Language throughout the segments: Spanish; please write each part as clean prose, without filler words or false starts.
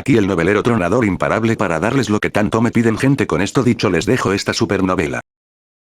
Aquí el novelero tronador imparable para darles lo que tanto me piden gente. Con esto dicho les dejo esta supernovela.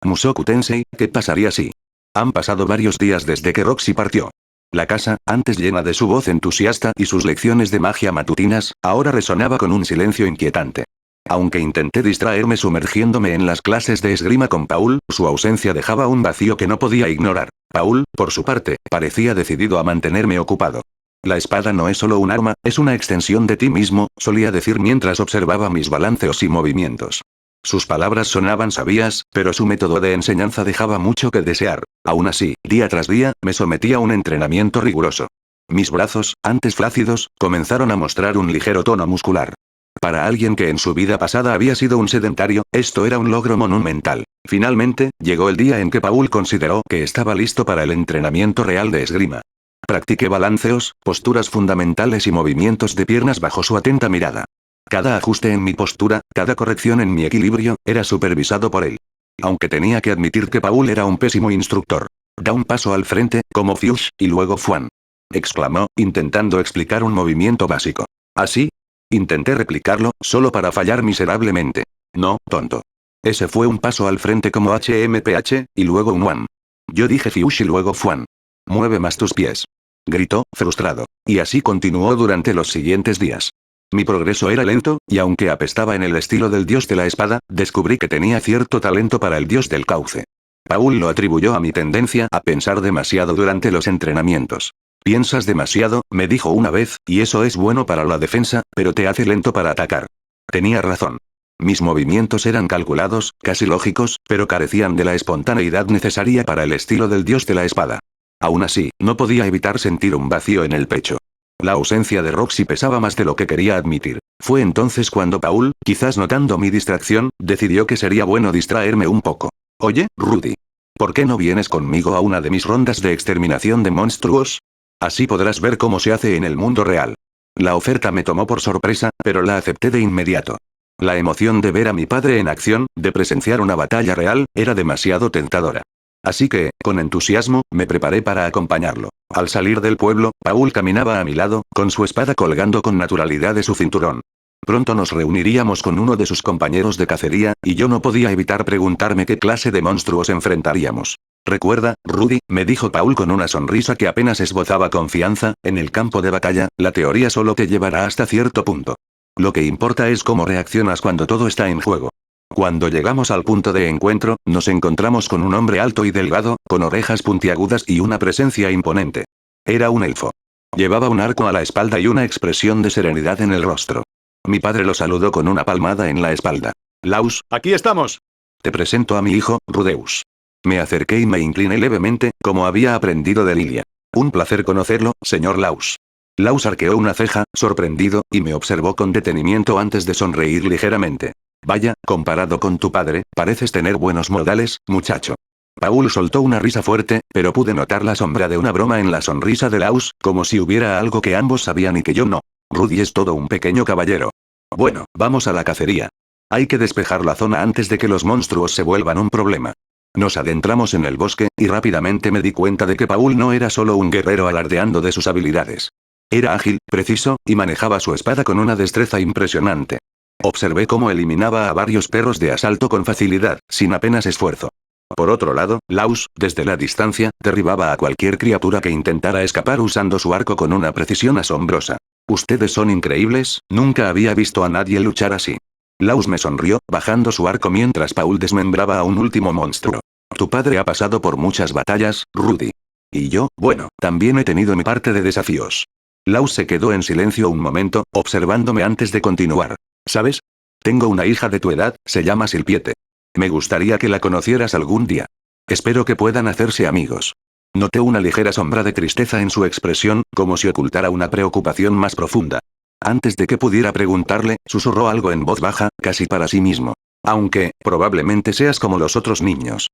Mushoku Tensei, ¿qué pasaría si? Han pasado varios días desde que Roxy partió. La casa, antes llena de su voz entusiasta y sus lecciones de magia matutinas, ahora resonaba con un silencio inquietante. Aunque intenté distraerme sumergiéndome en las clases de esgrima con Paul, su ausencia dejaba un vacío que no podía ignorar. Paul, por su parte, parecía decidido a mantenerme ocupado. La espada no es solo un arma, es una extensión de ti mismo, solía decir mientras observaba mis balanceos y movimientos. Sus palabras sonaban sabias, pero su método de enseñanza dejaba mucho que desear. Aún así, día tras día, me sometí a un entrenamiento riguroso. Mis brazos, antes flácidos, comenzaron a mostrar un ligero tono muscular. Para alguien que en su vida pasada había sido un sedentario, esto era un logro monumental. Finalmente, llegó el día en que Paul consideró que estaba listo para el entrenamiento real de esgrima. Practiqué balanceos, posturas fundamentales y movimientos de piernas bajo su atenta mirada. Cada ajuste en mi postura, cada corrección en mi equilibrio, era supervisado por él. Aunque tenía que admitir que Paul era un pésimo instructor. Da un paso al frente, como Fuchs, y luego Fuan. Exclamó, intentando explicar un movimiento básico. ¿Así? Intenté replicarlo, solo para fallar miserablemente. No, tonto. Ese fue un paso al frente como HMPH, y luego un Wan. Yo dije Fuchs y luego Fuan. Mueve más tus pies. Gritó, frustrado. Y así continuó durante los siguientes días. Mi progreso era lento, y aunque apestaba en el estilo del dios de la espada, descubrí que tenía cierto talento para el dios del cauce. Paul lo atribuyó a mi tendencia a pensar demasiado durante los entrenamientos. Piensas demasiado, me dijo una vez, y eso es bueno para la defensa, pero te hace lento para atacar. Tenía razón. Mis movimientos eran calculados, casi lógicos, pero carecían de la espontaneidad necesaria para el estilo del dios de la espada. Aún así, no podía evitar sentir un vacío en el pecho. La ausencia de Roxy pesaba más de lo que quería admitir. Fue entonces cuando Paul, quizás notando mi distracción, decidió que sería bueno distraerme un poco. Oye, Rudy. ¿Por qué no vienes conmigo a una de mis rondas de exterminación de monstruos? Así podrás ver cómo se hace en el mundo real. La oferta me tomó por sorpresa, pero la acepté de inmediato. La emoción de ver a mi padre en acción, de presenciar una batalla real, era demasiado tentadora. Así que, con entusiasmo, me preparé para acompañarlo. Al salir del pueblo, Paul caminaba a mi lado, con su espada colgando con naturalidad de su cinturón. Pronto nos reuniríamos con uno de sus compañeros de cacería, y yo no podía evitar preguntarme qué clase de monstruos enfrentaríamos. Recuerda, Rudy, me dijo Paul con una sonrisa que apenas esbozaba confianza, en el campo de batalla, la teoría solo te llevará hasta cierto punto. Lo que importa es cómo reaccionas cuando todo está en juego. Cuando llegamos al punto de encuentro, nos encontramos con un hombre alto y delgado, con orejas puntiagudas y una presencia imponente. Era un elfo. Llevaba un arco a la espalda y una expresión de serenidad en el rostro. Mi padre lo saludó con una palmada en la espalda. Laus, aquí estamos. Te presento a mi hijo, Rudeus. Me acerqué y me incliné levemente, como había aprendido de Lilia. Un placer conocerlo, señor Laus. Laus arqueó una ceja, sorprendido, y me observó con detenimiento antes de sonreír ligeramente. Vaya, comparado con tu padre, pareces tener buenos modales, muchacho. Paul soltó una risa fuerte, pero pude notar la sombra de una broma en la sonrisa de Laus, como si hubiera algo que ambos sabían y que yo no. Rudy es todo un pequeño caballero. Bueno, vamos a la cacería. Hay que despejar la zona antes de que los monstruos se vuelvan un problema. Nos adentramos en el bosque, y rápidamente me di cuenta de que Paul no era solo un guerrero alardeando de sus habilidades. Era ágil, preciso, y manejaba su espada con una destreza impresionante. Observé cómo eliminaba a varios perros de asalto con facilidad, sin apenas esfuerzo. Por otro lado, Laus, desde la distancia, derribaba a cualquier criatura que intentara escapar usando su arco con una precisión asombrosa. Ustedes son increíbles, nunca había visto a nadie luchar así. Laus me sonrió, bajando su arco mientras Paul desmembraba a un último monstruo. Tu padre ha pasado por muchas batallas, Rudy. Y yo, bueno, también he tenido mi parte de desafíos. Laus se quedó en silencio un momento, observándome antes de continuar. ¿Sabes? Tengo una hija de tu edad, se llama Silpiete. Me gustaría que la conocieras algún día. Espero que puedan hacerse amigos. Noté una ligera sombra de tristeza en su expresión, como si ocultara una preocupación más profunda. Antes de que pudiera preguntarle, susurró algo en voz baja, casi para sí mismo. Aunque, probablemente seas como los otros niños.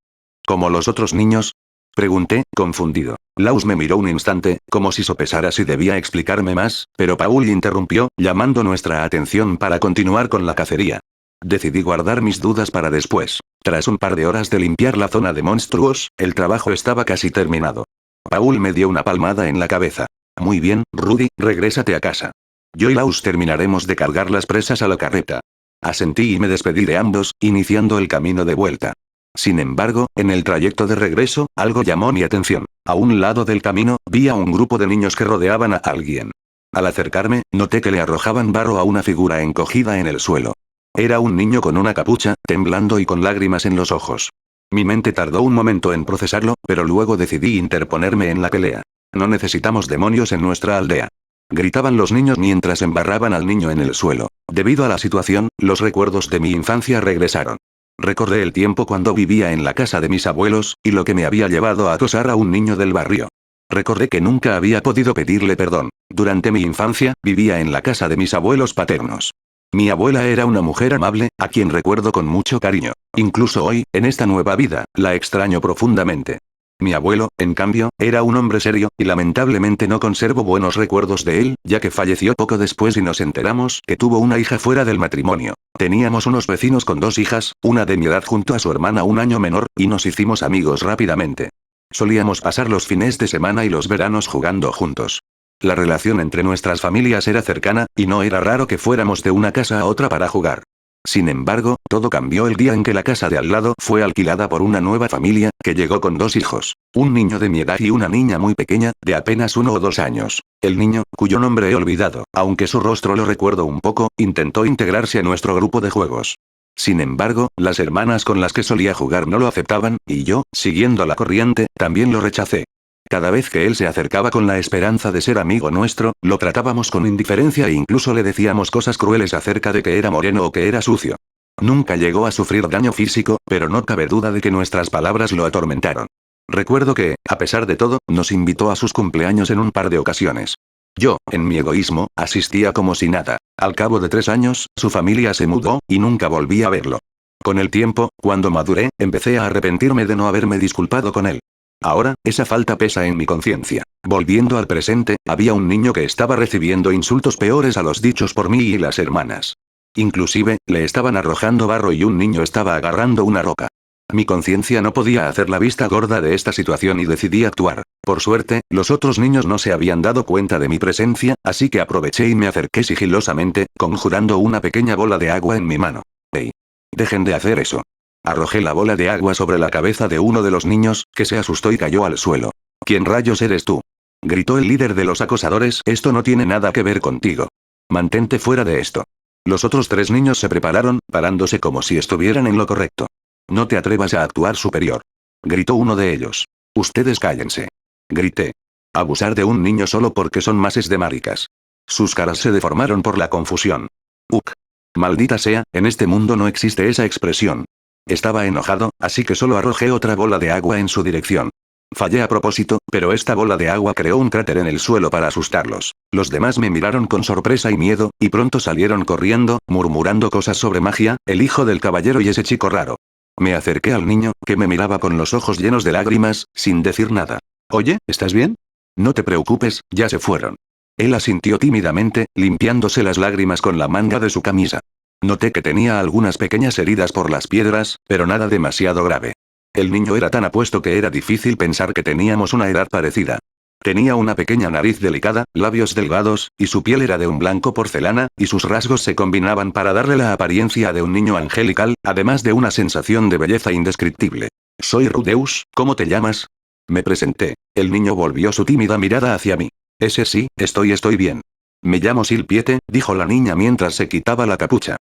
¿Como los otros niños? Pregunté, confundido. Laus me miró un instante, como si sopesara si debía explicarme más, pero Paul interrumpió, llamando nuestra atención para continuar con la cacería. Decidí guardar mis dudas para después. Tras un par de horas de limpiar la zona de monstruos, el trabajo estaba casi terminado. Paul me dio una palmada en la cabeza. Muy bien, Rudy, regrésate a casa. Yo y Laus terminaremos de cargar las presas a la carreta. Asentí y me despedí de ambos, iniciando el camino de vuelta. Sin embargo, en el trayecto de regreso, algo llamó mi atención. A un lado del camino, vi a un grupo de niños que rodeaban a alguien. Al acercarme, noté que le arrojaban barro a una figura encogida en el suelo. Era un niño con una capucha, temblando y con lágrimas en los ojos. Mi mente tardó un momento en procesarlo, pero luego decidí interponerme en la pelea. No necesitamos demonios en nuestra aldea. Gritaban los niños mientras embarraban al niño en el suelo. Debido a la situación, los recuerdos de mi infancia regresaron. Recordé el tiempo cuando vivía en la casa de mis abuelos, y lo que me había llevado a acosar a un niño del barrio. Recordé que nunca había podido pedirle perdón. Durante mi infancia, vivía en la casa de mis abuelos paternos. Mi abuela era una mujer amable, a quien recuerdo con mucho cariño. Incluso hoy, en esta nueva vida, la extraño profundamente. Mi abuelo, en cambio, era un hombre serio, y lamentablemente no conservo buenos recuerdos de él, ya que falleció poco después y nos enteramos que tuvo una hija fuera del matrimonio. Teníamos unos vecinos con 2 hijas, una de mi edad junto a su hermana un año menor, y nos hicimos amigos rápidamente. Solíamos pasar los fines de semana y los veranos jugando juntos. La relación entre nuestras familias era cercana, y no era raro que fuéramos de una casa a otra para jugar. Sin embargo, todo cambió el día en que la casa de al lado fue alquilada por una nueva familia, que llegó con 2 hijos, un niño de mi edad y una niña muy pequeña, de apenas 1 o 2 años. El niño, cuyo nombre he olvidado, aunque su rostro lo recuerdo un poco, intentó integrarse a nuestro grupo de juegos. Sin embargo, las hermanas con las que solía jugar no lo aceptaban, y yo, siguiendo la corriente, también lo rechacé. Cada vez que él se acercaba con la esperanza de ser amigo nuestro, lo tratábamos con indiferencia e incluso le decíamos cosas crueles acerca de que era moreno o que era sucio. Nunca llegó a sufrir daño físico, pero no cabe duda de que nuestras palabras lo atormentaron. Recuerdo que, a pesar de todo, nos invitó a sus cumpleaños en un par de ocasiones. Yo, en mi egoísmo, asistía como si nada. Al cabo de 3 años, su familia se mudó, y nunca volví a verlo. Con el tiempo, cuando maduré, empecé a arrepentirme de no haberme disculpado con él. Ahora, esa falta pesa en mi conciencia. Volviendo al presente, había un niño que estaba recibiendo insultos peores a los dichos por mí y las hermanas. Inclusive, le estaban arrojando barro y un niño estaba agarrando una roca. Mi conciencia no podía hacer la vista gorda de esta situación y decidí actuar. Por suerte, los otros niños no se habían dado cuenta de mi presencia, así que aproveché y me acerqué sigilosamente, conjurando una pequeña bola de agua en mi mano. ¡Ey! Dejen de hacer eso. Arrojé la bola de agua sobre la cabeza de uno de los niños, que se asustó y cayó al suelo. ¿Quién rayos eres tú?, gritó el líder de los acosadores. Esto no tiene nada que ver contigo. Mantente fuera de esto. Los otros 3 niños se prepararon, parándose como si estuvieran en lo correcto. No te atrevas a actuar superior, gritó uno de ellos. Ustedes cállense, grité. Abusar de un niño solo porque son mases de maricas. Sus caras se deformaron por la confusión. Uk. Maldita sea, en este mundo no existe esa expresión. Estaba enojado, así que solo arrojé otra bola de agua en su dirección. Fallé a propósito, pero esta bola de agua creó un cráter en el suelo para asustarlos. Los demás me miraron con sorpresa y miedo, y pronto salieron corriendo, murmurando cosas sobre magia, el hijo del caballero y ese chico raro. Me acerqué al niño, que me miraba con los ojos llenos de lágrimas, sin decir nada. Oye, ¿estás bien? No te preocupes, ya se fueron. Él asintió tímidamente, limpiándose las lágrimas con la manga de su camisa. Noté que tenía algunas pequeñas heridas por las piedras, pero nada demasiado grave. El niño era tan apuesto que era difícil pensar que teníamos una edad parecida. Tenía una pequeña nariz delicada, labios delgados, y su piel era de un blanco porcelana, y sus rasgos se combinaban para darle la apariencia de un niño angelical, además de una sensación de belleza indescriptible. Soy Rudeus, ¿cómo te llamas? Me presenté. El niño volvió su tímida mirada hacia mí. Ese sí, estoy bien. Me llamo Silpiete, dijo la niña mientras se quitaba la capucha.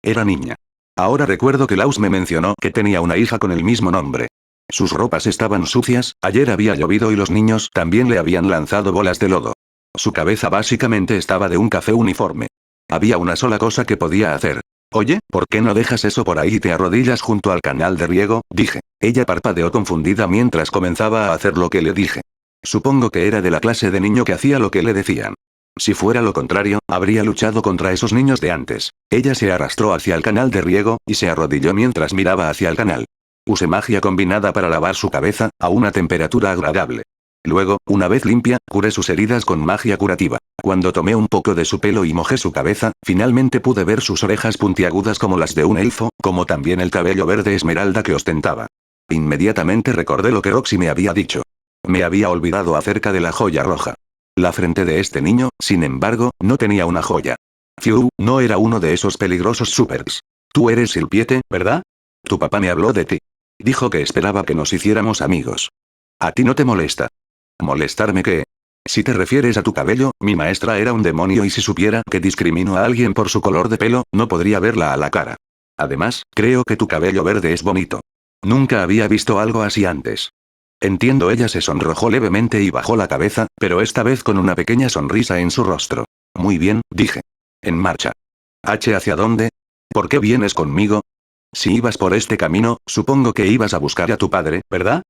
Era niña. Ahora recuerdo que Laus me mencionó que tenía una hija con el mismo nombre. Sus ropas estaban sucias, ayer había llovido y los niños también le habían lanzado bolas de lodo. Su cabeza básicamente estaba de un café uniforme. Había una sola cosa que podía hacer. Oye, ¿por qué no dejas eso por ahí y te arrodillas junto al canal de riego?, dije. Ella parpadeó confundida mientras comenzaba a hacer lo que le dije. Supongo que era de la clase de niño que hacía lo que le decían. Si fuera lo contrario, habría luchado contra esos niños de antes. Ella se arrastró hacia el canal de riego, y se arrodilló mientras miraba hacia el canal. Usé magia combinada para lavar su cabeza, a una temperatura agradable. Luego, una vez limpia, curé sus heridas con magia curativa. Cuando tomé un poco de su pelo y mojé su cabeza, finalmente pude ver sus orejas puntiagudas como las de un elfo, como también el cabello verde esmeralda que ostentaba. Inmediatamente recordé lo que Roxy me había dicho. Me había olvidado acerca de la joya roja. La frente de este niño, sin embargo, no tenía una joya. Fiu, no era uno de esos peligrosos supers. Tú eres Silpiete, ¿verdad? Tu papá me habló de ti. Dijo que esperaba que nos hiciéramos amigos. ¿A ti no te molesta? ¿Molestarme qué? Si te refieres a tu cabello, mi maestra era un demonio y si supiera que discrimino a alguien por su color de pelo, no podría verla a la cara. Además, creo que tu cabello verde es bonito. Nunca había visto algo así antes. Entiendo, ella se sonrojó levemente y bajó la cabeza, pero esta vez con una pequeña sonrisa en su rostro. Muy bien, dije. En marcha. ¿Hacia dónde? ¿Por qué vienes conmigo? Si ibas por este camino, supongo que ibas a buscar a tu padre, ¿verdad?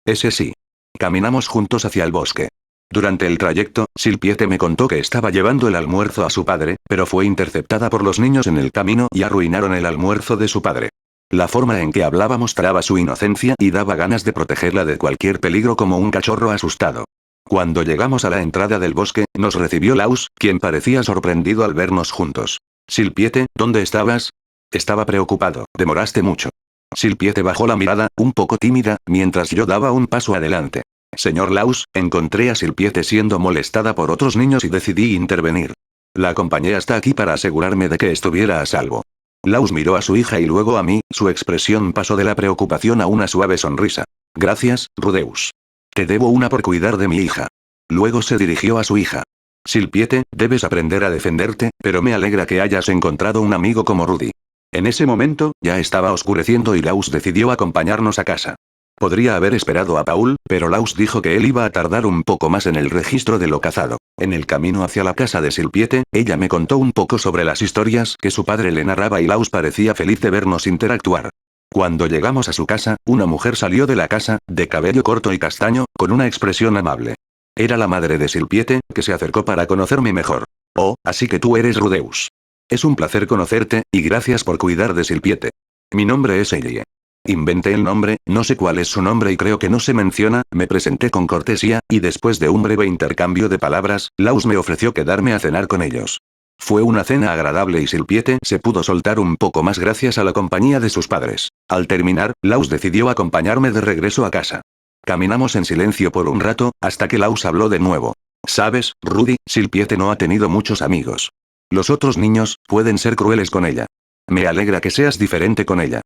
Ese sí. Caminamos juntos hacia el bosque. Durante el trayecto, Silpiete me contó que estaba llevando el almuerzo a su padre, pero fue interceptada por los niños en el camino y arruinaron el almuerzo de su padre. La forma en que hablaba mostraba su inocencia y daba ganas de protegerla de cualquier peligro como un cachorro asustado. Cuando llegamos a la entrada del bosque, nos recibió Laus, quien parecía sorprendido al vernos juntos. Silpiete, ¿dónde estabas? Estaba preocupado, demoraste mucho. Silpiete bajó la mirada, un poco tímida, mientras yo daba un paso adelante. Señor Laus, encontré a Silpiete siendo molestada por otros niños y decidí intervenir. La acompañé hasta aquí para asegurarme de que estuviera a salvo. Laus miró a su hija y luego a mí, su expresión pasó de la preocupación a una suave sonrisa. Gracias, Rudeus. Te debo una por cuidar de mi hija. Luego se dirigió a su hija. Silpiete, debes aprender a defenderte, pero me alegra que hayas encontrado un amigo como Rudy. En ese momento, ya estaba oscureciendo y Laus decidió acompañarnos a casa. Podría haber esperado a Paul, pero Laus dijo que él iba a tardar un poco más en el registro de lo cazado. En el camino hacia la casa de Silpiete, ella me contó un poco sobre las historias que su padre le narraba y Laus parecía feliz de vernos interactuar. Cuando llegamos a su casa, una mujer salió de la casa, de cabello corto y castaño, con una expresión amable. Era la madre de Silpiete, que se acercó para conocerme mejor. Oh, así que tú eres Rudeus. Es un placer conocerte, y gracias por cuidar de Silpiete. Mi nombre es Ellie. Inventé el nombre, no sé cuál es su nombre y creo que no se menciona, me presenté con cortesía, y después de un breve intercambio de palabras, Laus me ofreció quedarme a cenar con ellos. Fue una cena agradable y Silpiete se pudo soltar un poco más gracias a la compañía de sus padres. Al terminar, Laus decidió acompañarme de regreso a casa. Caminamos en silencio por un rato, hasta que Laus habló de nuevo. Sabes, Rudy, Silpiete no ha tenido muchos amigos. Los otros niños, pueden ser crueles con ella. Me alegra que seas diferente con ella.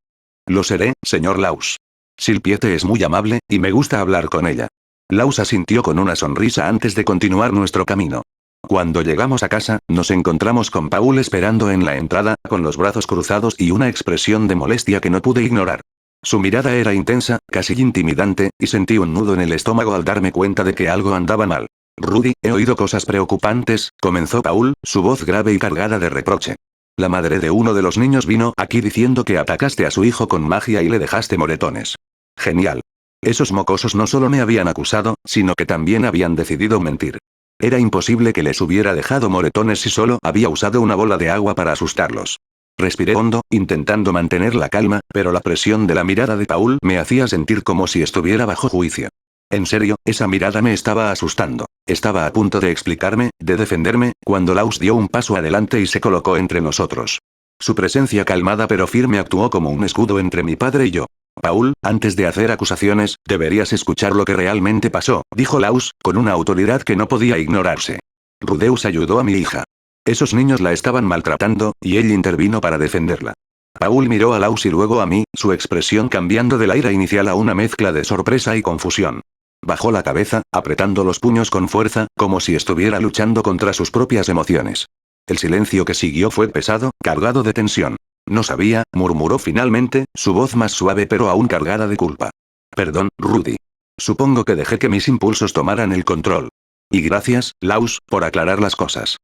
Lo seré, señor Laus. Silpiete es muy amable, y me gusta hablar con ella. Laus asintió con una sonrisa antes de continuar nuestro camino. Cuando llegamos a casa, nos encontramos con Paul esperando en la entrada, con los brazos cruzados y una expresión de molestia que no pude ignorar. Su mirada era intensa, casi intimidante, y sentí un nudo en el estómago al darme cuenta de que algo andaba mal. Rudy, he oído cosas preocupantes, comenzó Paul, su voz grave y cargada de reproche. La madre de uno de los niños vino aquí diciendo que atacaste a su hijo con magia y le dejaste moretones. Genial. Esos mocosos no solo me habían acusado, sino que también habían decidido mentir. Era imposible que les hubiera dejado moretones si solo había usado una bola de agua para asustarlos. Respiré hondo, intentando mantener la calma, pero la presión de la mirada de Paul me hacía sentir como si estuviera bajo juicio. En serio, esa mirada me estaba asustando. Estaba a punto de explicarme, de defenderme, cuando Laus dio un paso adelante y se colocó entre nosotros. Su presencia calmada pero firme actuó como un escudo entre mi padre y yo. Paul, antes de hacer acusaciones, deberías escuchar lo que realmente pasó, dijo Laus, con una autoridad que no podía ignorarse. Rudeus ayudó a mi hija. Esos niños la estaban maltratando, y él intervino para defenderla. Paul miró a Laus y luego a mí, su expresión cambiando de la ira inicial a una mezcla de sorpresa y confusión. Bajó la cabeza, apretando los puños con fuerza, como si estuviera luchando contra sus propias emociones. El silencio que siguió fue pesado, cargado de tensión. No sabía, murmuró finalmente, su voz más suave pero aún cargada de culpa. Perdón, Rudy. Supongo que dejé que mis impulsos tomaran el control. Y gracias, Laus, por aclarar las cosas.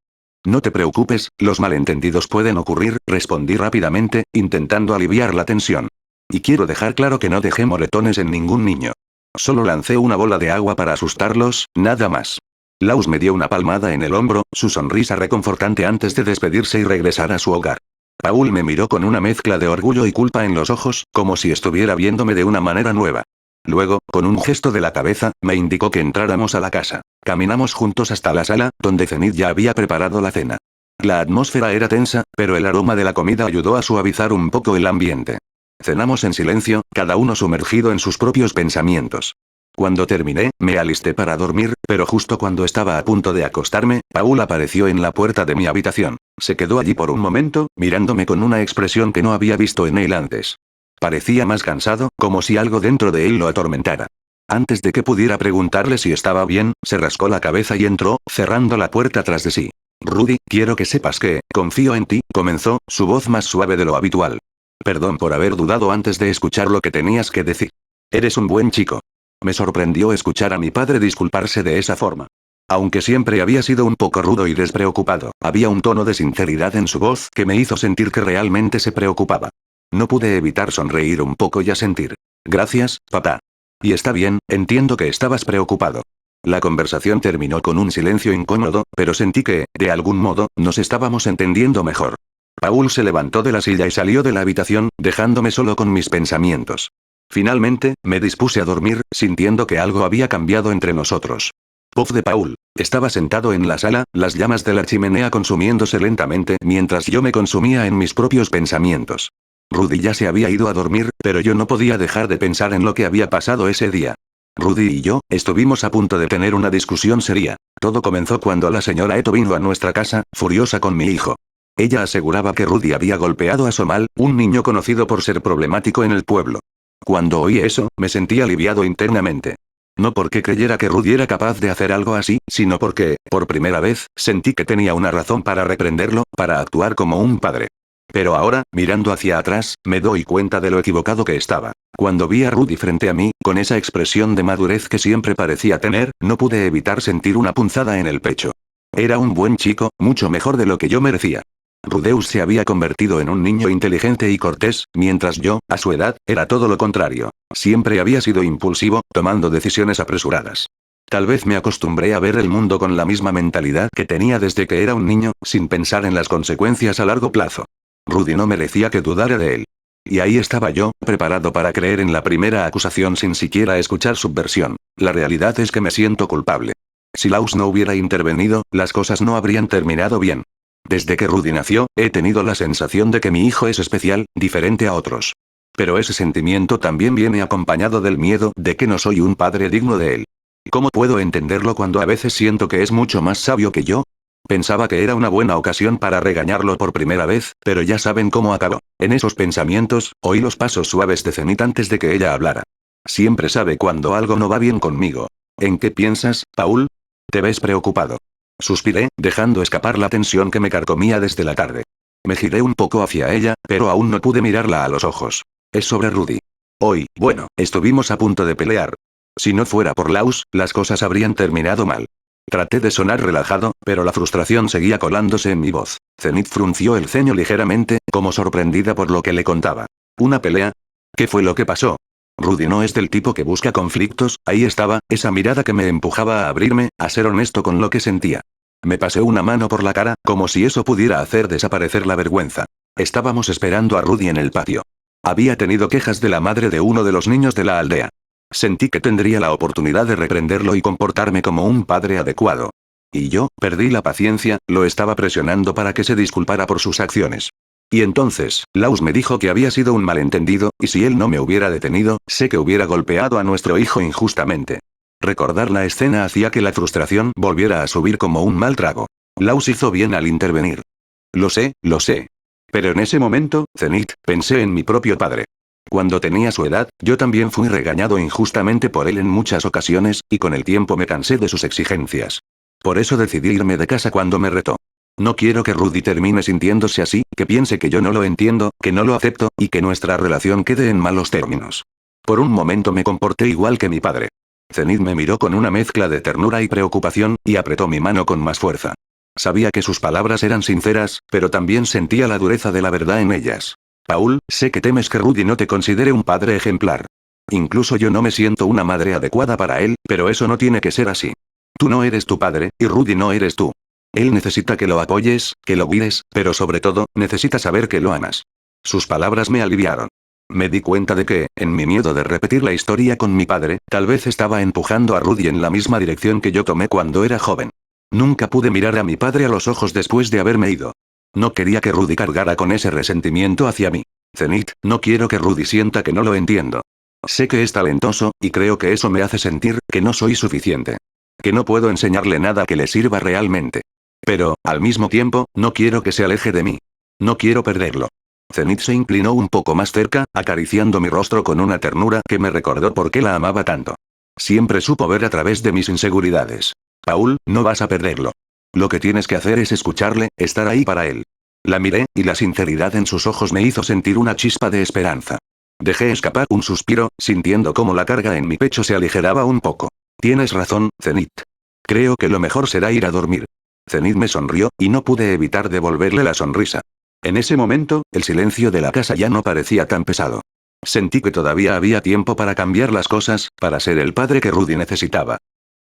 No te preocupes, los malentendidos pueden ocurrir, respondí rápidamente, intentando aliviar la tensión. Y quiero dejar claro que no dejé moretones en ningún niño. Solo lancé una bola de agua para asustarlos, nada más. Laus me dio una palmada en el hombro, su sonrisa reconfortante antes de despedirse y regresar a su hogar. Paul me miró con una mezcla de orgullo y culpa en los ojos, como si estuviera viéndome de una manera nueva. Luego, con un gesto de la cabeza, me indicó que entráramos a la casa. Caminamos juntos hasta la sala, donde Zenith ya había preparado la cena. La atmósfera era tensa, pero el aroma de la comida ayudó a suavizar un poco el ambiente. Cenamos en silencio, cada uno sumergido en sus propios pensamientos. Cuando terminé, me alisté para dormir, Pero justo cuando estaba a punto de acostarme, Paul apareció en la puerta de mi habitación. Se quedó allí por un momento, mirándome con una expresión que no había visto en él antes. Parecía más cansado, como si algo dentro de él lo atormentara. Antes de que pudiera preguntarle si estaba bien, se rascó la cabeza y entró, cerrando la puerta tras de sí. Rudy, quiero que sepas que, confío en ti, comenzó, su voz más suave de lo habitual. Perdón por haber dudado antes de escuchar lo que tenías que decir. Eres un buen chico. Me sorprendió escuchar a mi padre disculparse de esa forma. Aunque siempre había sido un poco rudo y despreocupado, había un tono de sinceridad en su voz que me hizo sentir que realmente se preocupaba. No pude evitar sonreír un poco y asentir. Gracias, papá. Y está bien, entiendo que estabas preocupado. La conversación terminó con un silencio incómodo, pero sentí que, de algún modo, nos estábamos entendiendo mejor. Paul se levantó de la silla y salió de la habitación, dejándome solo con mis pensamientos. Finalmente, me dispuse a dormir, sintiendo que algo había cambiado entre nosotros. Puff de Paul. Estaba sentado en la sala, las llamas de la chimenea consumiéndose lentamente mientras yo me consumía en mis propios pensamientos. Rudy ya se había ido a dormir, pero yo no podía dejar de pensar en lo que había pasado ese día. Rudy y yo, estuvimos a punto de tener una discusión seria. Todo comenzó cuando la señora Eto vino a nuestra casa, furiosa con mi hijo. Ella aseguraba que Rudy había golpeado a Somal, un niño conocido por ser problemático en el pueblo. Cuando oí eso, me sentí aliviado internamente. No porque creyera que Rudy era capaz de hacer algo así, sino porque, por primera vez, sentí que tenía una razón para reprenderlo, para actuar como un padre. Pero ahora, mirando hacia atrás, me doy cuenta de lo equivocado que estaba. Cuando vi a Rudy frente a mí, con esa expresión de madurez que siempre parecía tener, no pude evitar sentir una punzada en el pecho. Era un buen chico, mucho mejor de lo que yo merecía. Rudeus se había convertido en un niño inteligente y cortés, mientras yo, a su edad, era todo lo contrario. Siempre había sido impulsivo, tomando decisiones apresuradas. Tal vez me acostumbré a ver el mundo con la misma mentalidad que tenía desde que era un niño, sin pensar en las consecuencias a largo plazo. Rudy no merecía que dudara de él. Y ahí estaba yo, preparado para creer en la primera acusación sin siquiera escuchar su versión. La realidad es que me siento culpable. Si Laus no hubiera intervenido, las cosas no habrían terminado bien. Desde que Rudy nació, he tenido la sensación de que mi hijo es especial, diferente a otros. Pero ese sentimiento también viene acompañado del miedo de que no soy un padre digno de él. ¿Cómo puedo entenderlo cuando a veces siento que es mucho más sabio que yo? Pensaba que era una buena ocasión para regañarlo por primera vez, pero ya saben cómo acabó. En esos pensamientos, oí los pasos suaves de Zenith antes de que ella hablara. Siempre sabe cuando algo no va bien conmigo. ¿En qué piensas, Paul? Te ves preocupado. Suspiré, dejando escapar la tensión que me carcomía desde la tarde. Me giré un poco hacia ella, pero aún no pude mirarla a los ojos. Es sobre Rudy. Hoy, bueno, estuvimos a punto de pelear. Si no fuera por Laus, las cosas habrían terminado mal. Traté de sonar relajado, pero la frustración seguía colándose en mi voz. Zenith frunció el ceño ligeramente, como sorprendida por lo que le contaba. ¿Una pelea? ¿Qué fue lo que pasó? Rudy no es del tipo que busca conflictos, ahí estaba, esa mirada que me empujaba a abrirme, a ser honesto con lo que sentía. Me pasé una mano por la cara, como si eso pudiera hacer desaparecer la vergüenza. Estábamos esperando a Rudy en el patio. Había tenido quejas de la madre de uno de los niños de la aldea. Sentí que tendría la oportunidad de reprenderlo y comportarme como un padre adecuado. Y yo, perdí la paciencia, lo estaba presionando para que se disculpara por sus acciones. Y entonces, Laus me dijo que había sido un malentendido, y si él no me hubiera detenido, sé que hubiera golpeado a nuestro hijo injustamente. Recordar la escena hacía que la frustración volviera a subir como un mal trago. Laus hizo bien al intervenir. Lo sé, lo sé. Pero en ese momento, Zenith, pensé en mi propio padre. Cuando tenía su edad, yo también fui regañado injustamente por él en muchas ocasiones, y con el tiempo me cansé de sus exigencias. Por eso decidí irme de casa cuando me retó. No quiero que Rudy termine sintiéndose así, que piense que yo no lo entiendo, que no lo acepto, y que nuestra relación quede en malos términos. Por un momento me comporté igual que mi padre. Zenith me miró con una mezcla de ternura y preocupación, y apretó mi mano con más fuerza. Sabía que sus palabras eran sinceras, pero también sentía la dureza de la verdad en ellas. Paul, sé que temes que Rudy no te considere un padre ejemplar. Incluso yo no me siento una madre adecuada para él, pero eso no tiene que ser así. Tú no eres tu padre, y Rudy no eres tú. Él necesita que lo apoyes, que lo guíes, pero sobre todo, necesita saber que lo amas. Sus palabras me aliviaron. Me di cuenta de que, en mi miedo de repetir la historia con mi padre, tal vez estaba empujando a Rudy en la misma dirección que yo tomé cuando era joven. Nunca pude mirar a mi padre a los ojos después de haberme ido. No quería que Rudy cargara con ese resentimiento hacia mí. Zenith, no quiero que Rudy sienta que no lo entiendo. Sé que es talentoso, y creo que eso me hace sentir que no soy suficiente. que no puedo enseñarle nada que le sirva realmente. Pero, al mismo tiempo, no quiero que se aleje de mí. No quiero perderlo. Zenith se inclinó un poco más cerca, acariciando mi rostro con una ternura que me recordó por qué la amaba tanto. Siempre supo ver a través de mis inseguridades. Paul, no vas a perderlo. Lo que tienes que hacer es escucharle, estar ahí para él. La miré, y la sinceridad en sus ojos me hizo sentir una chispa de esperanza. Dejé escapar un suspiro, sintiendo cómo la carga en mi pecho se aligeraba un poco. Tienes razón, Zenith. Creo que lo mejor será ir a dormir. Zenith me sonrió, y no pude evitar devolverle la sonrisa. En ese momento, el silencio de la casa ya no parecía tan pesado. Sentí que todavía había tiempo para cambiar las cosas, para ser el padre que Rudy necesitaba.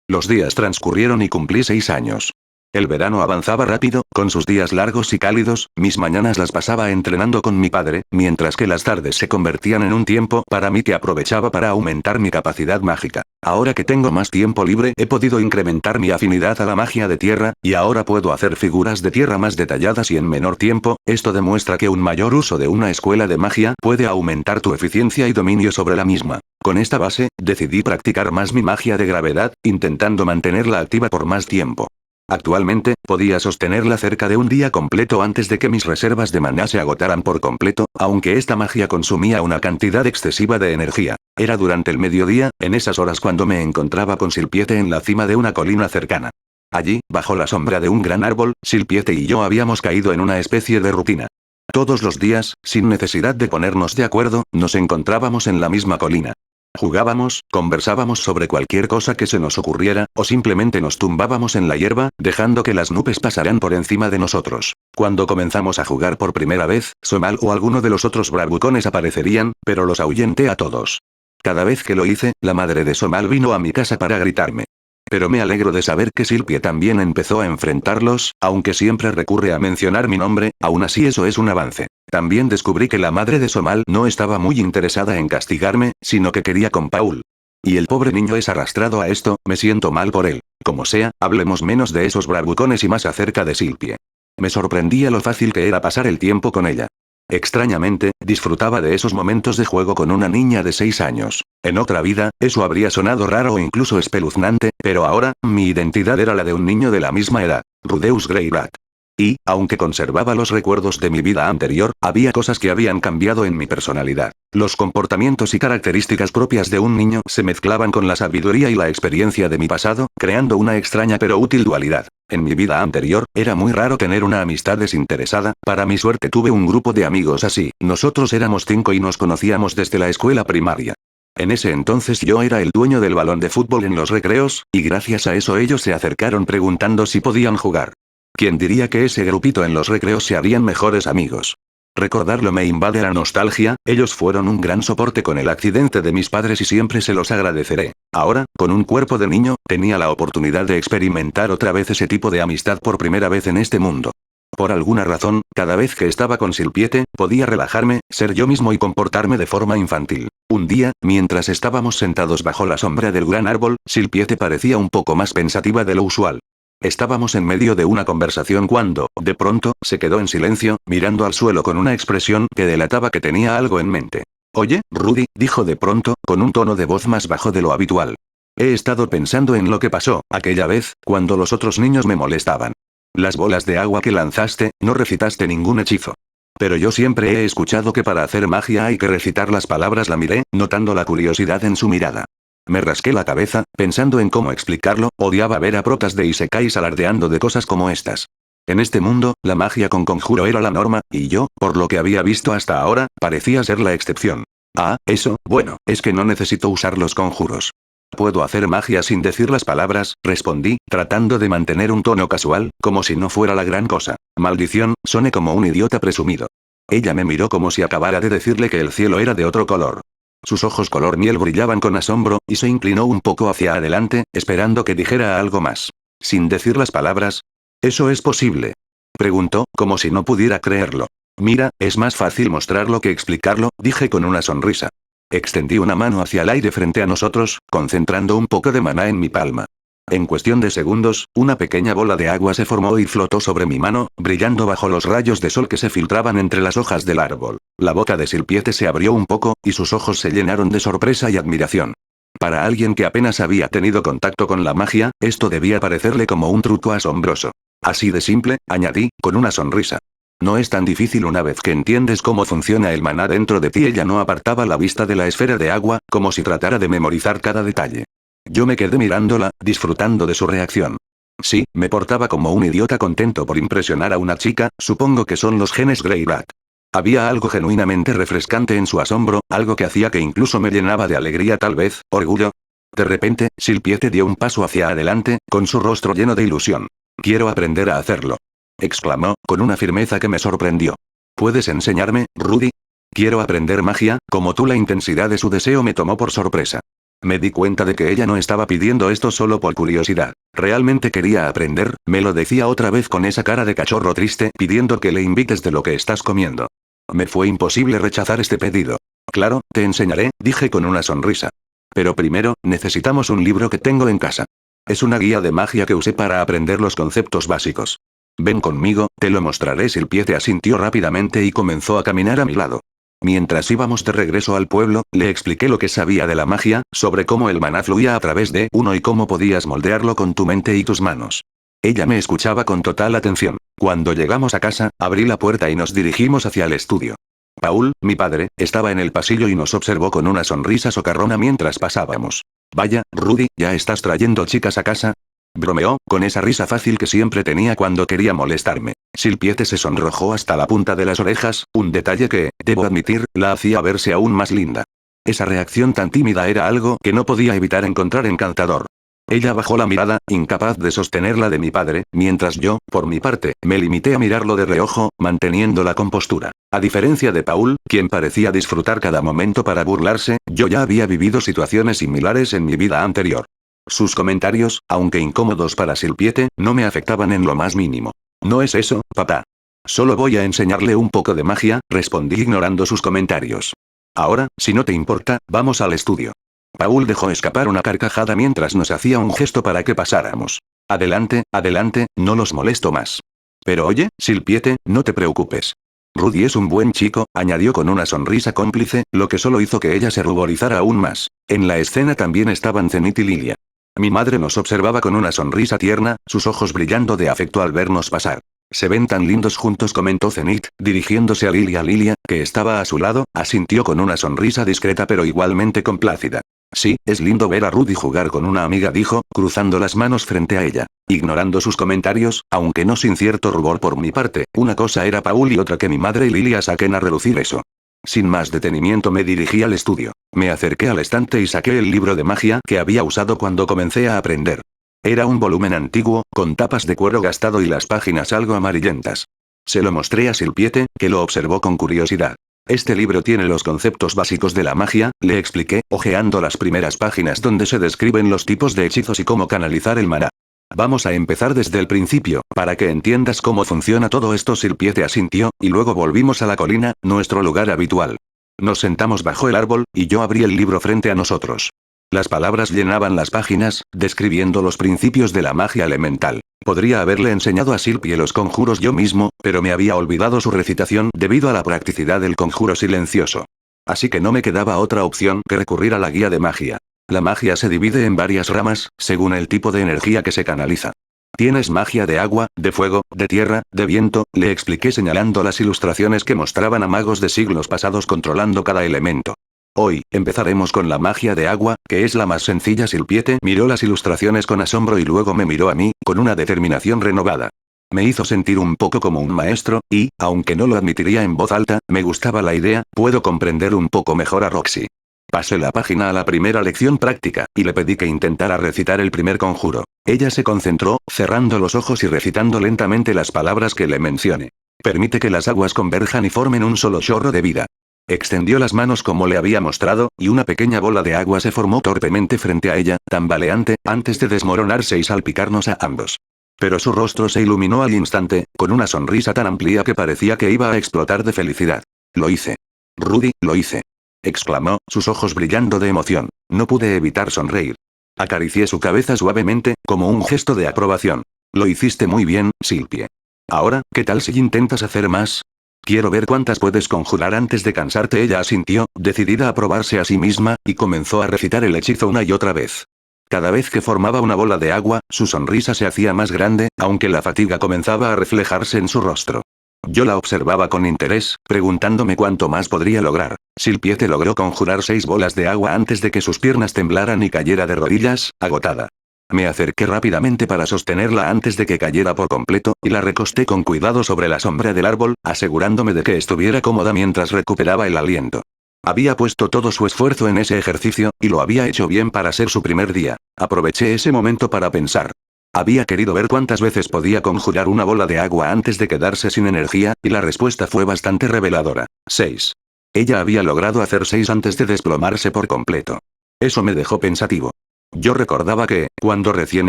Los días transcurrieron y cumplí 6 años. El verano avanzaba rápido, con sus días largos y cálidos, mis mañanas las pasaba entrenando con mi padre, mientras que las tardes se convertían en un tiempo para mí que aprovechaba para aumentar mi capacidad mágica. Ahora que tengo más tiempo libre he podido incrementar mi afinidad a la magia de tierra, y ahora puedo hacer figuras de tierra más detalladas y en menor tiempo. Esto demuestra que un mayor uso de una escuela de magia puede aumentar tu eficiencia y dominio sobre la misma. Con esta base, decidí practicar más mi magia de gravedad, intentando mantenerla activa por más tiempo. Actualmente, podía sostenerla cerca de un día completo antes de que mis reservas de maná se agotaran por completo, aunque esta magia consumía una cantidad excesiva de energía. Era durante el mediodía, en esas horas cuando me encontraba con Silpiete en la cima de una colina cercana. Allí, bajo la sombra de un gran árbol, Silpiete y yo habíamos caído en una especie de rutina. Todos los días, sin necesidad de ponernos de acuerdo, nos encontrábamos en la misma colina. Jugábamos, conversábamos sobre cualquier cosa que se nos ocurriera, o simplemente nos tumbábamos en la hierba, dejando que las nubes pasaran por encima de nosotros. Cuando comenzamos a jugar por primera vez, Somal o alguno de los otros bravucones aparecerían, pero los ahuyenté a todos. Cada vez que lo hice, la madre de Somal vino a mi casa para gritarme. Pero me alegro de saber que Silpie también empezó a enfrentarlos, aunque siempre recurre a mencionar mi nombre, aún así eso es un avance. También descubrí que la madre de Somal no estaba muy interesada en castigarme, sino que quería con Paul. Y el pobre niño es arrastrado a esto, me siento mal por él. Como sea, hablemos menos de esos bravucones y más acerca de Silpie. Me sorprendía lo fácil que era pasar el tiempo con ella. Extrañamente, disfrutaba de esos momentos de juego con una niña de 6 años. En otra vida, eso habría sonado raro o incluso espeluznante, pero ahora, mi identidad era la de un niño de la misma edad, Rudeus Greyrat. Y, aunque conservaba los recuerdos de mi vida anterior, había cosas que habían cambiado en mi personalidad. Los comportamientos y características propias de un niño se mezclaban con la sabiduría y la experiencia de mi pasado, creando una extraña pero útil dualidad. En mi vida anterior, era muy raro tener una amistad desinteresada, para mi suerte tuve un grupo de amigos así, nosotros éramos 5 y nos conocíamos desde la escuela primaria. En ese entonces yo era el dueño del balón de fútbol en los recreos, y gracias a eso ellos se acercaron preguntando si podían jugar. ¿Quién diría que ese grupito en los recreos se harían mejores amigos? Recordarlo me invade la nostalgia, ellos fueron un gran soporte con el accidente de mis padres y siempre se los agradeceré. Ahora, con un cuerpo de niño, tenía la oportunidad de experimentar otra vez ese tipo de amistad por primera vez en este mundo. Por alguna razón, cada vez que estaba con Silpiete, podía relajarme, ser yo mismo y comportarme de forma infantil. Un día, mientras estábamos sentados bajo la sombra del gran árbol, Silpiete parecía un poco más pensativa de lo usual. Estábamos en medio de una conversación cuando, de pronto, se quedó en silencio, mirando al suelo con una expresión que delataba que tenía algo en mente. «Oye, Rudy», dijo de pronto, con un tono de voz más bajo de lo habitual. «He estado pensando en lo que pasó, aquella vez, cuando los otros niños me molestaban. Las bolas de agua que lanzaste, no recitaste ningún hechizo. Pero yo siempre he escuchado que para hacer magia hay que recitar las palabras». La miré, notando la curiosidad en su mirada. Me rasqué la cabeza, pensando en cómo explicarlo, odiaba ver a protas de isekais alardeando de cosas como estas. En este mundo, la magia con conjuro era la norma, y yo, por lo que había visto hasta ahora, parecía ser la excepción. Ah, eso, bueno, es que no necesito usar los conjuros. Puedo hacer magia sin decir las palabras, respondí, tratando de mantener un tono casual, como si no fuera la gran cosa. Maldición, soné como un idiota presumido. Ella me miró como si acabara de decirle que el cielo era de otro color. Sus ojos color miel brillaban con asombro, y se inclinó un poco hacia adelante, esperando que dijera algo más. Sin decir las palabras. ¿Eso es posible?, preguntó, como si no pudiera creerlo. Mira, es más fácil mostrarlo que explicarlo, dije con una sonrisa. Extendí una mano hacia el aire frente a nosotros, concentrando un poco de maná en mi palma. En cuestión de segundos, una pequeña bola de agua se formó y flotó sobre mi mano, brillando bajo los rayos de sol que se filtraban entre las hojas del árbol. La boca de Silpiete se abrió un poco, y sus ojos se llenaron de sorpresa y admiración. Para alguien que apenas había tenido contacto con la magia, esto debía parecerle como un truco asombroso. Así de simple, añadí, con una sonrisa. No es tan difícil una vez que entiendes cómo funciona el maná dentro de ti. Ella no apartaba la vista de la esfera de agua, como si tratara de memorizar cada detalle. Yo me quedé mirándola, disfrutando de su reacción. Sí, me portaba como un idiota contento por impresionar a una chica, supongo que son los genes Greyrat. Había algo genuinamente refrescante en su asombro, algo que hacía que incluso me llenaba de alegría, tal vez, orgullo. De repente, Silpiete dio un paso hacia adelante, con su rostro lleno de ilusión. Quiero aprender a hacerlo. Exclamó, con una firmeza que me sorprendió. ¿Puedes enseñarme, Rudy? Quiero aprender magia, como tú. La intensidad de su deseo me tomó por sorpresa. Me di cuenta de que ella no estaba pidiendo esto solo por curiosidad. Realmente quería aprender, me lo decía otra vez con esa cara de cachorro triste, pidiendo que le invites de lo que estás comiendo. Me fue imposible rechazar este pedido. Claro, te enseñaré, dije con una sonrisa. Pero primero, necesitamos un libro que tengo en casa. Es una guía de magia que usé para aprender los conceptos básicos. Ven conmigo, te lo mostraré. Silpiete asintió rápidamente y comenzó a caminar a mi lado. Mientras íbamos de regreso al pueblo, le expliqué lo que sabía de la magia, sobre cómo el maná fluía a través de uno y cómo podías moldearlo con tu mente y tus manos. Ella me escuchaba con total atención. Cuando llegamos a casa, abrí la puerta y nos dirigimos hacia el estudio. Paul, mi padre, estaba en el pasillo y nos observó con una sonrisa socarrona mientras pasábamos. Vaya, Rudy, ¿ya estás trayendo chicas a casa? Bromeó, con esa risa fácil que siempre tenía cuando quería molestarme. Silpiete se sonrojó hasta la punta de las orejas, un detalle que, debo admitir, la hacía verse aún más linda. Esa reacción tan tímida era algo que no podía evitar encontrar encantador. Ella bajó la mirada, incapaz de sostener la de mi padre, mientras yo, por mi parte, me limité a mirarlo de reojo, manteniendo la compostura. A diferencia de Paul, quien parecía disfrutar cada momento para burlarse, yo ya había vivido situaciones similares en mi vida anterior. Sus comentarios, aunque incómodos para Silpiete, no me afectaban en lo más mínimo. No es eso, papá. Solo voy a enseñarle un poco de magia, respondí ignorando sus comentarios. Ahora, si no te importa, vamos al estudio. Paul dejó escapar una carcajada mientras nos hacía un gesto para que pasáramos. Adelante, adelante, no los molesto más. Pero oye, Silpiete, no te preocupes. Rudy es un buen chico, añadió con una sonrisa cómplice, lo que solo hizo que ella se ruborizara aún más. En la escena también estaban Zenith y Lilia. Mi madre nos observaba con una sonrisa tierna, sus ojos brillando de afecto al vernos pasar. Se ven tan lindos juntos, comentó Zenith, dirigiéndose a Lilia. Lilia, que estaba a su lado, asintió con una sonrisa discreta pero igualmente complácida. Sí, es lindo ver a Rudy jugar con una amiga, dijo, cruzando las manos frente a ella. Ignorando sus comentarios, aunque no sin cierto rubor por mi parte, una cosa era Paul y otra que mi madre y Lilia saquen a relucir eso. Sin más detenimiento me dirigí al estudio. Me acerqué al estante y saqué el libro de magia que había usado cuando comencé a aprender. Era un volumen antiguo, con tapas de cuero gastado y las páginas algo amarillentas. Se lo mostré a Silpiete, que lo observó con curiosidad. Este libro tiene los conceptos básicos de la magia, le expliqué, hojeando las primeras páginas donde se describen los tipos de hechizos y cómo canalizar el maná. Vamos a empezar desde el principio, para que entiendas cómo funciona todo esto. Silpiete asintió, y luego volvimos a la colina, nuestro lugar habitual. Nos sentamos bajo el árbol, y yo abrí el libro frente a nosotros. Las palabras llenaban las páginas, describiendo los principios de la magia elemental. Podría haberle enseñado a Silpie los conjuros yo mismo, pero me había olvidado su recitación debido a la practicidad del conjuro silencioso. Así que no me quedaba otra opción que recurrir a la guía de magia. La magia se divide en varias ramas, según el tipo de energía que se canaliza. Tienes magia de agua, de fuego, de tierra, de viento, le expliqué señalando las ilustraciones que mostraban a magos de siglos pasados controlando cada elemento. Hoy, empezaremos con la magia de agua, que es la más sencilla. Silpiete miró las ilustraciones con asombro y luego me miró a mí, con una determinación renovada. Me hizo sentir un poco como un maestro, y, aunque no lo admitiría en voz alta, me gustaba la idea, puedo comprender un poco mejor a Roxy. Pasé la página a la primera lección práctica, y le pedí que intentara recitar el primer conjuro. Ella se concentró, cerrando los ojos y recitando lentamente las palabras que le mencioné. Permite que las aguas converjan y formen un solo chorro de vida. Extendió las manos como le había mostrado, y una pequeña bola de agua se formó torpemente frente a ella, tambaleante, antes de desmoronarse y salpicarnos a ambos. Pero su rostro se iluminó al instante, con una sonrisa tan amplia que parecía que iba a explotar de felicidad. Lo hice. Rudy, lo hice. Exclamó, sus ojos brillando de emoción. No pude evitar sonreír. Acaricié su cabeza suavemente, como un gesto de aprobación. Lo hiciste muy bien, Silpie. Ahora, ¿qué tal si intentas hacer más? Quiero ver cuántas puedes conjurar antes de cansarte. Ella asintió, decidida a probarse a sí misma, y comenzó a recitar el hechizo una y otra vez. Cada vez que formaba una bola de agua, su sonrisa se hacía más grande, aunque la fatiga comenzaba a reflejarse en su rostro. Yo la observaba con interés, preguntándome cuánto más podría lograr. Silpiete logró conjurar 6 bolas de agua antes de que sus piernas temblaran y cayera de rodillas, agotada. Me acerqué rápidamente para sostenerla antes de que cayera por completo, y la recosté con cuidado sobre la sombra del árbol, asegurándome de que estuviera cómoda mientras recuperaba el aliento. Había puesto todo su esfuerzo en ese ejercicio, y lo había hecho bien para ser su primer día. Aproveché ese momento para pensar. Había querido ver cuántas veces podía conjurar una bola de agua antes de quedarse sin energía, y la respuesta fue bastante reveladora. 6. Ella había logrado hacer 6 antes de desplomarse por completo. Eso me dejó pensativo. Yo recordaba que, cuando recién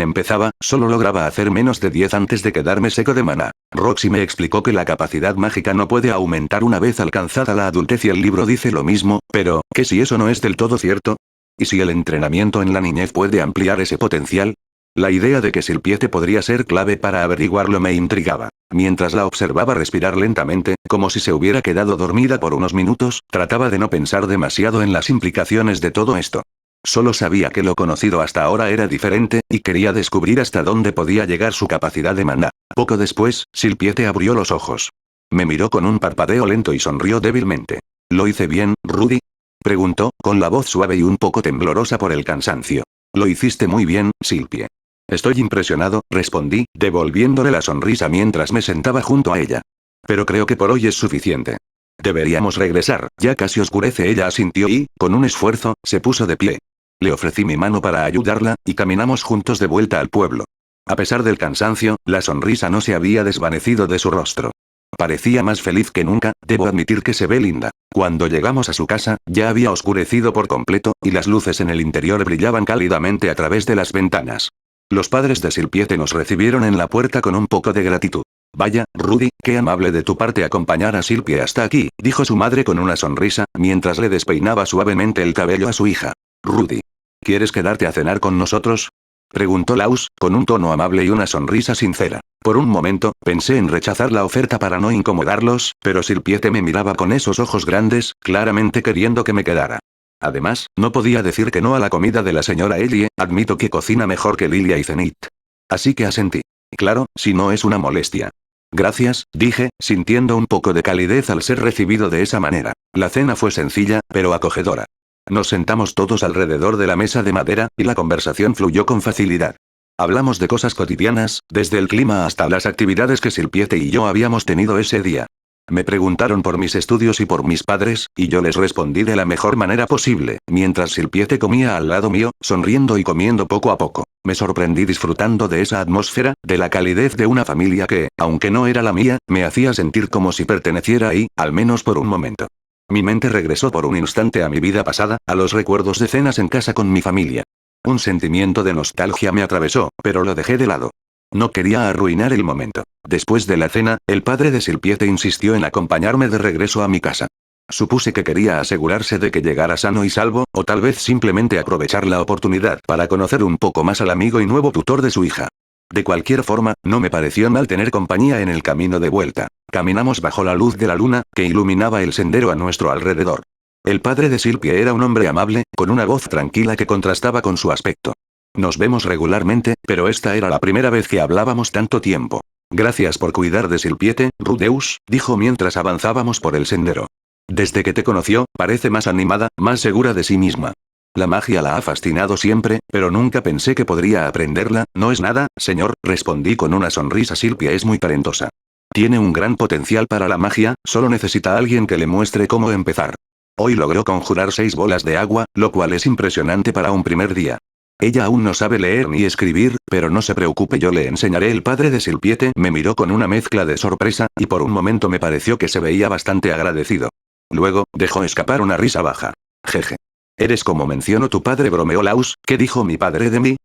empezaba, solo lograba hacer menos de 10 antes de quedarme seco de maná. Roxy me explicó que la capacidad mágica no puede aumentar una vez alcanzada la adultez y el libro dice lo mismo, pero, ¿qué si eso no es del todo cierto? ¿Y si el entrenamiento en la niñez puede ampliar ese potencial? La idea de que Silpiete podría ser clave para averiguarlo me intrigaba. Mientras la observaba respirar lentamente, como si se hubiera quedado dormida por unos minutos, trataba de no pensar demasiado en las implicaciones de todo esto. Solo sabía que lo conocido hasta ahora era diferente, y quería descubrir hasta dónde podía llegar su capacidad de maná. Poco después, Silpiete abrió los ojos. Me miró con un parpadeo lento y sonrió débilmente. ¿Lo hice bien, Rudy? Preguntó, con la voz suave y un poco temblorosa por el cansancio. Lo hiciste muy bien, Silpie. Estoy impresionado, respondí, devolviéndole la sonrisa mientras me sentaba junto a ella. Pero creo que por hoy es suficiente. Deberíamos regresar, ya casi oscurece. Ella asintió y, con un esfuerzo, se puso de pie. Le ofrecí mi mano para ayudarla, y caminamos juntos de vuelta al pueblo. A pesar del cansancio, la sonrisa no se había desvanecido de su rostro. Parecía más feliz que nunca, debo admitir que se ve linda. Cuando llegamos a su casa, ya había oscurecido por completo, y las luces en el interior brillaban cálidamente a través de las ventanas. Los padres de Silpiete nos recibieron en la puerta con un poco de gratitud. Vaya, Rudy, qué amable de tu parte acompañar a Silpie hasta aquí, dijo su madre con una sonrisa, mientras le despeinaba suavemente el cabello a su hija. Rudy, ¿quieres quedarte a cenar con nosotros? Preguntó Laus, con un tono amable y una sonrisa sincera. Por un momento, pensé en rechazar la oferta para no incomodarlos, pero Silpiete me miraba con esos ojos grandes, claramente queriendo que me quedara. Además, no podía decir que no a la comida de la señora Ellie, admito que cocina mejor que Lilia y Zenith. Así que asentí. Claro, si no es una molestia. Gracias, dije, sintiendo un poco de calidez al ser recibido de esa manera. La cena fue sencilla, pero acogedora. Nos sentamos todos alrededor de la mesa de madera, y la conversación fluyó con facilidad. Hablamos de cosas cotidianas, desde el clima hasta las actividades que Silpiete y yo habíamos tenido ese día. Me preguntaron por mis estudios y por mis padres, y yo les respondí de la mejor manera posible, mientras Silpiete comía al lado mío, sonriendo y comiendo poco a poco. Me sorprendí disfrutando de esa atmósfera, de la calidez de una familia que, aunque no era la mía, me hacía sentir como si perteneciera ahí, al menos por un momento. Mi mente regresó por un instante a mi vida pasada, a los recuerdos de cenas en casa con mi familia. Un sentimiento de nostalgia me atravesó, pero lo dejé de lado. No quería arruinar el momento. Después de la cena, el padre de Silpiete insistió en acompañarme de regreso a mi casa. Supuse que quería asegurarse de que llegara sano y salvo, o tal vez simplemente aprovechar la oportunidad para conocer un poco más al amigo y nuevo tutor de su hija. De cualquier forma, no me pareció mal tener compañía en el camino de vuelta. Caminamos bajo la luz de la luna, que iluminaba el sendero a nuestro alrededor. El padre de Silpie era un hombre amable, con una voz tranquila que contrastaba con su aspecto. Nos vemos regularmente, pero esta era la primera vez que hablábamos tanto tiempo. Gracias por cuidar de Silpiete, Rudeus, dijo mientras avanzábamos por el sendero. Desde que te conoció, parece más animada, más segura de sí misma. La magia la ha fascinado siempre, pero nunca pensé que podría aprenderla. No es nada, señor, respondí con una sonrisa. Silpie es muy talentosa. Tiene un gran potencial para la magia, solo necesita a alguien que le muestre cómo empezar. Hoy logró conjurar 6 bolas de agua, lo cual es impresionante para un primer día. Ella aún no sabe leer ni escribir, pero no se preocupe, yo le enseñaré. El padre de Silpiete me miró con una mezcla de sorpresa, y por un momento me pareció que se veía bastante agradecido. Luego, dejó escapar una risa baja. Jeje. Eres como mencionó tu padre, bromeó Laus. ¿Qué dijo mi padre de mí?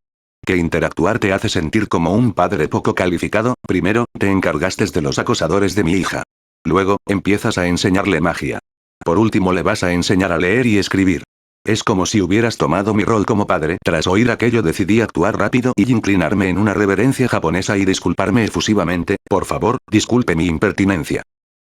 Que interactuar te hace sentir como un padre poco calificado. Primero, te encargaste de los acosadores de mi hija. Luego, empiezas a enseñarle magia. Por último, le vas a enseñar a leer y escribir. Es como si hubieras tomado mi rol como padre. Tras oír aquello decidí actuar rápido y inclinarme en una reverencia japonesa y disculparme efusivamente. Por favor, disculpe mi impertinencia.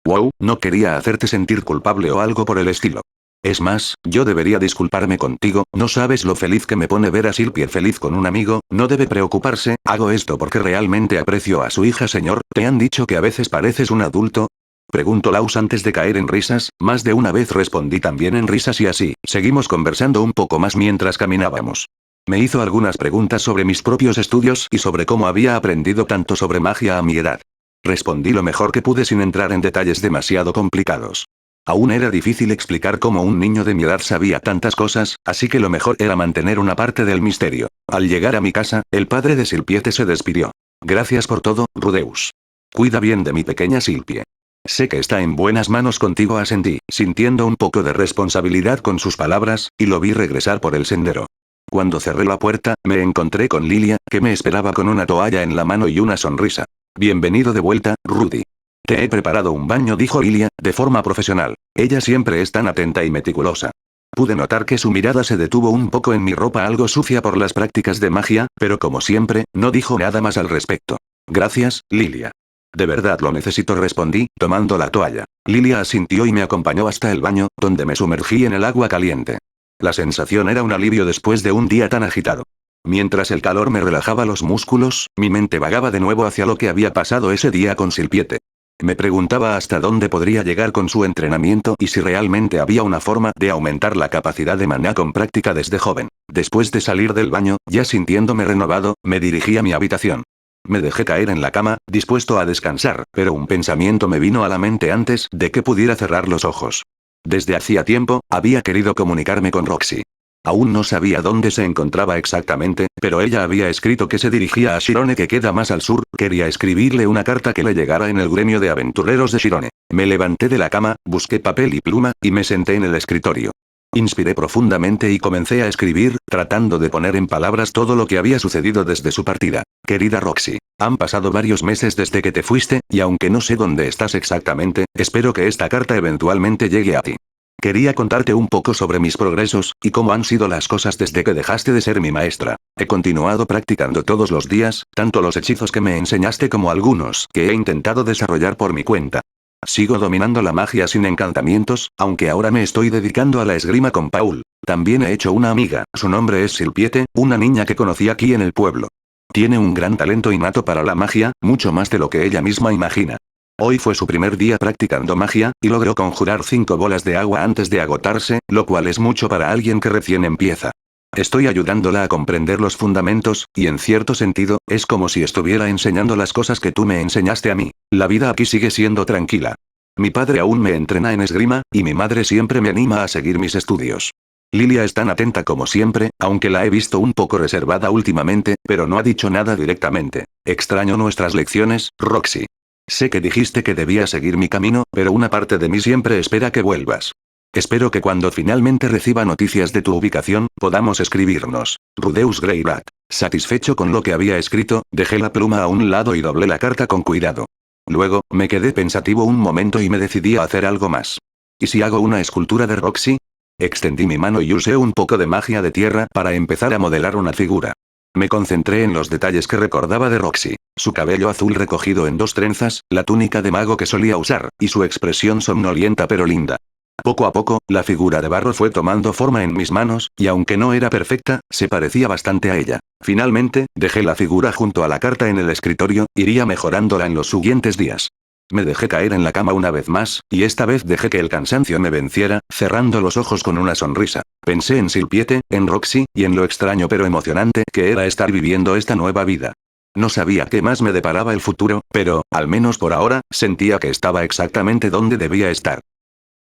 Wow, no quería hacerte sentir culpable o algo por el estilo. Es más, yo debería disculparme contigo, no sabes lo feliz que me pone ver a Silpie feliz con un amigo, no debe preocuparse, hago esto porque realmente aprecio a su hija señor, ¿te han dicho que a veces pareces un adulto? Preguntó Laus antes de caer en risas, más de una vez respondí también en risas y así, seguimos conversando un poco más mientras caminábamos. Me hizo algunas preguntas sobre mis propios estudios y sobre cómo había aprendido tanto sobre magia a mi edad. Respondí lo mejor que pude sin entrar en detalles demasiado complicados. Aún era difícil explicar cómo un niño de mi edad sabía tantas cosas, así que lo mejor era mantener una parte del misterio. Al llegar a mi casa, el padre de Silpiete se despidió. Gracias por todo, Rudeus. Cuida bien de mi pequeña Silpie. Sé que está en buenas manos contigo, asentí, sintiendo un poco de responsabilidad con sus palabras, y lo vi regresar por el sendero. Cuando cerré la puerta, me encontré con Lilia, que me esperaba con una toalla en la mano y una sonrisa. Bienvenido de vuelta, Rudy. Te he preparado un baño, dijo Lilia, de forma profesional. Ella siempre es tan atenta y meticulosa. Pude notar que su mirada se detuvo un poco en mi ropa algo sucia por las prácticas de magia, pero como siempre, no dijo nada más al respecto. Gracias, Lilia. De verdad lo necesito, respondí, tomando la toalla. Lilia asintió y me acompañó hasta el baño, donde me sumergí en el agua caliente. La sensación era un alivio después de un día tan agitado. Mientras el calor me relajaba los músculos, mi mente vagaba de nuevo hacia lo que había pasado ese día con Silpiete. Me preguntaba hasta dónde podría llegar con su entrenamiento y si realmente había una forma de aumentar la capacidad de maná con práctica desde joven. Después de salir del baño, ya sintiéndome renovado, me dirigí a mi habitación. Me dejé caer en la cama, dispuesto a descansar, pero un pensamiento me vino a la mente antes de que pudiera cerrar los ojos. Desde hacía tiempo, había querido comunicarme con Roxy. Aún no sabía dónde se encontraba exactamente, pero ella había escrito que se dirigía a Shirone, que queda más al sur. Quería escribirle una carta que le llegara en el gremio de aventureros de Shirone. Me levanté de la cama, busqué papel y pluma, y me senté en el escritorio. Inspiré profundamente y comencé a escribir, tratando de poner en palabras todo lo que había sucedido desde su partida. Querida Roxy, han pasado varios meses desde que te fuiste, y aunque no sé dónde estás exactamente, espero que esta carta eventualmente llegue a ti. Quería contarte un poco sobre mis progresos, y cómo han sido las cosas desde que dejaste de ser mi maestra. He continuado practicando todos los días, tanto los hechizos que me enseñaste como algunos que he intentado desarrollar por mi cuenta. Sigo dominando la magia sin encantamientos, aunque ahora me estoy dedicando a la esgrima con Paul. También he hecho una amiga, su nombre es Silpiete, una niña que conocí aquí en el pueblo. Tiene un gran talento innato para la magia, mucho más de lo que ella misma imagina. Hoy fue su primer día practicando magia, y logró conjurar 5 bolas de agua antes de agotarse, lo cual es mucho para alguien que recién empieza. Estoy ayudándola a comprender los fundamentos, y en cierto sentido, es como si estuviera enseñando las cosas que tú me enseñaste a mí. La vida aquí sigue siendo tranquila. Mi padre aún me entrena en esgrima, y mi madre siempre me anima a seguir mis estudios. Lilia es tan atenta como siempre, aunque la he visto un poco reservada últimamente, pero no ha dicho nada directamente. Extraño nuestras lecciones, Roxy. Sé que dijiste que debía seguir mi camino, pero una parte de mí siempre espera que vuelvas. Espero que cuando finalmente reciba noticias de tu ubicación, podamos escribirnos. Rudeus Greyrat. Satisfecho con lo que había escrito, dejé la pluma a un lado y doblé la carta con cuidado. Luego, me quedé pensativo un momento y me decidí a hacer algo más. ¿Y si hago una escultura de Roxy? Extendí mi mano y usé un poco de magia de tierra para empezar a modelar una figura. Me concentré en los detalles que recordaba de Roxy. Su cabello azul recogido en 2 trenzas, la túnica de mago que solía usar, y su expresión somnolienta pero linda. Poco a poco, la figura de barro fue tomando forma en mis manos, y aunque no era perfecta, se parecía bastante a ella. Finalmente, dejé la figura junto a la carta en el escritorio, iría mejorándola en los siguientes días. Me dejé caer en la cama una vez más, y esta vez dejé que el cansancio me venciera, cerrando los ojos con una sonrisa. Pensé en Silpiete, en Roxy, y en lo extraño pero emocionante que era estar viviendo esta nueva vida. No sabía qué más me deparaba el futuro, pero, al menos por ahora, sentía que estaba exactamente donde debía estar.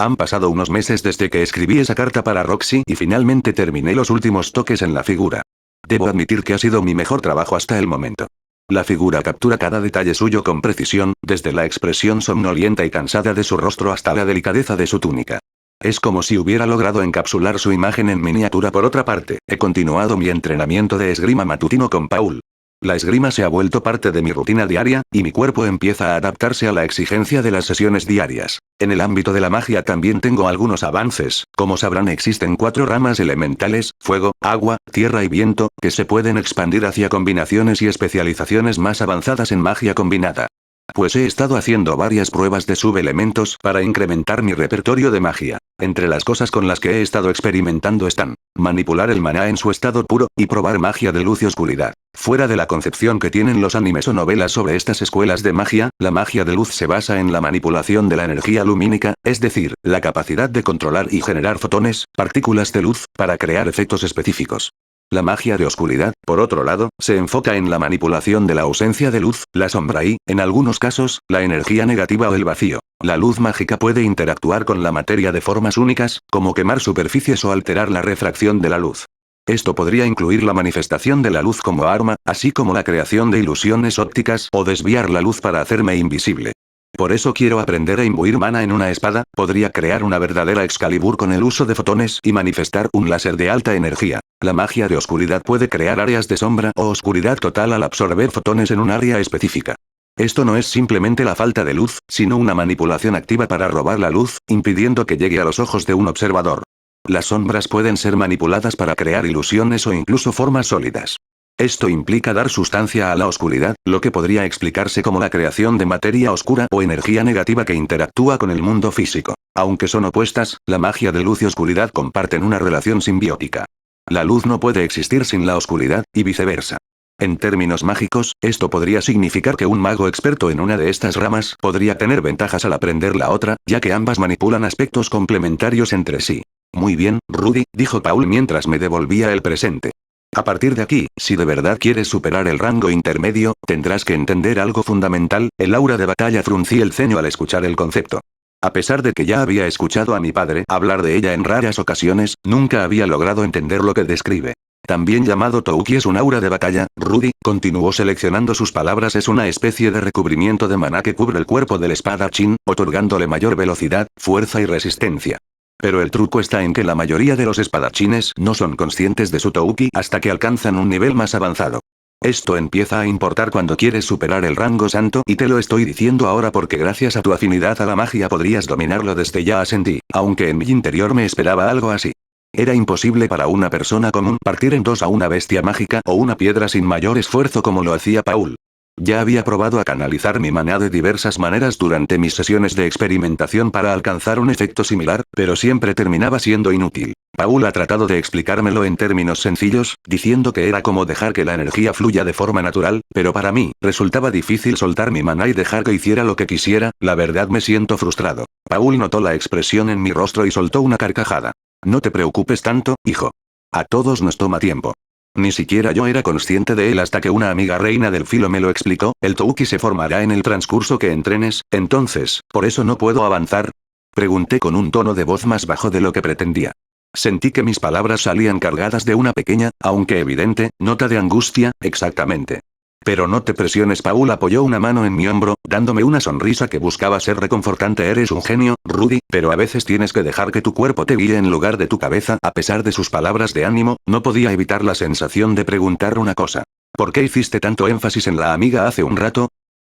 Han pasado unos meses desde que escribí esa carta para Roxy y finalmente terminé los últimos toques en la figura. Debo admitir que ha sido mi mejor trabajo hasta el momento. La figura captura cada detalle suyo con precisión, desde la expresión somnolienta y cansada de su rostro hasta la delicadeza de su túnica. Es como si hubiera logrado encapsular su imagen en miniatura. Por otra parte, he continuado mi entrenamiento de esgrima matutino con Paul. La esgrima se ha vuelto parte de mi rutina diaria, y mi cuerpo empieza a adaptarse a la exigencia de las sesiones diarias. En el ámbito de la magia también tengo algunos avances. Como sabrán, existen 4 ramas elementales: fuego, agua, tierra y viento, que se pueden expandir hacia combinaciones y especializaciones más avanzadas en magia combinada. Pues he estado haciendo varias pruebas de subelementos para incrementar mi repertorio de magia. Entre las cosas con las que he estado experimentando están manipular el maná en su estado puro, y probar magia de luz y oscuridad. Fuera de la concepción que tienen los animes o novelas sobre estas escuelas de magia, la magia de luz se basa en la manipulación de la energía lumínica, es decir, la capacidad de controlar y generar fotones, partículas de luz, para crear efectos específicos. La magia de oscuridad, por otro lado, se enfoca en la manipulación de la ausencia de luz, la sombra y, en algunos casos, la energía negativa o el vacío. La luz mágica puede interactuar con la materia de formas únicas, como quemar superficies o alterar la refracción de la luz. Esto podría incluir la manifestación de la luz como arma, así como la creación de ilusiones ópticas o desviar la luz para hacerme invisible. Por eso quiero aprender a imbuir mana en una espada, podría crear una verdadera Excalibur con el uso de fotones y manifestar un láser de alta energía. La magia de oscuridad puede crear áreas de sombra o oscuridad total al absorber fotones en un área específica. Esto no es simplemente la falta de luz, sino una manipulación activa para robar la luz, impidiendo que llegue a los ojos de un observador. Las sombras pueden ser manipuladas para crear ilusiones o incluso formas sólidas. Esto implica dar sustancia a la oscuridad, lo que podría explicarse como la creación de materia oscura o energía negativa que interactúa con el mundo físico. Aunque son opuestas, la magia de luz y oscuridad comparten una relación simbiótica. La luz no puede existir sin la oscuridad, y viceversa. En términos mágicos, esto podría significar que un mago experto en una de estas ramas podría tener ventajas al aprender la otra, ya que ambas manipulan aspectos complementarios entre sí. Muy bien, Rudy, dijo Paul mientras me devolvía el presente. A partir de aquí, si de verdad quieres superar el rango intermedio, tendrás que entender algo fundamental. El aura de batalla fruncí el ceño al escuchar el concepto. A pesar de que ya había escuchado a mi padre hablar de ella en raras ocasiones, nunca había logrado entender lo que describe. También llamado Touki es un aura de batalla, Rudy, continuó seleccionando sus palabras, es una especie de recubrimiento de maná que cubre el cuerpo del espadachín, otorgándole mayor velocidad, fuerza y resistencia. Pero el truco está en que la mayoría de los espadachines no son conscientes de su Touki hasta que alcanzan un nivel más avanzado. Esto empieza a importar cuando quieres superar el rango santo, y te lo estoy diciendo ahora porque gracias a tu afinidad a la magia podrías dominarlo desde ya, asentí, aunque en mi interior me esperaba algo así. Era imposible para una persona común partir en dos a una bestia mágica o una piedra sin mayor esfuerzo como lo hacía Paul. Ya había probado a canalizar mi maná de diversas maneras durante mis sesiones de experimentación para alcanzar un efecto similar, pero siempre terminaba siendo inútil. Paul ha tratado de explicármelo en términos sencillos, diciendo que era como dejar que la energía fluya de forma natural, pero para mí, resultaba difícil soltar mi maná y dejar que hiciera lo que quisiera. La verdad, me siento frustrado. Paul notó la expresión en mi rostro y soltó una carcajada. No te preocupes tanto, hijo. A todos nos toma tiempo. Ni siquiera yo era consciente de él hasta que una amiga reina del filo me lo explicó. El Touki se formará en el transcurso que entrenes, entonces, ¿por eso no puedo avanzar? Pregunté con un tono de voz más bajo de lo que pretendía. Sentí que mis palabras salían cargadas de una pequeña, aunque evidente, nota de angustia. Exactamente. Pero no te presiones. Paul apoyó una mano en mi hombro, dándome una sonrisa que buscaba ser reconfortante. Eres un genio, Rudy, pero a veces tienes que dejar que tu cuerpo te guíe en lugar de tu cabeza. A pesar de sus palabras de ánimo, no podía evitar la sensación de preguntar una cosa. ¿Por qué hiciste tanto énfasis en la amiga hace un rato?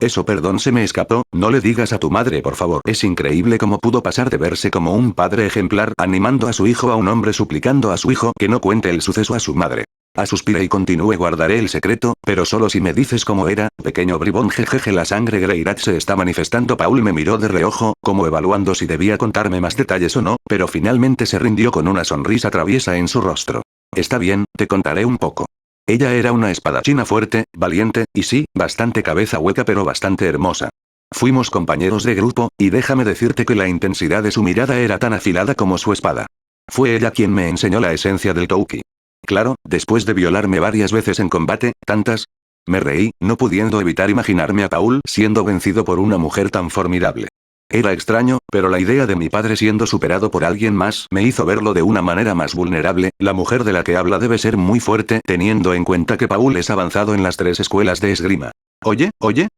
Eso, perdón, se me escapó. No le digas a tu madre, por favor. Es increíble cómo pudo pasar de verse como un padre ejemplar animando a su hijo a un hombre suplicando a su hijo que no cuente el suceso a su madre. Suspiré y continué: guardaré el secreto, pero solo si me dices cómo era, pequeño bribón. Jejeje, la sangre Greirat se está manifestando. Paul me miró de reojo, como evaluando si debía contarme más detalles o no, pero finalmente se rindió con una sonrisa traviesa en su rostro. Está bien, te contaré un poco. Ella era una espadachina fuerte, valiente, y sí, bastante cabeza hueca pero bastante hermosa. Fuimos compañeros de grupo, y déjame decirte que la intensidad de su mirada era tan afilada como su espada. Fue ella quien me enseñó la esencia del Touki. Claro, después de violarme varias veces en combate, tantas. Me reí, no pudiendo evitar imaginarme a Paul siendo vencido por una mujer tan formidable. Era extraño, pero la idea de mi padre siendo superado por alguien más me hizo verlo de una manera más vulnerable. La mujer de la que habla debe ser muy fuerte, teniendo en cuenta que Paul es avanzado en las 3 escuelas de esgrima. Oye,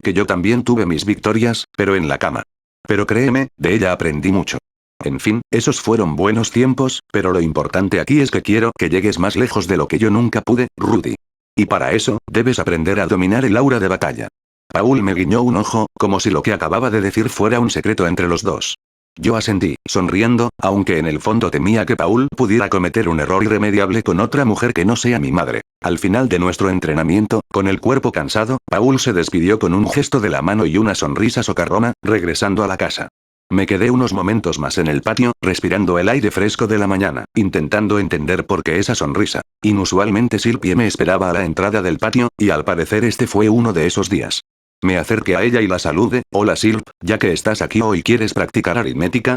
que yo también tuve mis victorias, pero en la cama. Pero créeme, de ella aprendí mucho. En fin, esos fueron buenos tiempos, pero lo importante aquí es que quiero que llegues más lejos de lo que yo nunca pude, Rudy. Y para eso, debes aprender a dominar el aura de batalla. Paul me guiñó un ojo, como si lo que acababa de decir fuera un secreto entre los dos. Yo asentí, sonriendo, aunque en el fondo temía que Paul pudiera cometer un error irremediable con otra mujer que no sea mi madre. Al final de nuestro entrenamiento, con el cuerpo cansado, Paul se despidió con un gesto de la mano y una sonrisa socarrona, regresando a la casa. Me quedé unos momentos más en el patio, respirando el aire fresco de la mañana, intentando entender por qué esa sonrisa. Inusualmente Silpie me esperaba a la entrada del patio, y al parecer este fue uno de esos días. Me acerqué a ella y la saludé. Hola Silp, ya que estás aquí hoy ¿quieres practicar aritmética?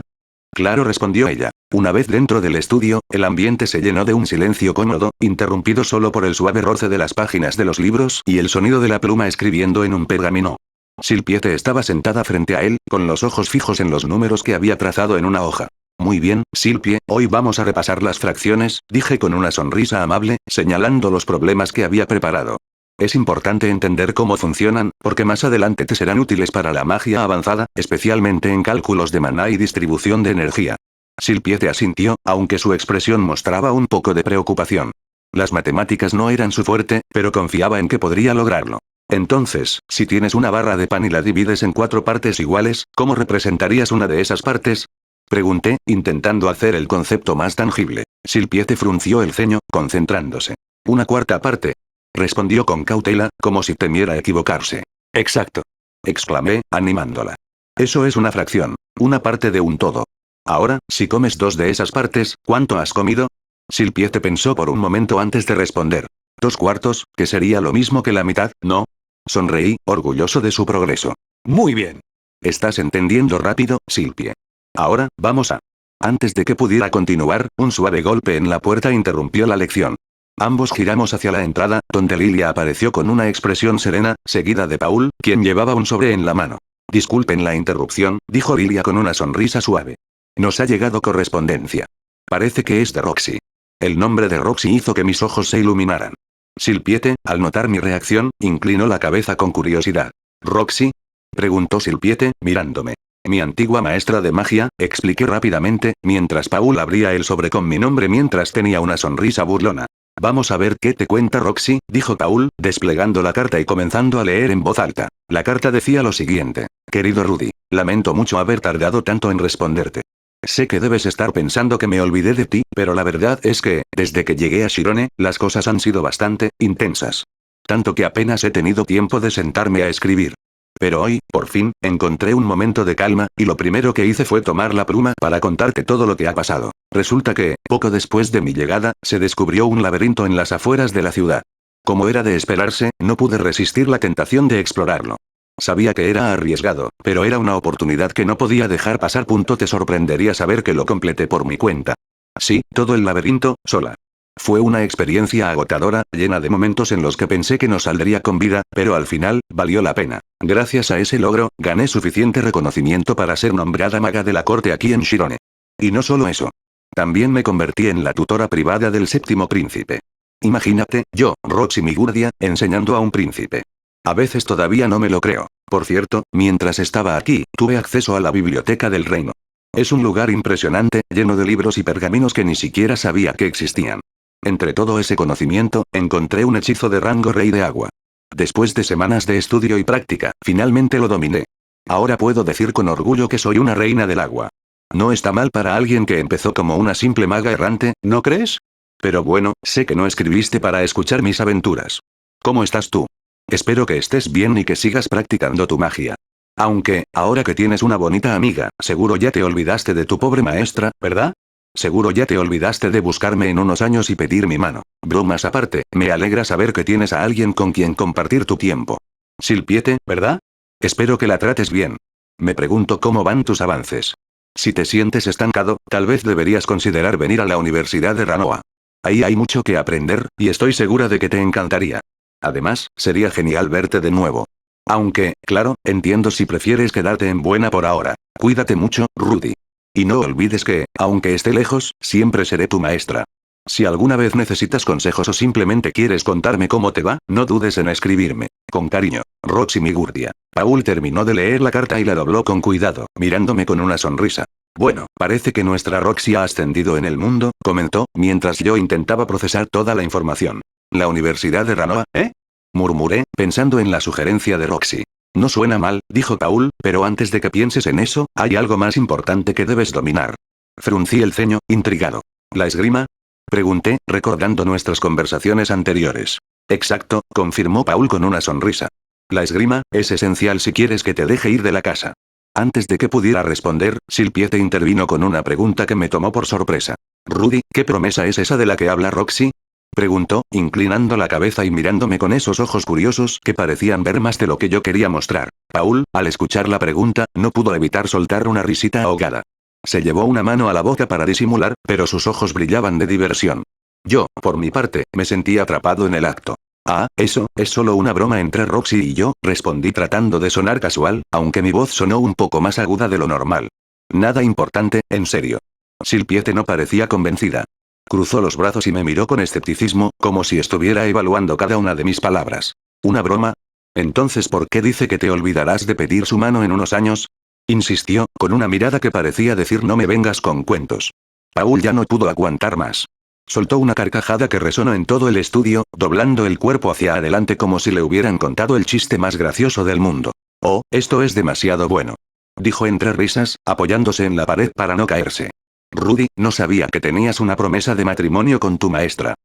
Claro, respondió ella. Una vez dentro del estudio, el ambiente se llenó de un silencio cómodo, interrumpido solo por el suave roce de las páginas de los libros y el sonido de la pluma escribiendo en un pergamino. Silpiete estaba sentada frente a él, con los ojos fijos en los números que había trazado en una hoja. Muy bien, Silpie, hoy vamos a repasar las fracciones, dije con una sonrisa amable, señalando los problemas que había preparado. Es importante entender cómo funcionan, porque más adelante te serán útiles para la magia avanzada, especialmente en cálculos de maná y distribución de energía. Silpiete asintió, aunque su expresión mostraba un poco de preocupación. Las matemáticas no eran su fuerte, pero confiaba en que podría lograrlo. Entonces, si tienes una barra de pan y la divides en 4 partes iguales, ¿cómo representarías una de esas partes? Pregunté, intentando hacer el concepto más tangible. Silpiete frunció el ceño, concentrándose. Una cuarta parte. Respondió con cautela, como si temiera equivocarse. Exacto. Exclamé, animándola. Eso es una fracción. Una parte de un todo. Ahora, si comes 2 de esas partes, ¿cuánto has comido? Silpiete pensó por un momento antes de responder. 2/4, que sería lo mismo que la mitad, ¿no? Sonreí, orgulloso de su progreso. Muy bien. Estás entendiendo rápido, Silpie. Ahora, vamos a... Antes de que pudiera continuar, un suave golpe en la puerta interrumpió la lección. Ambos giramos hacia la entrada, donde Lilia apareció con una expresión serena, seguida de Paul, quien llevaba un sobre en la mano. Disculpen la interrupción, dijo Lilia con una sonrisa suave. Nos ha llegado correspondencia. Parece que es de Roxy. El nombre de Roxy hizo que mis ojos se iluminaran. Silpiete, al notar mi reacción, inclinó la cabeza con curiosidad. ¿Roxy? Preguntó Silpiete, mirándome. Mi antigua maestra de magia, expliqué rápidamente, mientras Paul abría el sobre con mi nombre mientras tenía una sonrisa burlona. Vamos a ver qué te cuenta Roxy, dijo Paul, desplegando la carta y comenzando a leer en voz alta. La carta decía lo siguiente. Querido Rudy, lamento mucho haber tardado tanto en responderte. Sé que debes estar pensando que me olvidé de ti, pero la verdad es que, desde que llegué a Shirone, las cosas han sido bastante intensas. Tanto que apenas he tenido tiempo de sentarme a escribir. Pero hoy, por fin, encontré un momento de calma, y lo primero que hice fue tomar la pluma para contarte todo lo que ha pasado. Resulta que, poco después de mi llegada, se descubrió un laberinto en las afueras de la ciudad. Como era de esperarse, no pude resistir la tentación de explorarlo. Sabía que era arriesgado, pero era una oportunidad que no podía dejar pasar. Te sorprendería saber que lo completé por mi cuenta. Sí, todo el laberinto, sola. Fue una experiencia agotadora, llena de momentos en los que pensé que no saldría con vida, pero al final, valió la pena. Gracias a ese logro, gané suficiente reconocimiento para ser nombrada maga de la corte aquí en Shirone. Y no solo eso. También me convertí en la tutora privada del séptimo príncipe. Imagínate, yo, Roxy mi guardia, enseñando a un príncipe. A veces todavía no me lo creo. Por cierto, mientras estaba aquí, tuve acceso a la biblioteca del reino. Es un lugar impresionante, lleno de libros y pergaminos que ni siquiera sabía que existían. Entre todo ese conocimiento, encontré un hechizo de rango rey de agua. Después de semanas de estudio y práctica, finalmente lo dominé. Ahora puedo decir con orgullo que soy una reina del agua. No está mal para alguien que empezó como una simple maga errante, ¿no crees? Pero bueno, sé que no escribiste para escuchar mis aventuras. ¿Cómo estás tú? Espero que estés bien y que sigas practicando tu magia. Aunque, ahora que tienes una bonita amiga, seguro ya te olvidaste de tu pobre maestra, ¿verdad? Seguro ya te olvidaste de buscarme en unos años y pedir mi mano. Bromas aparte, me alegra saber que tienes a alguien con quien compartir tu tiempo. Silpiete, ¿verdad? Espero que la trates bien. Me pregunto cómo van tus avances. Si te sientes estancado, tal vez deberías considerar venir a la Universidad de Ranoa. Ahí hay mucho que aprender, y estoy segura de que te encantaría. Además, sería genial verte de nuevo. Aunque, claro, entiendo si prefieres quedarte en buena por ahora. Cuídate mucho, Rudy. Y no olvides que, aunque esté lejos, siempre seré tu maestra. Si alguna vez necesitas consejos o simplemente quieres contarme cómo te va, no dudes en escribirme. Con cariño, Roxy mi guardia. Paul terminó de leer la carta y la dobló con cuidado, mirándome con una sonrisa. Bueno, parece que nuestra Roxy ha ascendido en el mundo, comentó, mientras yo intentaba procesar toda la información. ¿La Universidad de Ranoa, eh? Murmuré, pensando en la sugerencia de Roxy. No suena mal, dijo Paul, pero antes de que pienses en eso, hay algo más importante que debes dominar. Fruncí el ceño, intrigado. ¿La esgrima? Pregunté, recordando nuestras conversaciones anteriores. Exacto, confirmó Paul con una sonrisa. La esgrima es esencial si quieres que te deje ir de la casa. Antes de que pudiera responder, Silpiete intervino con una pregunta que me tomó por sorpresa. Rudy, ¿qué promesa es esa de la que habla Roxy? Preguntó, inclinando la cabeza y mirándome con esos ojos curiosos que parecían ver más de lo que yo quería mostrar. Paul, al escuchar la pregunta, no pudo evitar soltar una risita ahogada. Se llevó una mano a la boca para disimular, pero sus ojos brillaban de diversión. Yo, por mi parte, me sentí atrapado en el acto. Ah, eso, es solo una broma entre Roxy y yo, respondí tratando de sonar casual, aunque mi voz sonó un poco más aguda de lo normal. Nada importante, en serio. Silpiete no parecía convencida. Cruzó los brazos y me miró con escepticismo, como si estuviera evaluando cada una de mis palabras. ¿Una broma? Entonces, ¿por qué dice que te olvidarás de pedir su mano en unos años? Insistió, con una mirada que parecía decir no me vengas con cuentos. Paul ya no pudo aguantar más. Soltó una carcajada que resonó en todo el estudio, doblando el cuerpo hacia adelante como si le hubieran contado el chiste más gracioso del mundo. Oh, esto es demasiado bueno. Dijo entre risas, apoyándose en la pared para no caerse. Rudy, no sabía que tenías una promesa de matrimonio con tu maestra.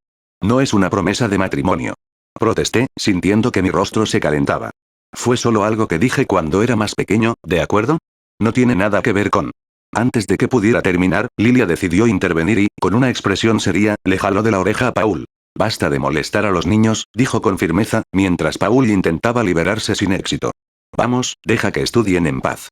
No es una promesa de matrimonio. Protesté, sintiendo que mi rostro se calentaba. Fue solo algo que dije cuando era más pequeño, ¿de acuerdo? No tiene nada que ver con... Antes de que pudiera terminar, Lilia decidió intervenir y, con una expresión seria, le jaló de la oreja a Paul. Basta de molestar a los niños, dijo con firmeza, mientras Paul intentaba liberarse sin éxito. Vamos, deja que estudien en paz.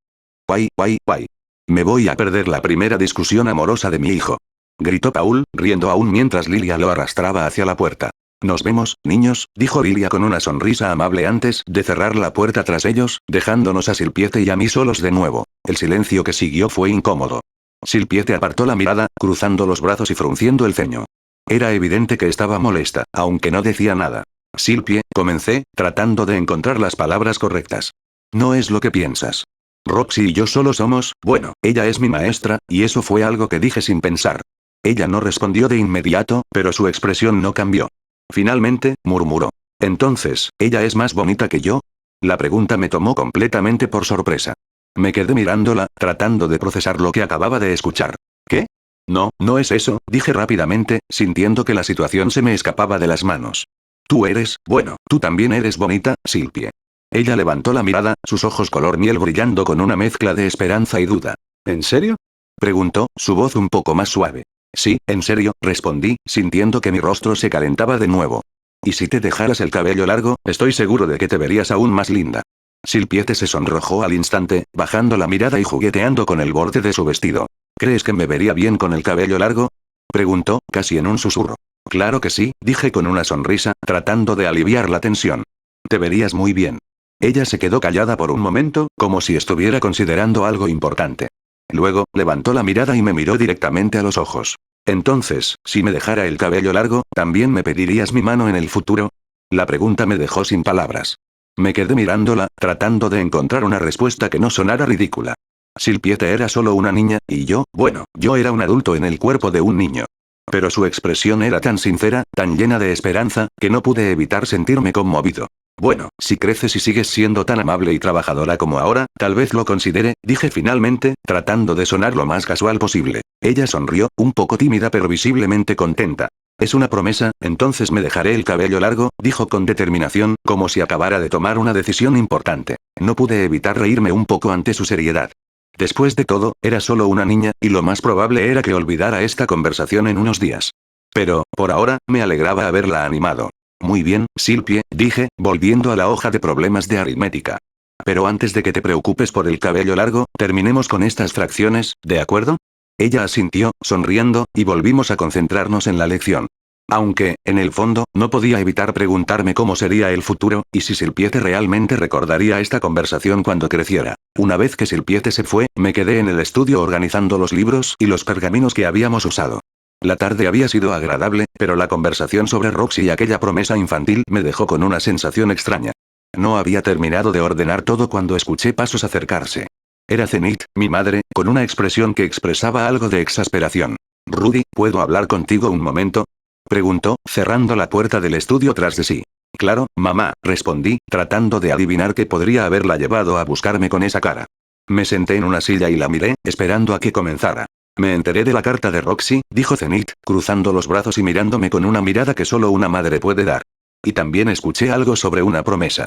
Guay, guay, guay. Me voy a perder la primera discusión amorosa de mi hijo. Gritó Paul, riendo aún mientras Lilia lo arrastraba hacia la puerta. Nos vemos, niños, dijo Lilia con una sonrisa amable antes de cerrar la puerta tras ellos, dejándonos a Silpiete y a mí solos de nuevo. El silencio que siguió fue incómodo. Silpiete apartó la mirada, cruzando los brazos y frunciendo el ceño. Era evidente que estaba molesta, aunque no decía nada. Silpie, comencé, tratando de encontrar las palabras correctas. No es lo que piensas. Roxy y yo solo somos, bueno, ella es mi maestra, y eso fue algo que dije sin pensar. Ella no respondió de inmediato, pero su expresión no cambió. Finalmente, murmuró. Entonces, ¿ella es más bonita que yo? La pregunta me tomó completamente por sorpresa. Me quedé mirándola, tratando de procesar lo que acababa de escuchar. ¿Qué? No, no es eso, dije rápidamente, sintiendo que la situación se me escapaba de las manos. Tú eres, bueno, tú también eres bonita, Silpie. Ella levantó la mirada, sus ojos color miel brillando con una mezcla de esperanza y duda. ¿En serio? Preguntó, su voz un poco más suave. Sí, en serio, respondí, sintiendo que mi rostro se calentaba de nuevo. Y si te dejaras el cabello largo, estoy seguro de que te verías aún más linda. Silpiete se sonrojó al instante, bajando la mirada y jugueteando con el borde de su vestido. ¿Crees que me vería bien con el cabello largo? Preguntó, casi en un susurro. Claro que sí, dije con una sonrisa, tratando de aliviar la tensión. Te verías muy bien. Ella se quedó callada por un momento, como si estuviera considerando algo importante. Luego, levantó la mirada y me miró directamente a los ojos. Entonces, si me dejara el cabello largo, ¿también me pedirías mi mano en el futuro? La pregunta me dejó sin palabras. Me quedé mirándola, tratando de encontrar una respuesta que no sonara ridícula. Silpiete era solo una niña, y yo, bueno, yo era un adulto en el cuerpo de un niño. Pero su expresión era tan sincera, tan llena de esperanza, que no pude evitar sentirme conmovido. Bueno, si creces y sigues siendo tan amable y trabajadora como ahora, tal vez lo considere, dije finalmente, tratando de sonar lo más casual posible. Ella sonrió, un poco tímida pero visiblemente contenta. Es una promesa, entonces me dejaré el cabello largo, dijo con determinación, como si acabara de tomar una decisión importante. No pude evitar reírme un poco ante su seriedad. Después de todo, era solo una niña, y lo más probable era que olvidara esta conversación en unos días. Pero, por ahora, me alegraba haberla animado. Muy bien, Silpie, dije, volviendo a la hoja de problemas de aritmética. Pero antes de que te preocupes por el cabello largo, terminemos con estas fracciones, ¿de acuerdo? Ella asintió, sonriendo, y volvimos a concentrarnos en la lección. Aunque, en el fondo, no podía evitar preguntarme cómo sería el futuro, y si Silpiete realmente recordaría esta conversación cuando creciera. Una vez que Silpiete se fue, me quedé en el estudio organizando los libros y los pergaminos que habíamos usado. La tarde había sido agradable, pero la conversación sobre Roxy y aquella promesa infantil me dejó con una sensación extraña. No había terminado de ordenar todo cuando escuché pasos acercarse. Era Zenith, mi madre, con una expresión que expresaba algo de exasperación. Rudy, ¿puedo hablar contigo un momento? Preguntó, cerrando la puerta del estudio tras de sí. Claro, mamá, respondí, tratando de adivinar qué podría haberla llevado a buscarme con esa cara. Me senté en una silla y la miré, esperando a que comenzara. Me enteré de la carta de Roxy, dijo Zenith, cruzando los brazos y mirándome con una mirada que solo una madre puede dar. Y también escuché algo sobre una promesa.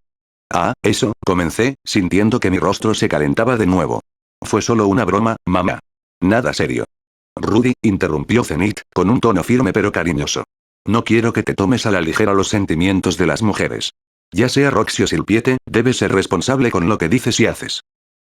Ah, eso, comencé, sintiendo que mi rostro se calentaba de nuevo. Fue solo una broma, mamá. Nada serio. Rudy, interrumpió Zenith, con un tono firme pero cariñoso. No quiero que te tomes a la ligera los sentimientos de las mujeres. Ya sea Roxy o Silpiete, debes ser responsable con lo que dices y haces.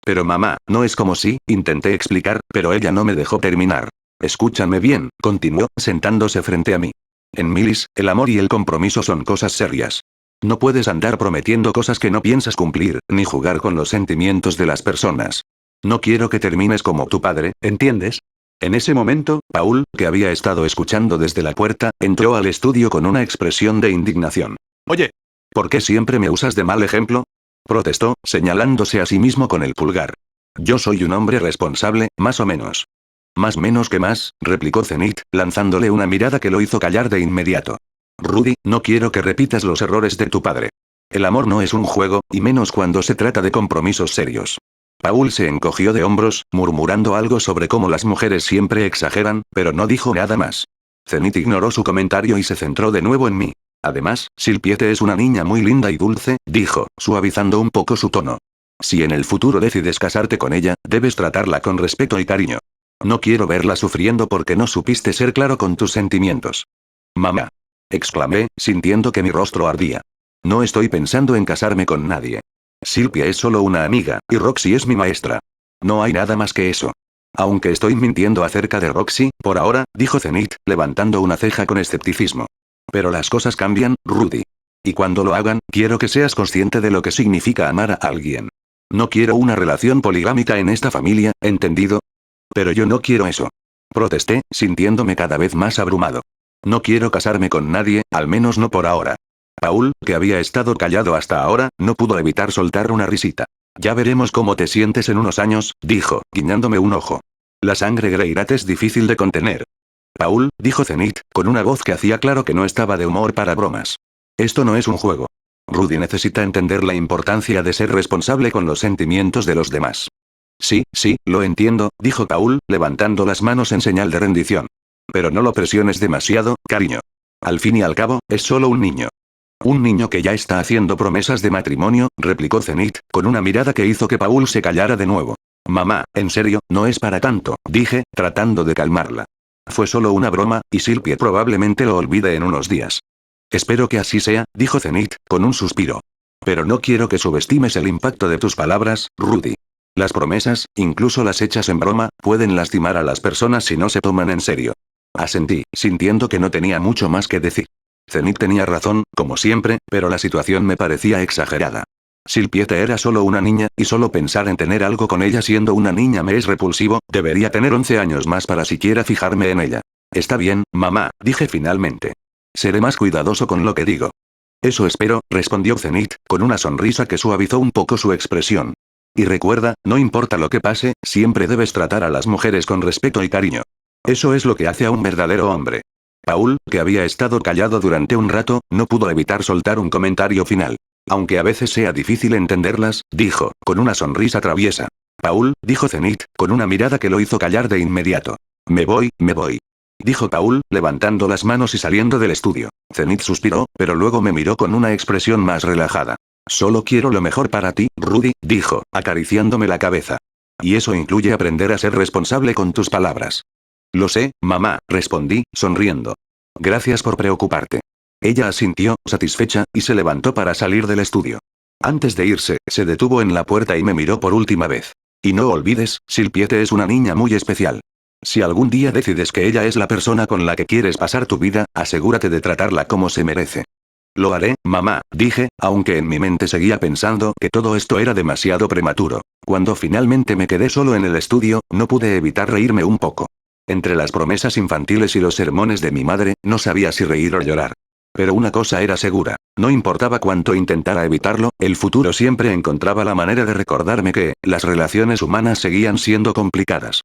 Pero mamá, no es como si, intenté explicar, pero ella no me dejó terminar. Escúchame bien, continuó, sentándose frente a mí. En Milis, el amor y el compromiso son cosas serias. No puedes andar prometiendo cosas que no piensas cumplir, ni jugar con los sentimientos de las personas. No quiero que termines como tu padre, ¿entiendes? En ese momento, Paul, que había estado escuchando desde la puerta, entró al estudio con una expresión de indignación. Oye, ¿por qué siempre me usas de mal ejemplo? Protestó, señalándose a sí mismo con el pulgar. Yo soy un hombre responsable, más o menos. Más menos que más, replicó Zenith, lanzándole una mirada que lo hizo callar de inmediato. Rudy, no quiero que repitas los errores de tu padre. El amor no es un juego, y menos cuando se trata de compromisos serios. Paul se encogió de hombros, murmurando algo sobre cómo las mujeres siempre exageran, pero no dijo nada más. Zenith ignoró su comentario y se centró de nuevo en mí. Además, Silpiete es una niña muy linda y dulce, dijo, suavizando un poco su tono. Si en el futuro decides casarte con ella, debes tratarla con respeto y cariño. No quiero verla sufriendo porque no supiste ser claro con tus sentimientos. Mamá. Exclamé, sintiendo que mi rostro ardía. No estoy pensando en casarme con nadie. Silpia es solo una amiga, y Roxy es mi maestra. No hay nada más que eso. Aunque estoy mintiendo acerca de Roxy, por ahora, dijo Zenith, levantando una ceja con escepticismo. Pero las cosas cambian, Rudy. Y cuando lo hagan, quiero que seas consciente de lo que significa amar a alguien. No quiero una relación poligámica en esta familia, ¿entendido? Pero yo no quiero eso. Protesté, sintiéndome cada vez más abrumado. No quiero casarme con nadie, al menos no por ahora. Paul, que había estado callado hasta ahora, no pudo evitar soltar una risita. Ya veremos cómo te sientes en unos años, dijo, guiñándome un ojo. La sangre Greirat es difícil de contener. Paul, dijo Zenith, con una voz que hacía claro que no estaba de humor para bromas. Esto no es un juego. Rudy necesita entender la importancia de ser responsable con los sentimientos de los demás. Sí, lo entiendo, dijo Paul, levantando las manos en señal de rendición. Pero no lo presiones demasiado, cariño. Al fin y al cabo, es solo un niño. Un niño que ya está haciendo promesas de matrimonio, replicó Zenith, con una mirada que hizo que Paul se callara de nuevo. Mamá, en serio, no es para tanto, dije, tratando de calmarla. Fue solo una broma, y Silpie probablemente lo olvide en unos días. Espero que así sea, dijo Zenith, con un suspiro. Pero no quiero que subestimes el impacto de tus palabras, Rudy. Las promesas, incluso las hechas en broma, pueden lastimar a las personas si no se toman en serio. Asentí, sintiendo que no tenía mucho más que decir. Zenith tenía razón, como siempre, pero la situación me parecía exagerada. Silpiete era solo una niña, y solo pensar en tener algo con ella siendo una niña me es repulsivo, debería tener 11 años más para siquiera fijarme en ella. Está bien, mamá, dije finalmente. Seré más cuidadoso con lo que digo. Eso espero, respondió Zenith, con una sonrisa que suavizó un poco su expresión. Y recuerda, no importa lo que pase, siempre debes tratar a las mujeres con respeto y cariño. Eso es lo que hace a un verdadero hombre. Paul, que había estado callado durante un rato, no pudo evitar soltar un comentario final. Aunque a veces sea difícil entenderlas, dijo, con una sonrisa traviesa. Paul, dijo Zenith, con una mirada que lo hizo callar de inmediato. Me voy, dijo Paul, levantando las manos y saliendo del estudio. Zenith suspiró, pero luego me miró con una expresión más relajada. Solo quiero lo mejor para ti, Rudy, dijo, acariciándome la cabeza. Y eso incluye aprender a ser responsable con tus palabras. Lo sé, mamá, respondí, sonriendo. Gracias por preocuparte. Ella asintió, satisfecha, y se levantó para salir del estudio. Antes de irse, se detuvo en la puerta y me miró por última vez. Y no olvides, Silpiete es una niña muy especial. Si algún día decides que ella es la persona con la que quieres pasar tu vida, asegúrate de tratarla como se merece. Lo haré, mamá, dije, aunque en mi mente seguía pensando que todo esto era demasiado prematuro. Cuando finalmente me quedé solo en el estudio, no pude evitar reírme un poco. Entre las promesas infantiles y los sermones de mi madre, no sabía si reír o llorar. Pero una cosa era segura, no importaba cuánto intentara evitarlo, el futuro siempre encontraba la manera de recordarme que, las relaciones humanas seguían siendo complicadas.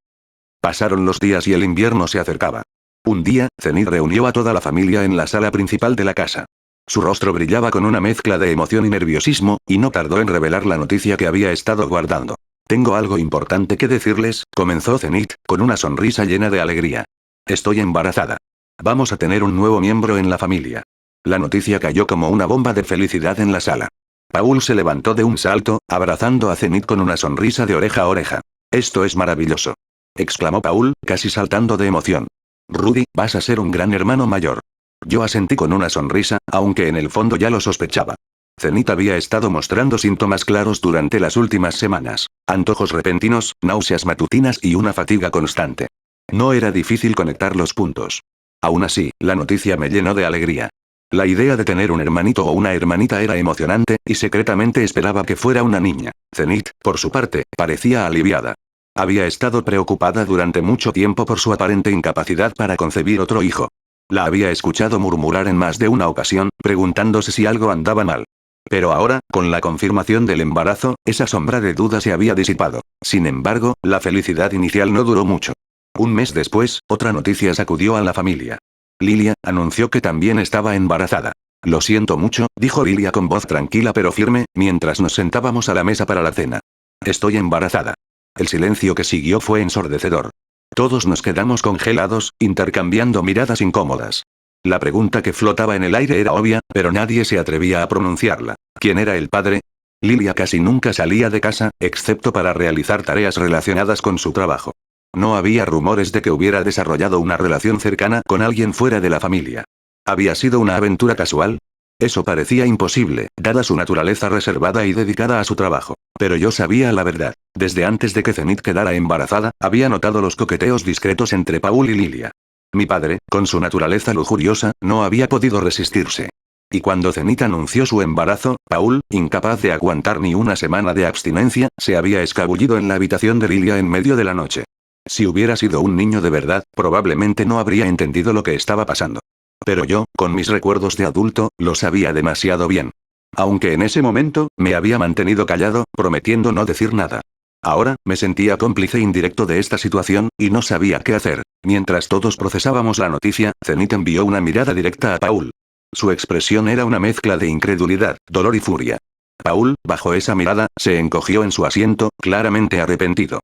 Pasaron los días y el invierno se acercaba. Un día, Zenith reunió a toda la familia en la sala principal de la casa. Su rostro brillaba con una mezcla de emoción y nerviosismo, y no tardó en revelar la noticia que había estado guardando. Tengo algo importante que decirles, comenzó Zenith, con una sonrisa llena de alegría. Estoy embarazada. Vamos a tener un nuevo miembro en la familia. La noticia cayó como una bomba de felicidad en la sala. Paul se levantó de un salto, abrazando a Zenith con una sonrisa de oreja a oreja. Esto es maravilloso, exclamó Paul, casi saltando de emoción. Rudy, vas a ser un gran hermano mayor. Yo asentí con una sonrisa, aunque en el fondo ya lo sospechaba. Zenith había estado mostrando síntomas claros durante las últimas semanas. Antojos repentinos, náuseas matutinas y una fatiga constante. No era difícil conectar los puntos. Aún así, la noticia me llenó de alegría. La idea de tener un hermanito o una hermanita era emocionante, y secretamente esperaba que fuera una niña. Zenith, por su parte, parecía aliviada. Había estado preocupada durante mucho tiempo por su aparente incapacidad para concebir otro hijo. La había escuchado murmurar en más de una ocasión, preguntándose si algo andaba mal. Pero ahora, con la confirmación del embarazo, esa sombra de duda se había disipado. Sin embargo, la felicidad inicial no duró mucho. Un mes después, otra noticia sacudió a la familia. Lilia anunció que también estaba embarazada. Lo siento mucho, dijo Lilia con voz tranquila pero firme, mientras nos sentábamos a la mesa para la cena. Estoy embarazada. El silencio que siguió fue ensordecedor. Todos nos quedamos congelados, intercambiando miradas incómodas. La pregunta que flotaba en el aire era obvia, pero nadie se atrevía a pronunciarla. ¿Quién era el padre? Lilia casi nunca salía de casa, excepto para realizar tareas relacionadas con su trabajo. No había rumores de que hubiera desarrollado una relación cercana con alguien fuera de la familia. ¿Había sido una aventura casual? Eso parecía imposible, dada su naturaleza reservada y dedicada a su trabajo. Pero yo sabía la verdad. Desde antes de que Zenith quedara embarazada, había notado los coqueteos discretos entre Paul y Lilia. Mi padre, con su naturaleza lujuriosa, no había podido resistirse. Y cuando Zenith anunció su embarazo, Paul, incapaz de aguantar ni una semana de abstinencia, se había escabullido en la habitación de Lilia en medio de la noche. Si hubiera sido un niño de verdad, probablemente no habría entendido lo que estaba pasando. Pero yo, con mis recuerdos de adulto, lo sabía demasiado bien. Aunque en ese momento, me había mantenido callado, prometiendo no decir nada. Ahora, me sentía cómplice indirecto de esta situación, y no sabía qué hacer. Mientras todos procesábamos la noticia, Zenith envió una mirada directa a Paul. Su expresión era una mezcla de incredulidad, dolor y furia. Paul, bajo esa mirada, se encogió en su asiento, claramente arrepentido.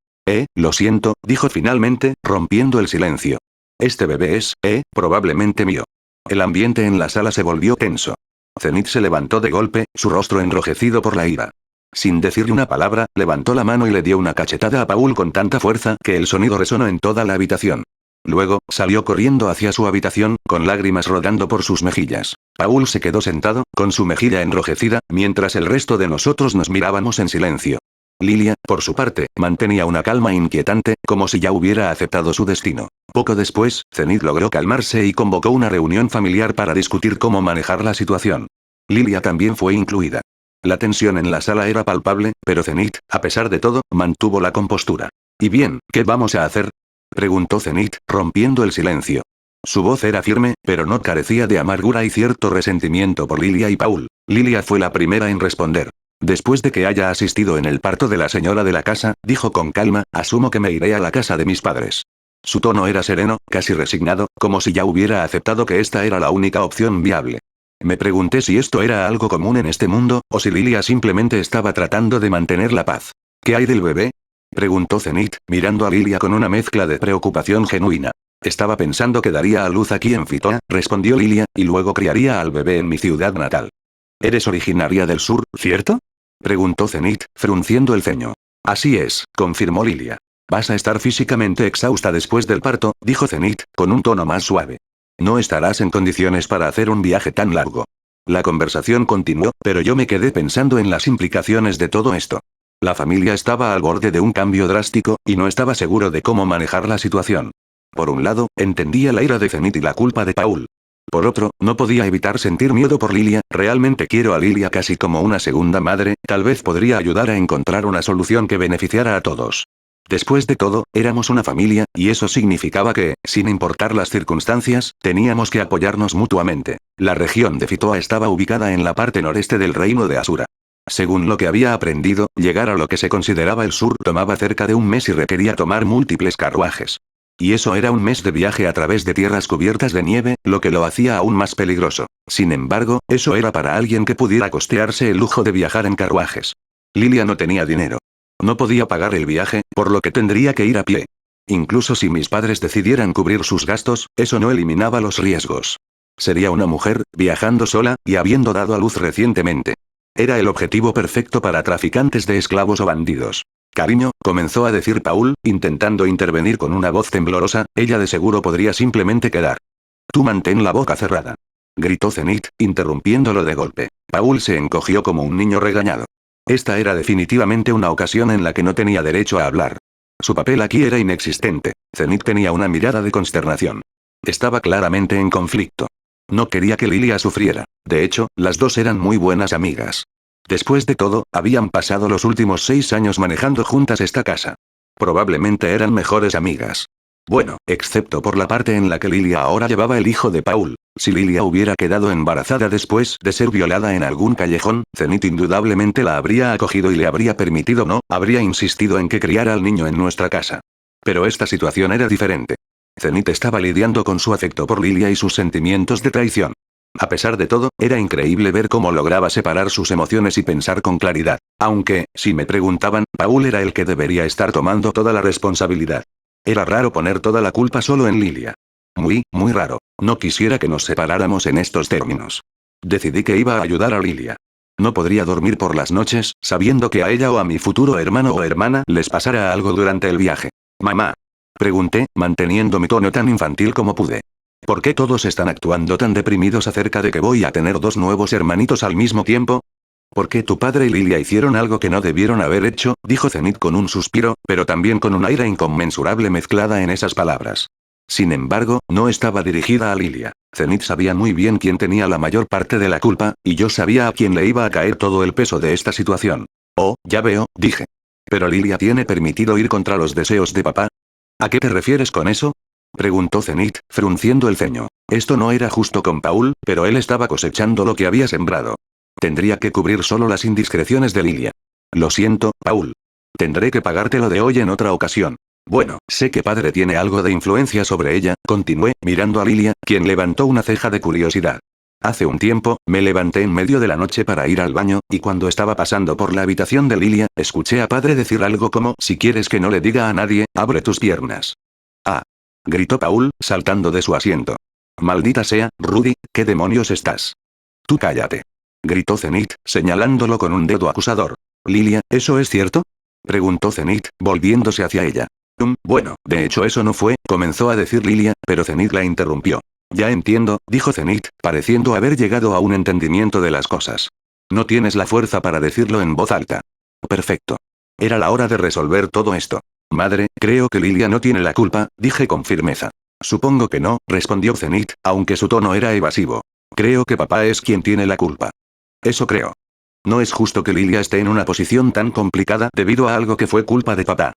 Lo siento, dijo finalmente, rompiendo el silencio. Este bebé es, probablemente mío. El ambiente en la sala se volvió tenso. Zenith se levantó de golpe, su rostro enrojecido por la ira. Sin decirle una palabra, levantó la mano y le dio una cachetada a Paul con tanta fuerza que el sonido resonó en toda la habitación. Luego, salió corriendo hacia su habitación, con lágrimas rodando por sus mejillas. Paul se quedó sentado, con su mejilla enrojecida, mientras el resto de nosotros nos mirábamos en silencio. Lilia, por su parte, mantenía una calma inquietante, como si ya hubiera aceptado su destino. Poco después, Zenith logró calmarse y convocó una reunión familiar para discutir cómo manejar la situación. Lilia también fue incluida. La tensión en la sala era palpable, pero Zenith, a pesar de todo, mantuvo la compostura. ¿Y bien, qué vamos a hacer?, preguntó Zenith, rompiendo el silencio. Su voz era firme, pero no carecía de amargura y cierto resentimiento por Lilia y Paul. Lilia fue la primera en responder. Después de que haya asistido en el parto de la señora de la casa, dijo con calma, asumo que me iré a la casa de mis padres. Su tono era sereno, casi resignado, como si ya hubiera aceptado que esta era la única opción viable. Me pregunté si esto era algo común en este mundo, o si Lilia simplemente estaba tratando de mantener la paz. ¿Qué hay del bebé?, preguntó Zenith, mirando a Lilia con una mezcla de preocupación genuina. Estaba pensando que daría a luz aquí en Fitoa, respondió Lilia, y luego criaría al bebé en mi ciudad natal. ¿Eres originaria del sur, cierto?, preguntó Zenith, frunciendo el ceño. Así es, confirmó Lilia. Vas a estar físicamente exhausta después del parto, dijo Zenith, con un tono más suave. No estarás en condiciones para hacer un viaje tan largo. La conversación continuó, pero yo me quedé pensando en las implicaciones de todo esto. La familia estaba al borde de un cambio drástico, y no estaba seguro de cómo manejar la situación. Por un lado, entendía la ira de Zenith y la culpa de Paul. Por otro, no podía evitar sentir miedo por Lilia, realmente quiero a Lilia casi como una segunda madre, tal vez podría ayudar a encontrar una solución que beneficiara a todos. Después de todo, éramos una familia, y eso significaba que, sin importar las circunstancias, teníamos que apoyarnos mutuamente. La región de Fitoa estaba ubicada en la parte noreste del reino de Asura. Según lo que había aprendido, llegar a lo que se consideraba el sur tomaba cerca de un mes y requería tomar múltiples carruajes. Y eso era un mes de viaje a través de tierras cubiertas de nieve, lo que lo hacía aún más peligroso. Sin embargo, eso era para alguien que pudiera costearse el lujo de viajar en carruajes. Lilia no tenía dinero. No podía pagar el viaje, por lo que tendría que ir a pie. Incluso si mis padres decidieran cubrir sus gastos, eso no eliminaba los riesgos. Sería una mujer, viajando sola, y habiendo dado a luz recientemente. Era el objetivo perfecto para traficantes de esclavos o bandidos. Cariño, comenzó a decir Paul, intentando intervenir con una voz temblorosa, ella de seguro podría simplemente quedar. Tú mantén la boca cerrada. Gritó Zenith, interrumpiéndolo de golpe. Paul se encogió como un niño regañado. Esta era definitivamente una ocasión en la que no tenía derecho a hablar. Su papel aquí era inexistente. Zenith tenía una mirada de consternación. Estaba claramente en conflicto. No quería que Lilia sufriera. De hecho, las dos eran muy buenas amigas. Después de todo, habían pasado los últimos 6 años manejando juntas esta casa. Probablemente eran mejores amigas. Bueno, excepto por la parte en la que Lilia ahora llevaba el hijo de Paul. Si Lilia hubiera quedado embarazada después de ser violada en algún callejón, Zenith indudablemente la habría acogido y le habría permitido no, habría insistido en que criara al niño en nuestra casa. Pero esta situación era diferente. Zenith estaba lidiando con su afecto por Lilia y sus sentimientos de traición. A pesar de todo, era increíble ver cómo lograba separar sus emociones y pensar con claridad. Aunque, si me preguntaban, Paul era el que debería estar tomando toda la responsabilidad. Era raro poner toda la culpa solo en Lilia. Muy, muy raro. No quisiera que nos separáramos en estos términos. Decidí que iba a ayudar a Lilia. No podría dormir por las noches, sabiendo que a ella o a mi futuro hermano o hermana les pasara algo durante el viaje. Mamá. Pregunté, manteniendo mi tono tan infantil como pude. ¿Por qué todos están actuando tan deprimidos acerca de que voy a tener 2 nuevos hermanitos al mismo tiempo? ¿Por qué tu padre y Lilia hicieron algo que no debieron haber hecho? Dijo Zenith con un suspiro, pero también con un aire inconmensurable mezclada en esas palabras. Sin embargo, no estaba dirigida a Lilia. Zenith sabía muy bien quién tenía la mayor parte de la culpa, y yo sabía a quién le iba a caer todo el peso de esta situación. Oh, ya veo, dije. ¿Pero Lilia tiene permitido ir contra los deseos de papá? ¿A qué te refieres con eso? Preguntó Zenith, frunciendo el ceño. Esto no era justo con Paul, pero él estaba cosechando lo que había sembrado. Tendría que cubrir solo las indiscreciones de Lilia. Lo siento, Paul. Tendré que pagártelo de hoy en otra ocasión. Bueno, sé que padre tiene algo de influencia sobre ella, continué, mirando a Lilia, quien levantó una ceja de curiosidad. Hace un tiempo, me levanté en medio de la noche para ir al baño, y cuando estaba pasando por la habitación de Lilia, escuché a padre decir algo como, si quieres que no le diga a nadie, abre tus piernas. Ah. Gritó Paul, saltando de su asiento. Maldita sea, Rudy, ¿qué demonios estás? Tú cállate. Gritó Zenith, señalándolo con un dedo acusador. Lilia, ¿eso es cierto? Preguntó Zenith, volviéndose hacia ella. Bueno, de hecho eso no fue, comenzó a decir Lilia, pero Zenith la interrumpió. Ya entiendo, dijo Zenith, pareciendo haber llegado a un entendimiento de las cosas. No tienes la fuerza para decirlo en voz alta. Perfecto. Era la hora de resolver todo esto. Madre, creo que Lilia no tiene la culpa, dije con firmeza. Supongo que no, respondió Zenith, aunque su tono era evasivo. Creo que papá es quien tiene la culpa. Eso creo. No es justo que Lilia esté en una posición tan complicada debido a algo que fue culpa de papá.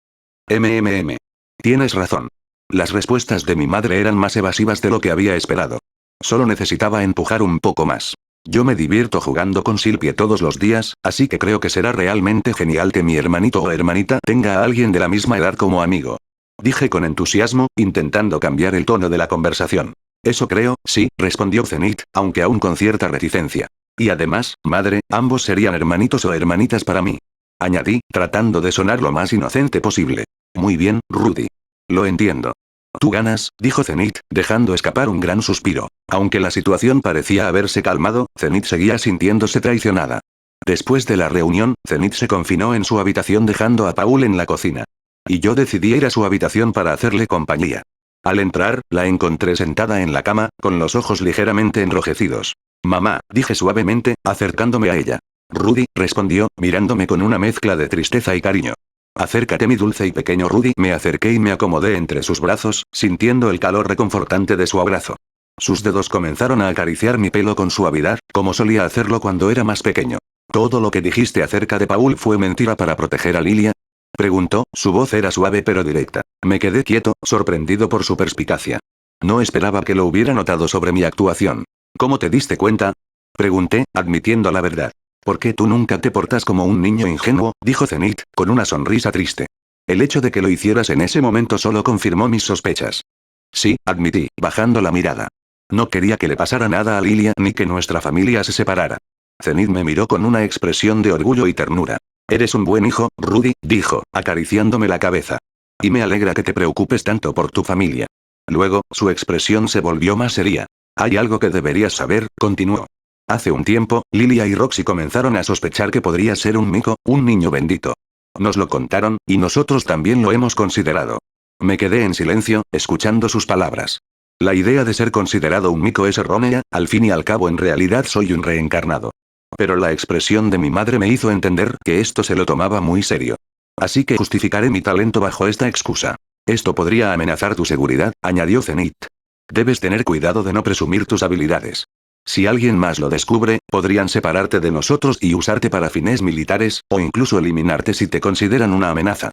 Tienes razón. Las respuestas de mi madre eran más evasivas de lo que había esperado. Solo necesitaba empujar un poco más. Yo me divierto jugando con Silpie todos los días, así que creo que será realmente genial que mi hermanito o hermanita tenga a alguien de la misma edad como amigo. Dije con entusiasmo, intentando cambiar el tono de la conversación. Eso creo, sí, respondió Zenith, aunque aún con cierta reticencia. Y además, madre, ambos serían hermanitos o hermanitas para mí. Añadí, tratando de sonar lo más inocente posible. Muy bien, Rudy. Lo entiendo. Tú ganas, dijo Zenith, dejando escapar un gran suspiro. Aunque la situación parecía haberse calmado, Zenith seguía sintiéndose traicionada. Después de la reunión, Zenith se confinó en su habitación dejando a Paul en la cocina. Y yo decidí ir a su habitación para hacerle compañía. Al entrar, la encontré sentada en la cama, con los ojos ligeramente enrojecidos. Mamá, dije suavemente, acercándome a ella. Rudy, respondió, mirándome con una mezcla de tristeza y cariño. Acércate mi dulce y pequeño Rudy. Me acerqué y me acomodé entre sus brazos, sintiendo el calor reconfortante de su abrazo. Sus dedos comenzaron a acariciar mi pelo con suavidad, como solía hacerlo cuando era más pequeño. ¿Todo lo que dijiste acerca de Paul fue mentira para proteger a Lilia? Preguntó, su voz era suave pero directa. Me quedé quieto, sorprendido por su perspicacia. No esperaba que lo hubiera notado sobre mi actuación. ¿Cómo te diste cuenta? Pregunté, admitiendo la verdad. ¿Por qué tú nunca te portas como un niño ingenuo? Dijo Zenith, con una sonrisa triste. El hecho de que lo hicieras en ese momento solo confirmó mis sospechas. Sí, admití, bajando la mirada. No quería que le pasara nada a Lilia ni que nuestra familia se separara. Zenith me miró con una expresión de orgullo y ternura. Eres un buen hijo, Rudy, dijo, acariciándome la cabeza. Y me alegra que te preocupes tanto por tu familia. Luego, su expresión se volvió más seria. Hay algo que deberías saber, continuó. Hace un tiempo, Lilia y Roxy comenzaron a sospechar que podría ser un mico, un niño bendito. Nos lo contaron, y nosotros también lo hemos considerado. Me quedé en silencio, escuchando sus palabras. La idea de ser considerado un mico es errónea, al fin y al cabo en realidad soy un reencarnado. Pero la expresión de mi madre me hizo entender que esto se lo tomaba muy serio. Así que justificaré mi talento bajo esta excusa. Esto podría amenazar tu seguridad, añadió Zenith. Debes tener cuidado de no presumir tus habilidades. Si alguien más lo descubre, podrían separarte de nosotros y usarte para fines militares, o incluso eliminarte si te consideran una amenaza.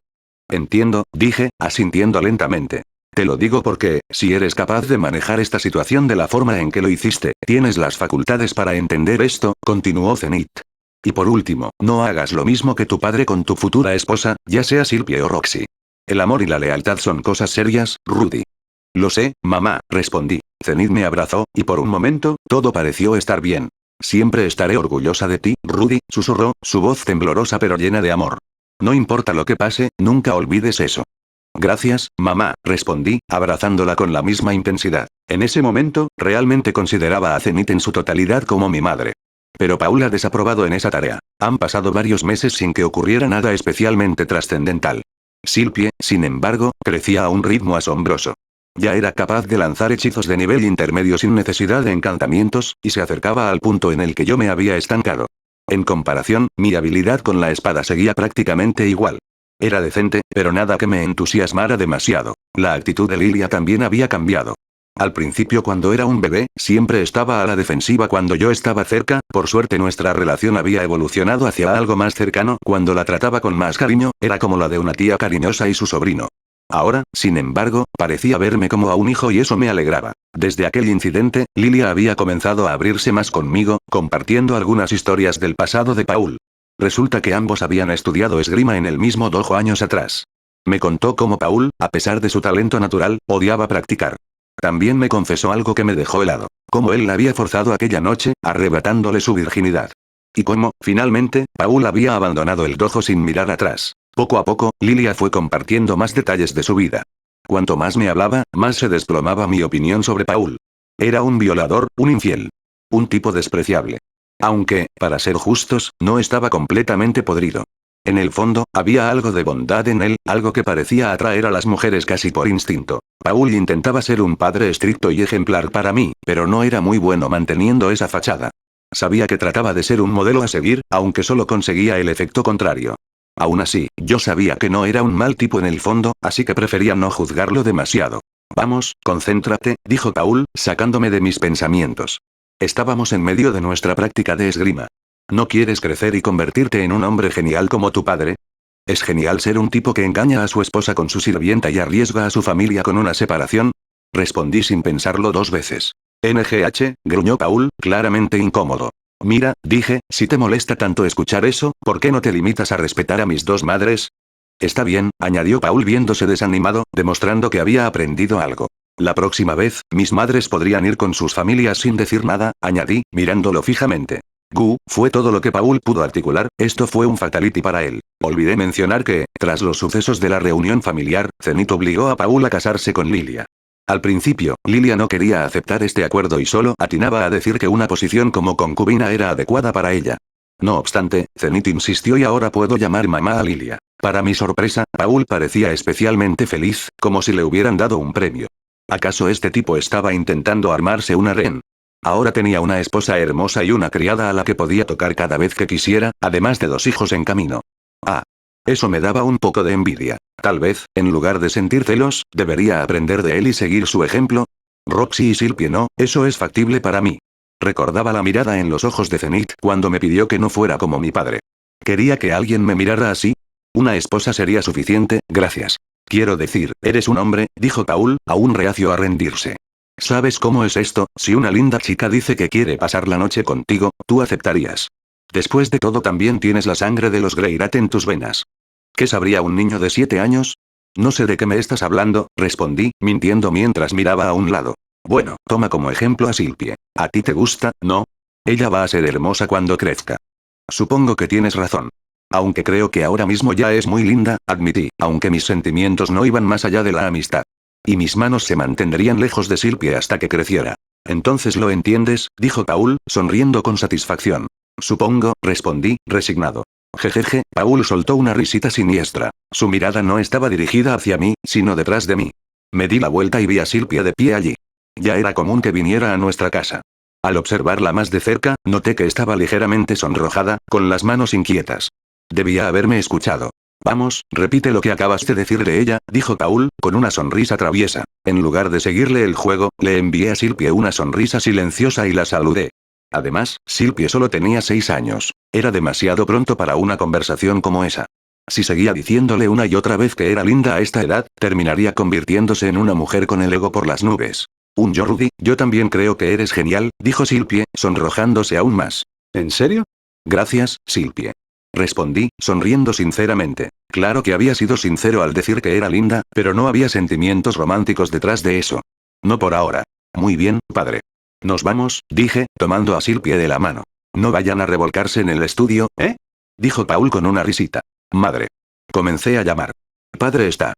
Entiendo, dije, asintiendo lentamente. Te lo digo porque, si eres capaz de manejar esta situación de la forma en que lo hiciste, tienes las facultades para entender esto, continuó Zenith. Y por último, no hagas lo mismo que tu padre con tu futura esposa, ya sea Sylvie o Roxy. El amor y la lealtad son cosas serias, Rudy. Lo sé, mamá, respondí. Zenith me abrazó, y por un momento, todo pareció estar bien. Siempre estaré orgullosa de ti, Rudy, susurró, su voz temblorosa pero llena de amor. No importa lo que pase, nunca olvides eso. Gracias, mamá, respondí, abrazándola con la misma intensidad. En ese momento, realmente consideraba a Zenith en su totalidad como mi madre. Pero Paul ha desaprobado en esa tarea. Han pasado varios meses sin que ocurriera nada especialmente trascendental. Sylvie, sin embargo, crecía a un ritmo asombroso. Ya era capaz de lanzar hechizos de nivel intermedio sin necesidad de encantamientos, y se acercaba al punto en el que yo me había estancado. En comparación, mi habilidad con la espada seguía prácticamente igual. Era decente, pero nada que me entusiasmara demasiado. La actitud de Lilia también había cambiado. Al principio cuando era un bebé, siempre estaba a la defensiva cuando yo estaba cerca, por suerte nuestra relación había evolucionado hacia algo más cercano, cuando la trataba con más cariño, era como la de una tía cariñosa y su sobrino. Ahora, sin embargo, parecía verme como a un hijo y eso me alegraba. Desde aquel incidente, Lilia había comenzado a abrirse más conmigo, compartiendo algunas historias del pasado de Paul. Resulta que ambos habían estudiado esgrima en el mismo dojo años atrás. Me contó cómo Paul, a pesar de su talento natural, odiaba practicar. También me confesó algo que me dejó helado. Cómo él la había forzado aquella noche, arrebatándole su virginidad. Y cómo, finalmente, Paul había abandonado el dojo sin mirar atrás. Poco a poco, Lilia fue compartiendo más detalles de su vida. Cuanto más me hablaba, más se desplomaba mi opinión sobre Paul. Era un violador, un infiel. Un tipo despreciable. Aunque, para ser justos, no estaba completamente podrido. En el fondo, había algo de bondad en él, algo que parecía atraer a las mujeres casi por instinto. Paul intentaba ser un padre estricto y ejemplar para mí, pero no era muy bueno manteniendo esa fachada. Sabía que trataba de ser un modelo a seguir, aunque solo conseguía el efecto contrario. Aún así, yo sabía que no era un mal tipo en el fondo, así que prefería no juzgarlo demasiado. Vamos, concéntrate, dijo Paul, sacándome de mis pensamientos. Estábamos en medio de nuestra práctica de esgrima. ¿No quieres crecer y convertirte en un hombre genial como tu padre? ¿Es genial ser un tipo que engaña a su esposa con su sirvienta y arriesga a su familia con una separación? Respondí sin pensarlo dos veces. NGH, gruñó Paul, claramente incómodo. Mira, dije, si te molesta tanto escuchar eso, ¿por qué no te limitas a respetar a mis dos madres? Está bien, añadió Paul viéndose desanimado, demostrando que había aprendido algo. La próxima vez, mis madres podrían ir con sus familias sin decir nada, añadí, mirándolo fijamente. Fue todo lo que Paul pudo articular, esto fue un fatality para él. Olvidé mencionar que, tras los sucesos de la reunión familiar, Zenith obligó a Paul a casarse con Lilia. Al principio, Lilia no quería aceptar este acuerdo y solo atinaba a decir que una posición como concubina era adecuada para ella. No obstante, Zenith insistió y ahora puedo llamar mamá a Lilia. Para mi sorpresa, Paul parecía especialmente feliz, como si le hubieran dado un premio. ¿Acaso este tipo estaba intentando armarse un harén? Ahora tenía una esposa hermosa y una criada a la que podía tocar cada vez que quisiera, además de dos hijos en camino. Ah. Eso me daba un poco de envidia. Tal vez, en lugar de sentir celos, debería aprender de él y seguir su ejemplo. Roxy y Sylvie no, eso es factible para mí. Recordaba la mirada en los ojos de Zenith cuando me pidió que no fuera como mi padre. ¿Quería que alguien me mirara así? Una esposa sería suficiente, gracias. Quiero decir, eres un hombre, dijo Paul, aún reacio a rendirse. ¿Sabes cómo es esto? Si una linda chica dice que quiere pasar la noche contigo, tú aceptarías. Después de todo también tienes la sangre de los Greirat en tus venas. ¿Qué sabría un niño de 7 años? No sé de qué me estás hablando, respondí, mintiendo mientras miraba a un lado. Bueno, toma como ejemplo a Silpie. ¿A ti te gusta, no? Ella va a ser hermosa cuando crezca. Supongo que tienes razón. Aunque creo que ahora mismo ya es muy linda, admití, aunque mis sentimientos no iban más allá de la amistad. Y mis manos se mantendrían lejos de Silpie hasta que creciera. Entonces lo entiendes, dijo Paul, sonriendo con satisfacción. Supongo, respondí, resignado. Jejeje, Paul soltó una risita siniestra. Su mirada no estaba dirigida hacia mí, sino detrás de mí. Me di la vuelta y vi a Silpie de pie allí. Ya era común que viniera a nuestra casa. Al observarla más de cerca, noté que estaba ligeramente sonrojada, con las manos inquietas. Debía haberme escuchado. Vamos, repite lo que acabas de decir de ella, dijo Paul, con una sonrisa traviesa. En lugar de seguirle el juego, le envié a Silpie una sonrisa silenciosa y la saludé. Además, Silpie solo tenía 6 años. Era demasiado pronto para una conversación como esa. Si seguía diciéndole una y otra vez que era linda a esta edad, terminaría convirtiéndose en una mujer con el ego por las nubes. Rudy, yo también creo que eres genial, dijo Silpie, sonrojándose aún más. ¿En serio? Gracias, Silpie. Respondí, sonriendo sinceramente. Claro que había sido sincero al decir que era linda, pero no había sentimientos románticos detrás de eso. No por ahora. Muy bien, padre. Nos vamos, dije, tomando a Silpie de la mano. No vayan a revolcarse en el estudio, ¿eh? Dijo Paul con una risita. Madre. Comencé a llamar. Padre está.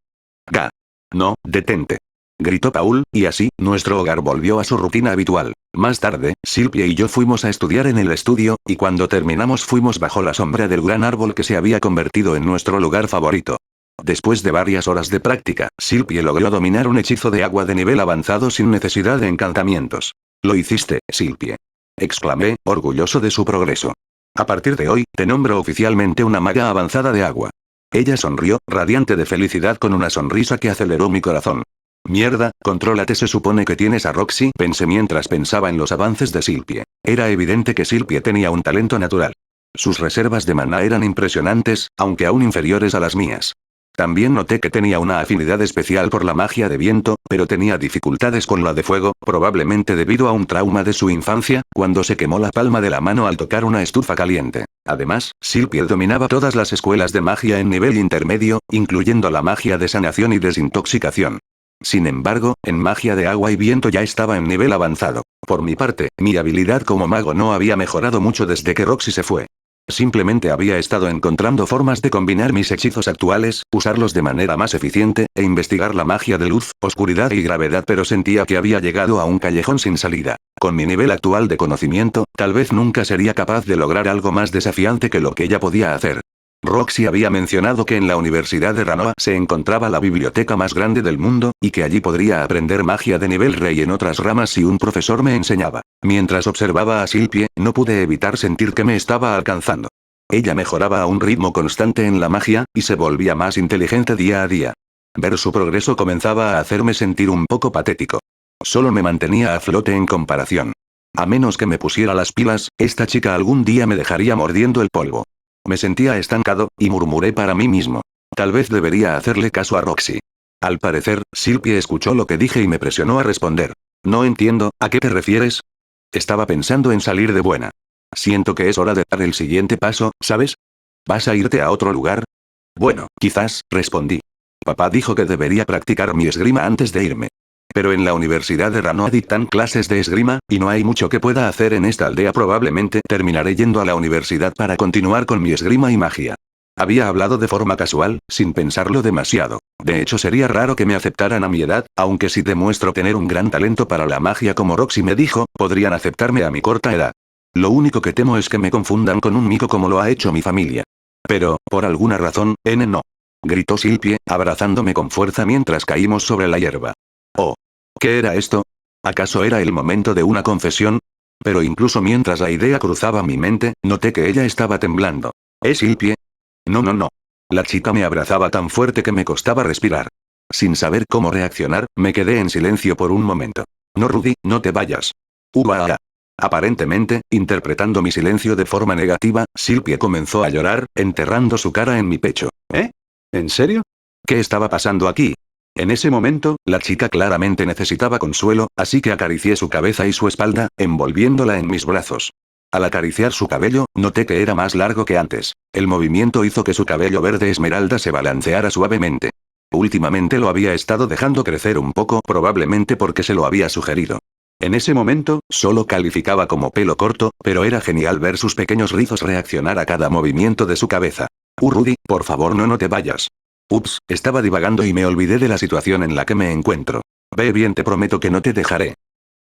Ga. No, detente. Gritó Paul, y así, nuestro hogar volvió a su rutina habitual. Más tarde, Silpie y yo fuimos a estudiar en el estudio, y cuando terminamos fuimos bajo la sombra del gran árbol que se había convertido en nuestro lugar favorito. Después de varias horas de práctica, Silpie logró dominar un hechizo de agua de nivel avanzado sin necesidad de encantamientos. Lo hiciste, Silpie. Exclamé, orgulloso de su progreso. A partir de hoy, te nombro oficialmente una maga avanzada de agua. Ella sonrió, radiante de felicidad con una sonrisa que aceleró mi corazón. Mierda, contrólate, se supone que tienes a Roxy, pensé mientras pensaba en los avances de Silpie. Era evidente que Silpie tenía un talento natural. Sus reservas de maná eran impresionantes, aunque aún inferiores a las mías. También noté que tenía una afinidad especial por la magia de viento, pero tenía dificultades con la de fuego, probablemente debido a un trauma de su infancia, cuando se quemó la palma de la mano al tocar una estufa caliente. Además, Silpie dominaba todas las escuelas de magia en nivel intermedio, incluyendo la magia de sanación y desintoxicación. Sin embargo, en magia de agua y viento ya estaba en nivel avanzado. Por mi parte, mi habilidad como mago no había mejorado mucho desde que Roxy se fue. Simplemente había estado encontrando formas de combinar mis hechizos actuales, usarlos de manera más eficiente, e investigar la magia de luz, oscuridad y gravedad, pero sentía que había llegado a un callejón sin salida. Con mi nivel actual de conocimiento, tal vez nunca sería capaz de lograr algo más desafiante que lo que ella podía hacer. Roxy había mencionado que en la Universidad de Ranoa se encontraba la biblioteca más grande del mundo, y que allí podría aprender magia de nivel rey en otras ramas si un profesor me enseñaba. Mientras observaba a Silpie, no pude evitar sentir que me estaba alcanzando. Ella mejoraba a un ritmo constante en la magia, y se volvía más inteligente día a día. Ver su progreso comenzaba a hacerme sentir un poco patético. Solo me mantenía a flote en comparación. A menos que me pusiera las pilas, esta chica algún día me dejaría mordiendo el polvo. Me sentía estancado, y murmuré para mí mismo. Tal vez debería hacerle caso a Roxy. Al parecer, Silpie escuchó lo que dije y me presionó a responder. No entiendo, ¿a qué te refieres? Estaba pensando en salir de buena. Siento que es hora de dar el siguiente paso, ¿sabes? ¿Vas a irte a otro lugar? Bueno, quizás, respondí. Papá dijo que debería practicar mi esgrima antes de irme. Pero en la Universidad de Ranoa dictan clases de esgrima, y no hay mucho que pueda hacer en esta aldea. Probablemente terminaré yendo a la universidad para continuar con mi esgrima y magia. Había hablado de forma casual, sin pensarlo demasiado. De hecho, sería raro que me aceptaran a mi edad, aunque si demuestro tener un gran talento para la magia como Roxy me dijo, podrían aceptarme a mi corta edad. Lo único que temo es que me confundan con un mico como lo ha hecho mi familia. Pero, por alguna razón, no. Gritó Silpie, abrazándome con fuerza mientras caímos sobre la hierba. Oh. ¿Qué era esto? ¿Acaso era el momento de una confesión? Pero incluso mientras la idea cruzaba mi mente, noté que ella estaba temblando. ¿Es Silpie? No, no, no. La chica me abrazaba tan fuerte que me costaba respirar. Sin saber cómo reaccionar, me quedé en silencio por un momento. No, Rudy, no te vayas. Uah. Aparentemente, interpretando mi silencio de forma negativa, Silpie comenzó a llorar, enterrando su cara en mi pecho. ¿Eh? ¿En serio? ¿Qué estaba pasando aquí? En ese momento, la chica claramente necesitaba consuelo, así que acaricié su cabeza y su espalda, envolviéndola en mis brazos. Al acariciar su cabello, noté que era más largo que antes. El movimiento hizo que su cabello verde esmeralda se balanceara suavemente. Últimamente lo había estado dejando crecer un poco, probablemente porque se lo había sugerido. En ese momento, solo calificaba como pelo corto, pero era genial ver sus pequeños rizos reaccionar a cada movimiento de su cabeza. Rudy, por favor no te vayas. Ups, estaba divagando y me olvidé de la situación en la que me encuentro. Ve bien, te prometo que no te dejaré.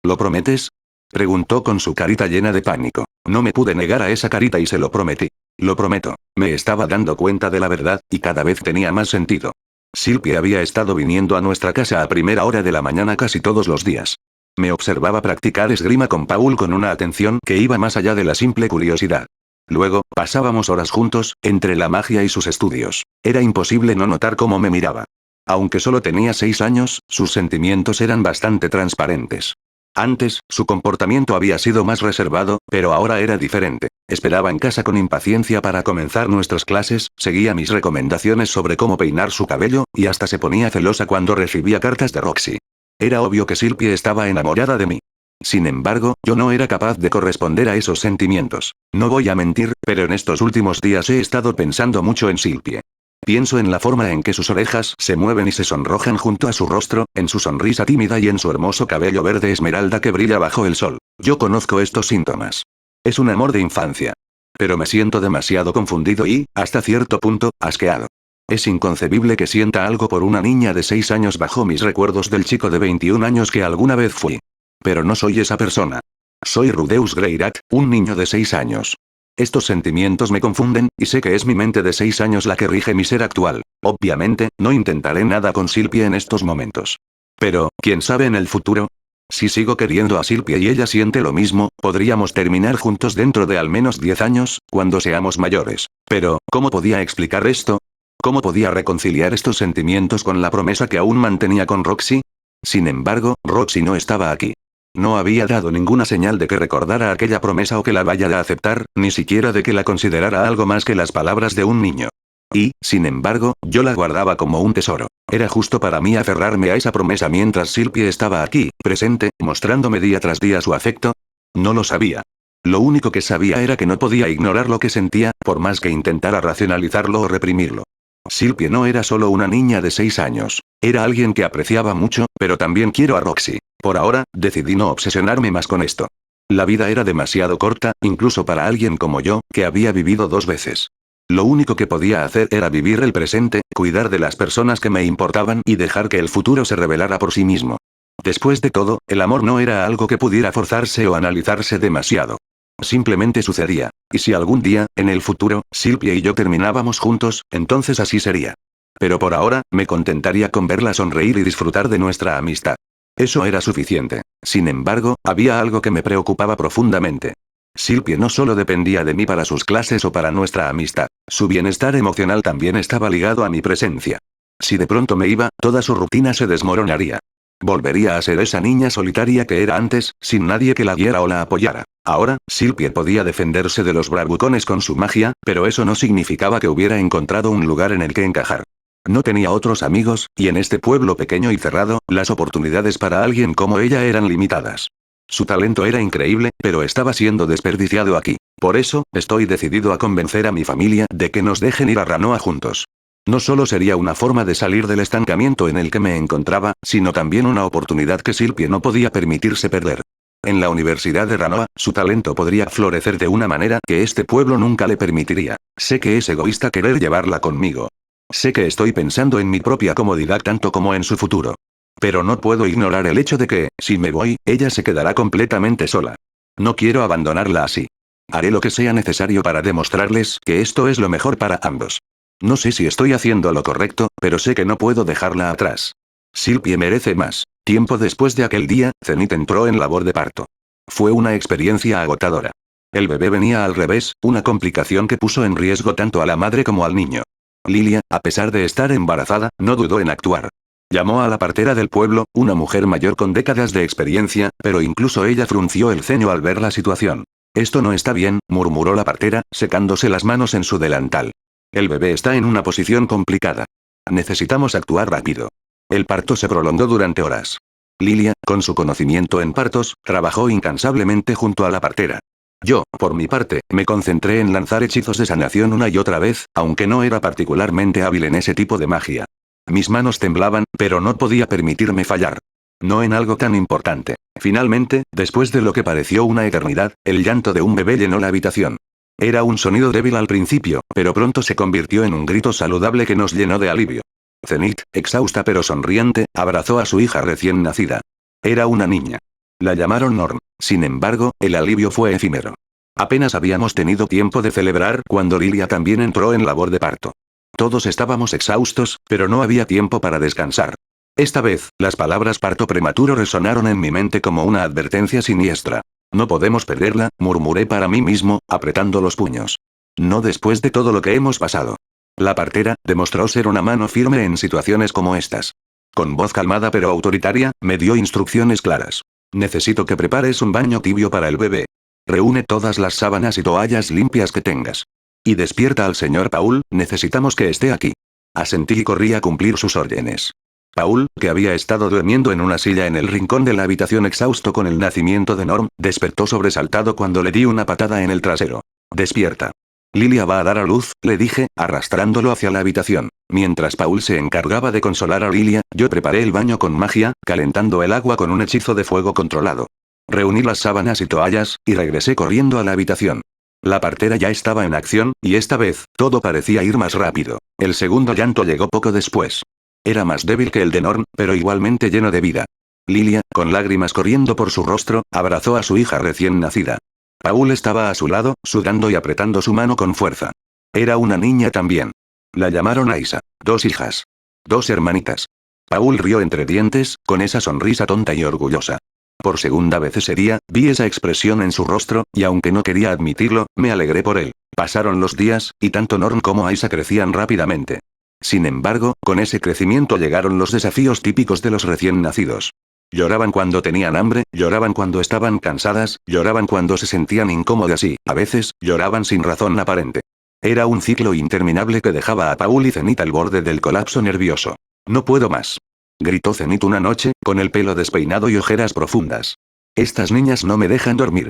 ¿Lo prometes? Preguntó con su carita llena de pánico. No me pude negar a esa carita y se lo prometí. Lo prometo. Me estaba dando cuenta de la verdad, y cada vez tenía más sentido. Silpie había estado viniendo a nuestra casa a primera hora de la mañana casi todos los días. Me observaba practicar esgrima con Paul con una atención que iba más allá de la simple curiosidad. Luego, pasábamos horas juntos, entre la magia y sus estudios. Era imposible no notar cómo me miraba. Aunque solo tenía 6 años, sus sentimientos eran bastante transparentes. Antes, su comportamiento había sido más reservado, pero ahora era diferente. Esperaba en casa con impaciencia para comenzar nuestras clases, seguía mis recomendaciones sobre cómo peinar su cabello, y hasta se ponía celosa cuando recibía cartas de Roxy. Era obvio que Silpie estaba enamorada de mí. Sin embargo, yo no era capaz de corresponder a esos sentimientos. No voy a mentir, pero en estos últimos días he estado pensando mucho en Silpie. Pienso en la forma en que sus orejas se mueven y se sonrojan junto a su rostro, en su sonrisa tímida y en su hermoso cabello verde esmeralda que brilla bajo el sol. Yo conozco estos síntomas. Es un amor de infancia. Pero me siento demasiado confundido y, hasta cierto punto, asqueado. Es inconcebible que sienta algo por una niña de 6 años bajo mis recuerdos del chico de 21 años que alguna vez fui. Pero no soy esa persona. Soy Rudeus Greyrat, un niño de 6 años. Estos sentimientos me confunden, y sé que es mi mente de 6 años la que rige mi ser actual. Obviamente, no intentaré nada con Silpie en estos momentos. Pero, ¿quién sabe en el futuro? Si sigo queriendo a Silpie y ella siente lo mismo, podríamos terminar juntos dentro de al menos 10 años, cuando seamos mayores. Pero, ¿cómo podía explicar esto? ¿Cómo podía reconciliar estos sentimientos con la promesa que aún mantenía con Roxy? Sin embargo, Roxy no estaba aquí. No había dado ninguna señal de que recordara aquella promesa o que la vaya a aceptar, ni siquiera de que la considerara algo más que las palabras de un niño. Y, sin embargo, yo la guardaba como un tesoro. Era justo para mí aferrarme a esa promesa mientras Silpie estaba aquí, presente, mostrándome día tras día su afecto. No lo sabía. Lo único que sabía era que no podía ignorar lo que sentía, por más que intentara racionalizarlo o reprimirlo. Silpie no era solo una niña de 6 años. Era alguien que apreciaba mucho, pero también quiero a Roxy. Por ahora, decidí no obsesionarme más con esto. La vida era demasiado corta, incluso para alguien como yo, que había vivido 2 veces. Lo único que podía hacer era vivir el presente, cuidar de las personas que me importaban y dejar que el futuro se revelara por sí mismo. Después de todo, el amor no era algo que pudiera forzarse o analizarse demasiado. Simplemente sucedía. Y si algún día, en el futuro, Silpie y yo terminábamos juntos, entonces así sería. Pero por ahora, me contentaría con verla sonreír y disfrutar de nuestra amistad. Eso era suficiente. Sin embargo, había algo que me preocupaba profundamente. Silpie no solo dependía de mí para sus clases o para nuestra amistad. Su bienestar emocional también estaba ligado a mi presencia. Si de pronto me iba, toda su rutina se desmoronaría. Volvería a ser esa niña solitaria que era antes, sin nadie que la guiara o la apoyara. Ahora, Silpie podía defenderse de los bravucones con su magia, pero eso no significaba que hubiera encontrado un lugar en el que encajar. No tenía otros amigos, y en este pueblo pequeño y cerrado, las oportunidades para alguien como ella eran limitadas. Su talento era increíble, pero estaba siendo desperdiciado aquí. Por eso, estoy decidido a convencer a mi familia de que nos dejen ir a Ranoa juntos. No solo sería una forma de salir del estancamiento en el que me encontraba, sino también una oportunidad que Silpie no podía permitirse perder. En la Universidad de Ranoa, su talento podría florecer de una manera que este pueblo nunca le permitiría. Sé que es egoísta querer llevarla conmigo. Sé que estoy pensando en mi propia comodidad tanto como en su futuro. Pero no puedo ignorar el hecho de que, si me voy, ella se quedará completamente sola. No quiero abandonarla así. Haré lo que sea necesario para demostrarles que esto es lo mejor para ambos. No sé si estoy haciendo lo correcto, pero sé que no puedo dejarla atrás. Silpie merece más. Tiempo después de aquel día, Zenith entró en labor de parto. Fue una experiencia agotadora. El bebé venía al revés, una complicación que puso en riesgo tanto a la madre como al niño. Lilia, a pesar de estar embarazada, no dudó en actuar. Llamó a la partera del pueblo, una mujer mayor con décadas de experiencia, pero incluso ella frunció el ceño al ver la situación. Esto no está bien, murmuró la partera, secándose las manos en su delantal. El bebé está en una posición complicada. Necesitamos actuar rápido. El parto se prolongó durante horas. Lilia, con su conocimiento en partos, trabajó incansablemente junto a la partera. Yo, por mi parte, me concentré en lanzar hechizos de sanación una y otra vez, aunque no era particularmente hábil en ese tipo de magia. Mis manos temblaban, pero no podía permitirme fallar. No en algo tan importante. Finalmente, después de lo que pareció una eternidad, el llanto de un bebé llenó la habitación. Era un sonido débil al principio, pero pronto se convirtió en un grito saludable que nos llenó de alivio. Zenith, exhausta pero sonriente, abrazó a su hija recién nacida. Era una niña. La llamaron Norm. Sin embargo, el alivio fue efímero. Apenas habíamos tenido tiempo de celebrar cuando Lilia también entró en labor de parto. Todos estábamos exhaustos, pero no había tiempo para descansar. Esta vez, las palabras parto prematuro resonaron en mi mente como una advertencia siniestra. No podemos perderla, murmuré para mí mismo, apretando los puños. No después de todo lo que hemos pasado. La partera demostró ser una mano firme en situaciones como estas. Con voz calmada pero autoritaria, me dio instrucciones claras. Necesito que prepares un baño tibio para el bebé. Reúne todas las sábanas y toallas limpias que tengas. Y despierta al señor Paul, necesitamos que esté aquí. Asentí y corrí a cumplir sus órdenes. Paul, que había estado durmiendo en una silla en el rincón de la habitación exhausto con el nacimiento de Norm, despertó sobresaltado cuando le di una patada en el trasero. Despierta. Lilia va a dar a luz, le dije, arrastrándolo hacia la habitación. Mientras Paul se encargaba de consolar a Lilia, yo preparé el baño con magia, calentando el agua con un hechizo de fuego controlado. Reuní las sábanas y toallas, y regresé corriendo a la habitación. La partera ya estaba en acción, y esta vez, todo parecía ir más rápido. El segundo llanto llegó poco después. Era más débil que el de Norm, pero igualmente lleno de vida. Lilia, con lágrimas corriendo por su rostro, abrazó a su hija recién nacida. Paul estaba a su lado, sudando y apretando su mano con fuerza. Era una niña también. La llamaron Aisa. 2 hijas. 2 hermanitas. Paul rió entre dientes, con esa sonrisa tonta y orgullosa. Por segunda vez ese día, vi esa expresión en su rostro, y aunque no quería admitirlo, me alegré por él. Pasaron los días, y tanto Norm como Aisa crecían rápidamente. Sin embargo, con ese crecimiento llegaron los desafíos típicos de los recién nacidos. Lloraban cuando tenían hambre, lloraban cuando estaban cansadas, lloraban cuando se sentían incómodas y, a veces, lloraban sin razón aparente. Era un ciclo interminable que dejaba a Paul y Zenith al borde del colapso nervioso. No puedo más. Gritó Zenith una noche, con el pelo despeinado y ojeras profundas. Estas niñas no me dejan dormir.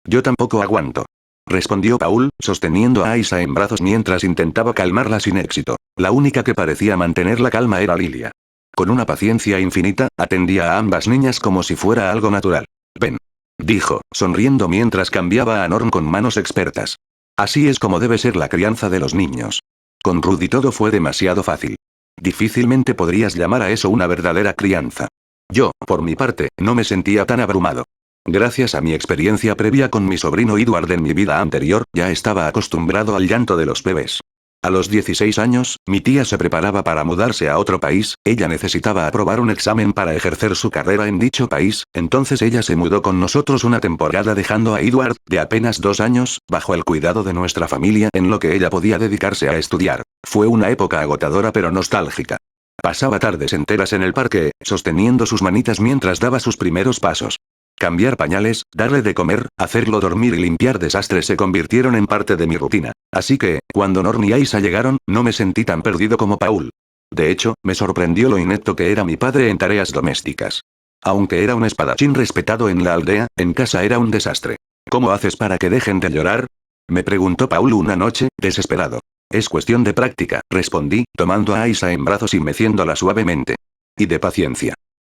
Yo tampoco aguanto. Respondió Paul, sosteniendo a Aisa en brazos mientras intentaba calmarla sin éxito. La única que parecía mantener la calma era Lilia. Con una paciencia infinita, atendía a ambas niñas como si fuera algo natural. Ven. Dijo, sonriendo mientras cambiaba a Norm con manos expertas. Así es como debe ser la crianza de los niños. Con Rudy todo fue demasiado fácil. Difícilmente podrías llamar a eso una verdadera crianza. Yo, por mi parte, no me sentía tan abrumado. Gracias a mi experiencia previa con mi sobrino Edward en mi vida anterior, ya estaba acostumbrado al llanto de los bebés. A los 16 años, mi tía se preparaba para mudarse a otro país, ella necesitaba aprobar un examen para ejercer su carrera en dicho país, entonces ella se mudó con nosotros una temporada dejando a Edward, de apenas 2 años, bajo el cuidado de nuestra familia en lo que ella podía dedicarse a estudiar. Fue una época agotadora pero nostálgica. Pasaba tardes enteras en el parque, sosteniendo sus manitas mientras daba sus primeros pasos. Cambiar pañales, darle de comer, hacerlo dormir y limpiar desastres se convirtieron en parte de mi rutina. Así que, cuando Norm y Aisa llegaron, no me sentí tan perdido como Paul. De hecho, me sorprendió lo inepto que era mi padre en tareas domésticas. Aunque era un espadachín respetado en la aldea, en casa era un desastre. ¿Cómo haces para que dejen de llorar? Me preguntó Paul una noche, desesperado. Es cuestión de práctica, respondí, tomando a Aisa en brazos y meciéndola suavemente. Y de paciencia.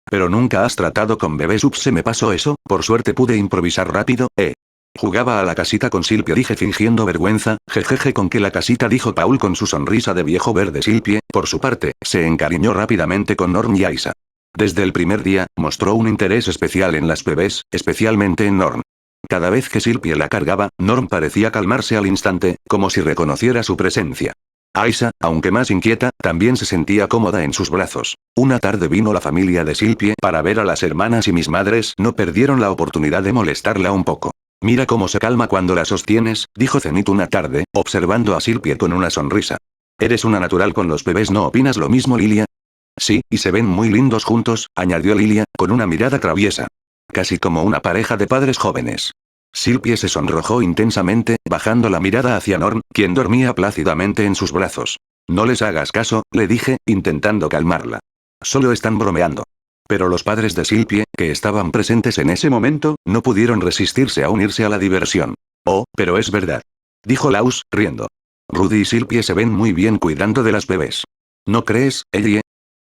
Pero nunca has tratado con bebés. Ups, se me pasó eso, por suerte pude improvisar rápido, Jugaba a la casita con Silpie, dije fingiendo vergüenza. Jejeje, ¿con qué la casita?, dijo Paul con su sonrisa de viejo verde. Silpie, por su parte, se encariñó rápidamente con Norm y Aisa. Desde el primer día, mostró un interés especial en las bebés, especialmente en Norm. Cada vez que Silpie la cargaba, Norm parecía calmarse al instante, como si reconociera su presencia. Aisa, aunque más inquieta, también se sentía cómoda en sus brazos. Una tarde vino la familia de Silpie para ver a las hermanas y mis madres no perdieron la oportunidad de molestarla un poco. Mira cómo se calma cuando la sostienes, dijo Zenith una tarde, observando a Silpie con una sonrisa. Eres una natural con los bebés, ¿no opinas lo mismo, Lilia? Sí, y se ven muy lindos juntos, añadió Lilia, con una mirada traviesa. Casi como una pareja de padres jóvenes. Silpie se sonrojó intensamente, bajando la mirada hacia Norm, quien dormía plácidamente en sus brazos. No les hagas caso, le dije, intentando calmarla. Solo están bromeando. Pero los padres de Silpie, que estaban presentes en ese momento, no pudieron resistirse a unirse a la diversión. Oh, pero es verdad. Dijo Laus, riendo. Rudy y Silpie se ven muy bien cuidando de las bebés. ¿No crees, Ellie?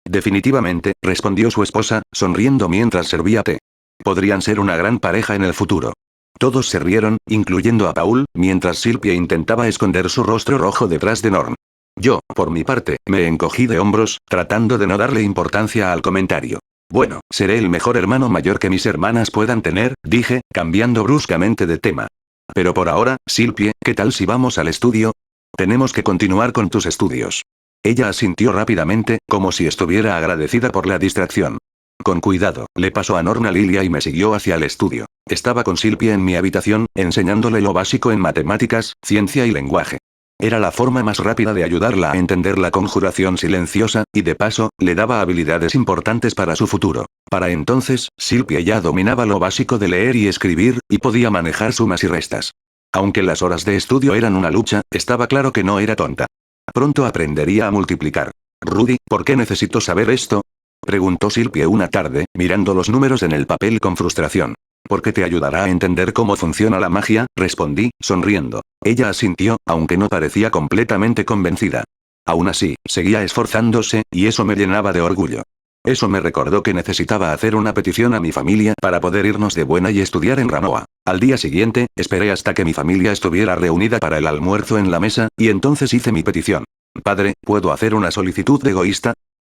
Definitivamente, respondió su esposa, sonriendo mientras servía té. Podrían ser una gran pareja en el futuro. Todos se rieron, incluyendo a Paul, mientras Silpie intentaba esconder su rostro rojo detrás de Norm. Yo, por mi parte, me encogí de hombros, tratando de no darle importancia al comentario. Bueno, seré el mejor hermano mayor que mis hermanas puedan tener, dije, cambiando bruscamente de tema. Pero por ahora, Silpie, ¿qué tal si vamos al estudio? Tenemos que continuar con tus estudios. Ella asintió rápidamente, como si estuviera agradecida por la distracción. Con cuidado, le pasó a Norma Lilia y me siguió hacia el estudio. Estaba con Silpie en mi habitación, enseñándole lo básico en matemáticas, ciencia y lenguaje. Era la forma más rápida de ayudarla a entender la conjuración silenciosa, y de paso, le daba habilidades importantes para su futuro. Para entonces, Silpie ya dominaba lo básico de leer y escribir, y podía manejar sumas y restas. Aunque las horas de estudio eran una lucha, estaba claro que no era tonta. Pronto aprendería a multiplicar. Rudy, ¿por qué necesito saber esto? Preguntó Silpie una tarde, mirando los números en el papel con frustración. Porque te ayudará a entender cómo funciona la magia, respondí, sonriendo. Ella asintió, aunque no parecía completamente convencida. Aún así, seguía esforzándose, y eso me llenaba de orgullo. Eso me recordó que necesitaba hacer una petición a mi familia para poder irnos de buena y estudiar en Ranoa. Al día siguiente, esperé hasta que mi familia estuviera reunida para el almuerzo en la mesa, y entonces hice mi petición. Padre, ¿puedo hacer una solicitud egoísta?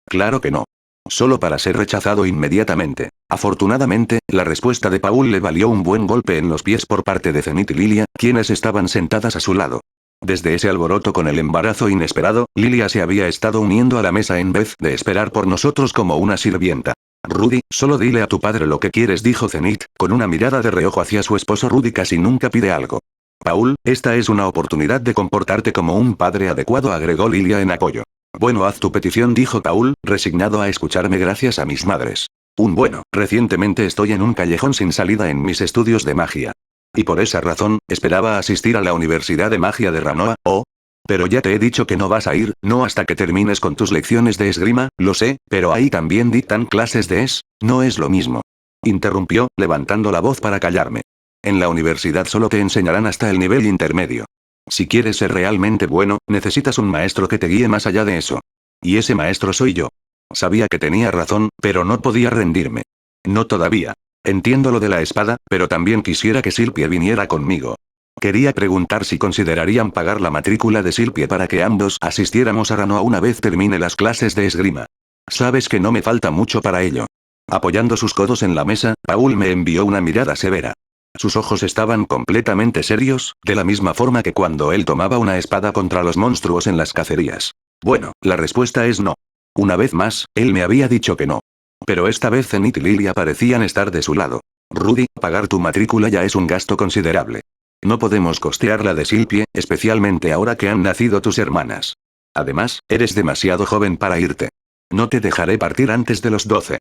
Claro que no. Solo para ser rechazado inmediatamente. Afortunadamente, la respuesta de Paul le valió un buen golpe en los pies por parte de Zenith y Lilia, quienes estaban sentadas a su lado. Desde ese alboroto con el embarazo inesperado, Lilia se había estado uniendo a la mesa en vez de esperar por nosotros como una sirvienta. Rudy, solo dile a tu padre lo que quieres, dijo Zenith, con una mirada de reojo hacia su esposo. Rudy casi nunca pide algo. Paul, esta es una oportunidad de comportarte como un padre adecuado, agregó Lilia en apoyo. Bueno, haz tu petición, dijo Paul, resignado a escucharme gracias a mis madres. Recientemente estoy en un callejón sin salida en mis estudios de magia. Y por esa razón, esperaba asistir a la Universidad de Magia de Ranoa, pero ya te he dicho que no vas a ir, no hasta que termines con tus lecciones de esgrima, lo sé, pero ahí también dictan clases de no es lo mismo. Interrumpió, levantando la voz para callarme. En la universidad solo te enseñarán hasta el nivel intermedio. Si quieres ser realmente bueno, necesitas un maestro que te guíe más allá de eso. Y ese maestro soy yo. Sabía que tenía razón, pero no podía rendirme. No todavía. Entiendo lo de la espada, pero también quisiera que Silpie viniera conmigo. Quería preguntar si considerarían pagar la matrícula de Silpie para que ambos asistiéramos a Ranoa una vez termine las clases de esgrima. Sabes que no me falta mucho para ello. Apoyando sus codos en la mesa, Paul me envió una mirada severa. Sus ojos estaban completamente serios, de la misma forma que cuando él tomaba una espada contra los monstruos en las cacerías. Bueno, la respuesta es no. Una vez más, él me había dicho que no. Pero esta vez Zenith y Lilia parecían estar de su lado. Rudy, pagar tu matrícula ya es un gasto considerable. No podemos costear la de Silpie, especialmente ahora que han nacido tus hermanas. Además, eres demasiado joven para irte. No te dejaré partir antes de los 12.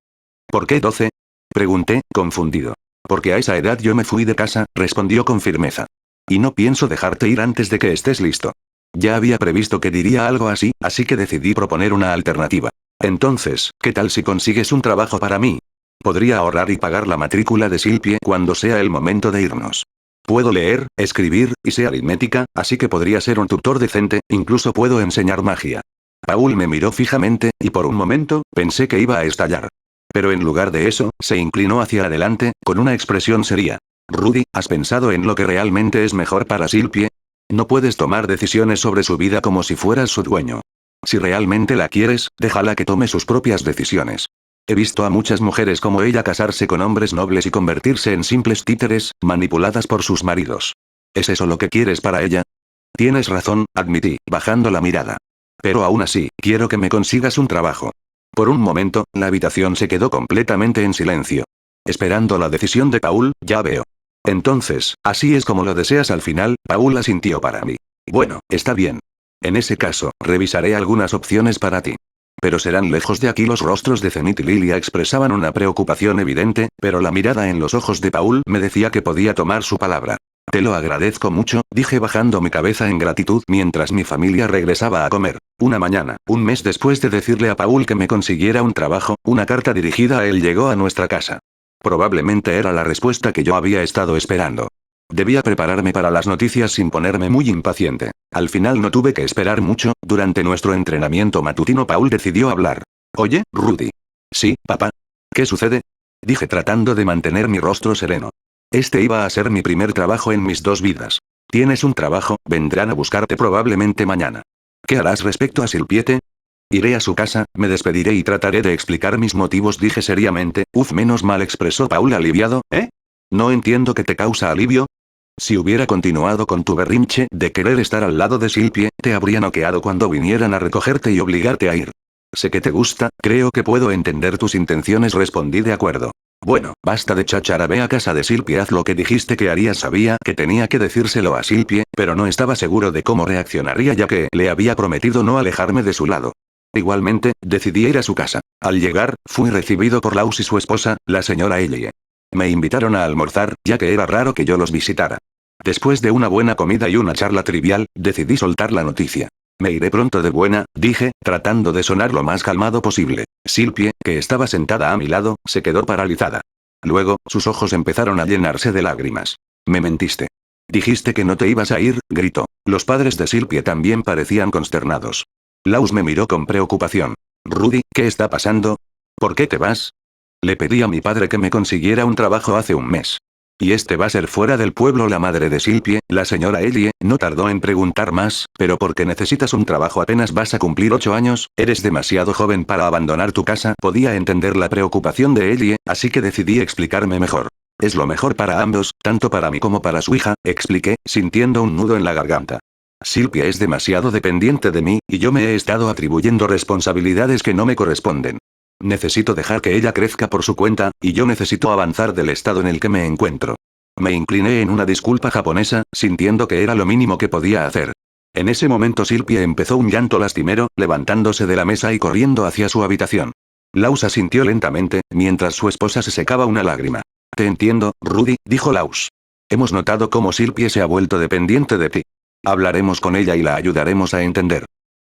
¿Por qué 12? Pregunté, confundido. Porque a esa edad yo me fui de casa, respondió con firmeza. Y no pienso dejarte ir antes de que estés listo. Ya había previsto que diría algo así, así que decidí proponer una alternativa. Entonces, ¿qué tal si consigues un trabajo para mí? Podría ahorrar y pagar la matrícula de Silpie cuando sea el momento de irnos. Puedo leer, escribir, y sé aritmética, así que podría ser un tutor decente, incluso puedo enseñar magia. Paul me miró fijamente, y por un momento, pensé que iba a estallar. Pero en lugar de eso, se inclinó hacia adelante, con una expresión seria. Rudy, ¿has pensado en lo que realmente es mejor para Silpie? No puedes tomar decisiones sobre su vida como si fueras su dueño. Si realmente la quieres, déjala que tome sus propias decisiones. He visto a muchas mujeres como ella casarse con hombres nobles y convertirse en simples títeres, manipuladas por sus maridos. ¿Es eso lo que quieres para ella? Tienes razón, admití, bajando la mirada. Pero aún así, quiero que me consigas un trabajo. Por un momento, la habitación se quedó completamente en silencio. Esperando la decisión de Paul, ya veo. Entonces, así es como lo deseas al final, Paul asintió para mí. Bueno, está bien. En ese caso, revisaré algunas opciones para ti. Pero serán lejos de aquí. Los rostros de Zenith y Lilia expresaban una preocupación evidente, pero la mirada en los ojos de Paul me decía que podía tomar su palabra. Te lo agradezco mucho, dije bajando mi cabeza en gratitud mientras mi familia regresaba a comer. Una mañana, un mes después de decirle a Paul que me consiguiera un trabajo, una carta dirigida a él llegó a nuestra casa. Probablemente era la respuesta que yo había estado esperando. Debía prepararme para las noticias sin ponerme muy impaciente. Al final no tuve que esperar mucho, durante nuestro entrenamiento matutino Paul decidió hablar. Oye, Rudy. Sí, papá. ¿Qué sucede? Dije tratando de mantener mi rostro sereno. Este iba a ser mi primer trabajo en mis dos vidas. Tienes un trabajo, vendrán a buscarte probablemente mañana. ¿Qué harás respecto a Silpiete? Iré a su casa, me despediré y trataré de explicar mis motivos, dije seriamente. Menos mal, expresó Paul aliviado. No entiendo qué te causa alivio. Si hubiera continuado con tu berrinche de querer estar al lado de Silpie, te habría noqueado cuando vinieran a recogerte y obligarte a ir. Sé que te gusta, creo que puedo entender tus intenciones, respondí de acuerdo. Bueno, basta de cháchara, ve a casa de Silpie, haz lo que dijiste que harías. Sabía que tenía que decírselo a Silpie, pero no estaba seguro de cómo reaccionaría ya que le había prometido no alejarme de su lado. Igualmente, decidí ir a su casa. Al llegar, fui recibido por Laus y su esposa, la señora Ellie. Me invitaron a almorzar, ya que era raro que yo los visitara. Después de una buena comida y una charla trivial, decidí soltar la noticia. Me iré pronto de buena, dije, tratando de sonar lo más calmado posible. Silpie, que estaba sentada a mi lado, se quedó paralizada. Luego, sus ojos empezaron a llenarse de lágrimas. Me mentiste. Dijiste que no te ibas a ir, gritó. Los padres de Silpie también parecían consternados. Laus me miró con preocupación. Rudy, ¿qué está pasando? ¿Por qué te vas? Le pedí a mi padre que me consiguiera un trabajo hace un mes. Y este va a ser fuera del pueblo. La madre de Silpie, la señora Ellie, no tardó en preguntar más, pero ¿por qué necesitas un trabajo? Apenas vas a cumplir 8 años, eres demasiado joven para abandonar tu casa. Podía entender la preocupación de Ellie, así que decidí explicarme mejor. Es lo mejor para ambos, tanto para mí como para su hija, expliqué, sintiendo un nudo en la garganta. Silpie es demasiado dependiente de mí, y yo me he estado atribuyendo responsabilidades que no me corresponden. Necesito dejar que ella crezca por su cuenta, y yo necesito avanzar del estado en el que me encuentro. Me incliné en una disculpa japonesa, sintiendo que era lo mínimo que podía hacer. En ese momento Silpie empezó un llanto lastimero, levantándose de la mesa y corriendo hacia su habitación. Laus asintió lentamente, mientras su esposa se secaba una lágrima. Te entiendo, Rudy, dijo Laus. Hemos notado cómo Silpie se ha vuelto dependiente de ti. Hablaremos con ella y la ayudaremos a entender.